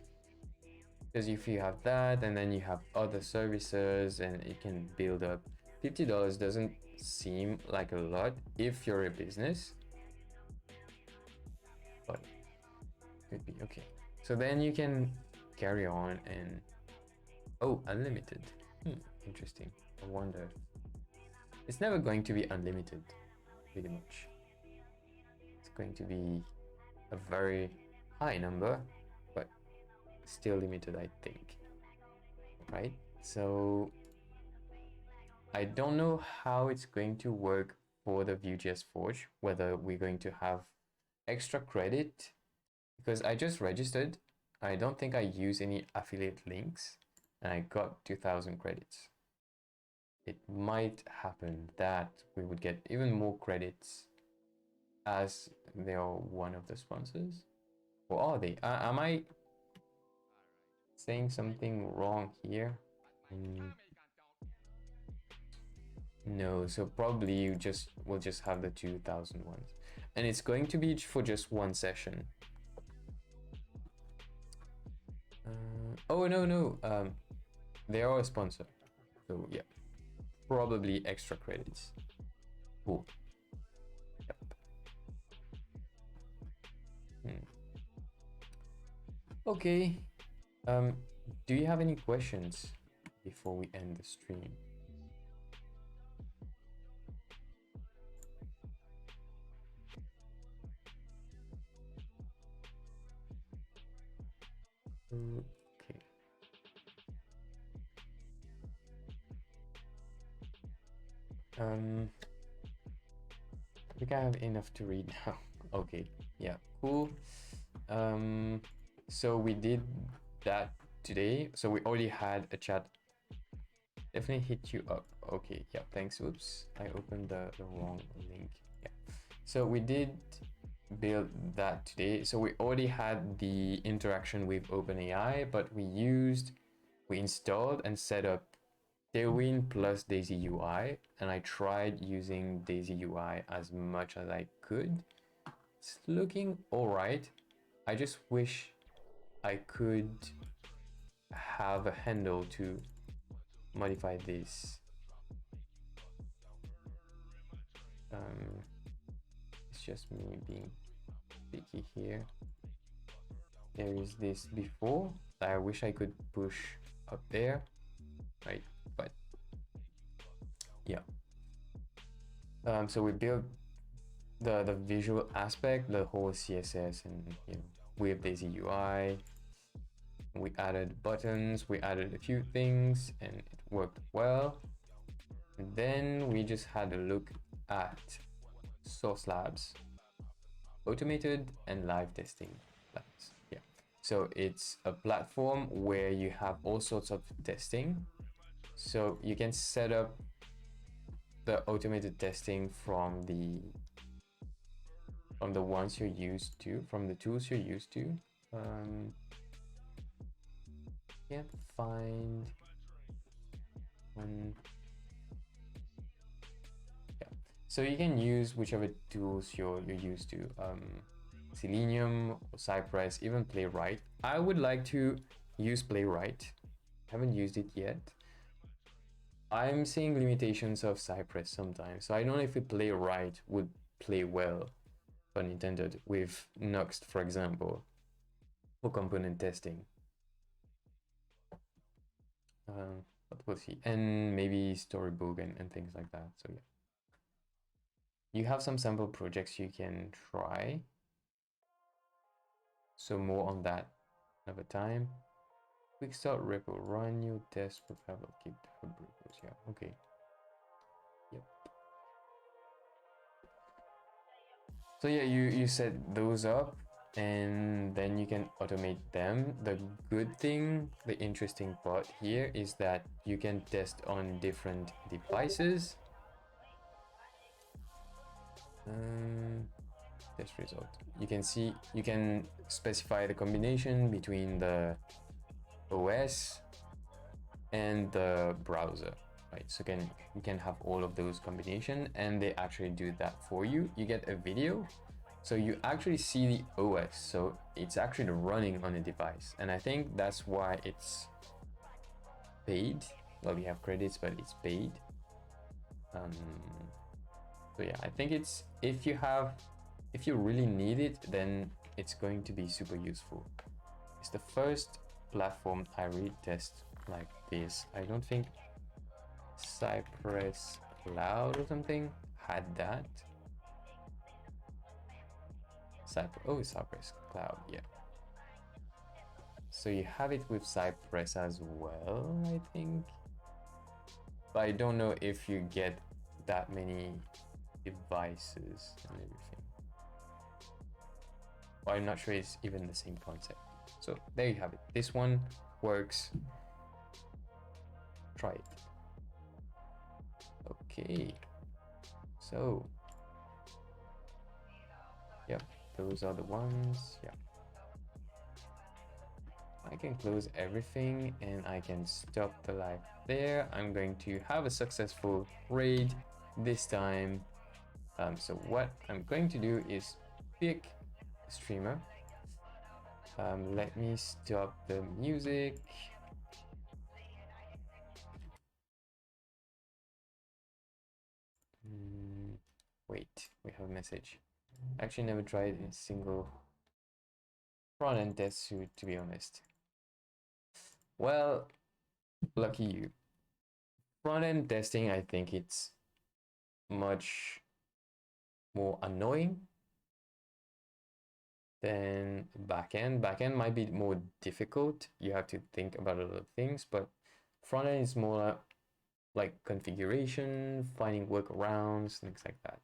Because if you have that and then you have other services and it can build up, $50 doesn't seem like a lot if you're a business, but could be okay. So then you can carry on and, oh, unlimited. Interesting. I wonder. It's never going to be unlimited, pretty much. It's going to be a very high number, but still limited, I think. Right? So I don't know how it's going to work for the VueJSForge, whether we're going to have extra credit, because I just registered. I don't think I use any affiliate links and I got 2,000 credits. It might happen that we would get even more credits as they are one of the sponsors. Or are they? Am I saying something wrong here? No, so probably we'll just have the 2,000 ones. And it's going to be for just one session. Oh, no. They are a sponsor. So yeah, probably extra credits. Cool. Yep. Okay. Do you have any questions before we end the stream? Okay. think I have enough to read now. Okay, yeah, cool. So we did that today. So we already had a chat. Definitely hit you up. Okay, yeah, thanks. Oops, I opened the wrong link. Yeah. So we did build that today. So we already had the interaction with OpenAI, but we installed and set up Tailwind plus Daisy UI, and I tried using Daisy UI as much as I could. It's looking all right. I just wish I could have a handle to modify this. It's just me being picky here. There is this before that I wish I could push up there, right? But yeah. So we built the visual aspect, the whole CSS, and with Daisy UI. We added buttons, we added a few things, and it worked well. And then we just had a look at Source Labs, automated and live testing labs. Yeah. So it's a platform where you have all sorts of testing. So you can set up the automated testing from the ones you're used to, from the tools you're used to. Can't find one. Yeah, so you can use whichever tools you're used to. Selenium, or Cypress, even Playwright. I would like to use Playwright. Haven't used it yet. I'm seeing limitations of Cypress sometimes, so I don't know if a Playwright would play well, pun intended, with Nuxt, for example, for component testing. But we'll see. And maybe Storybook and things like that. So yeah. You have some sample projects you can try. So more on that another time. Quick start repo, run new test profile, keep the repos. Yeah, okay. Yep. So yeah, you set those up and then you can automate them. The good thing, the interesting part here is that you can test on different devices. Test result. You can see, you can specify the combination between the OS and the browser, right? So you can have all of those combination, and they actually do that for you. You get a video, so you actually see the OS, so it's actually running on a device, and I think that's why it's paid. Well, we have credits, but it's paid. So yeah, I think it's, if you really need it, then it's going to be super useful. It's the first platform I really test like this. I don't think Cypress Cloud or something had that. Cypress Cloud, yeah. So you have it with Cypress as well, I think. But I don't know if you get that many devices and everything. Or I'm not sure it's even the same concept. So there you have it. This one works. Try it. Okay. So, yep, those are the ones. Yeah. I can close everything and I can stop the live there. I'm going to have a successful raid this time. So what I'm going to do is pick a streamer. Let me stop the music. Wait, we have a message. I actually never tried a single front-end test suite, to be honest. Well, lucky you. Front-end testing, I think it's much more annoying than backend. Backend might be more difficult. You have to think about a lot of things, but front-end is more like configuration, finding workarounds, things like that.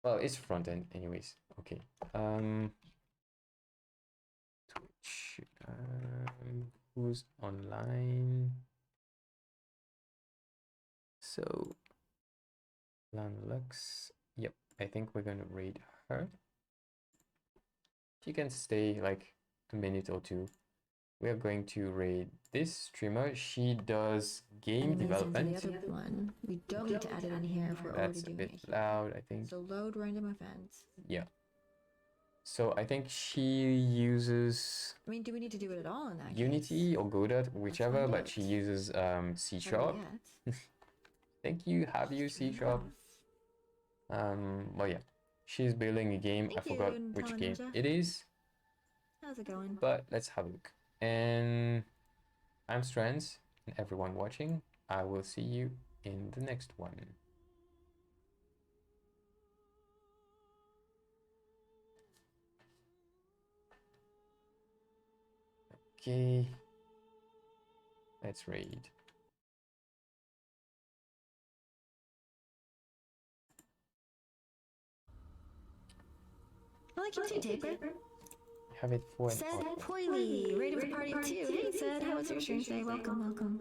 Well, it's front end anyways. Okay. Twitch. Who's online? So Lanlux. Yep, I think we're gonna raid her. She can stay like a minute or two. We are going to raid this streamer. She does game development. The other one. We don't need to add it in here if we're already That's a doing bit it here. loud, I think. So load random events. Yeah. So I think she uses I mean, do we need to do it at all in that Unity case? or Godot, whichever, find but out. she uses C#. Better yet. Thank you. Have you C#? Well, yeah. She's building a game. I Thank you, forgot which game Ninja. it is, How's it going? but let's have a look. And I'm Strands, and everyone watching. I will see you in the next one. Okay. Let's raid. I like you too, Taper. Have it for an Said hour. Poily, rated with party too. Hey, Said, how was your stream today? Welcome, welcome.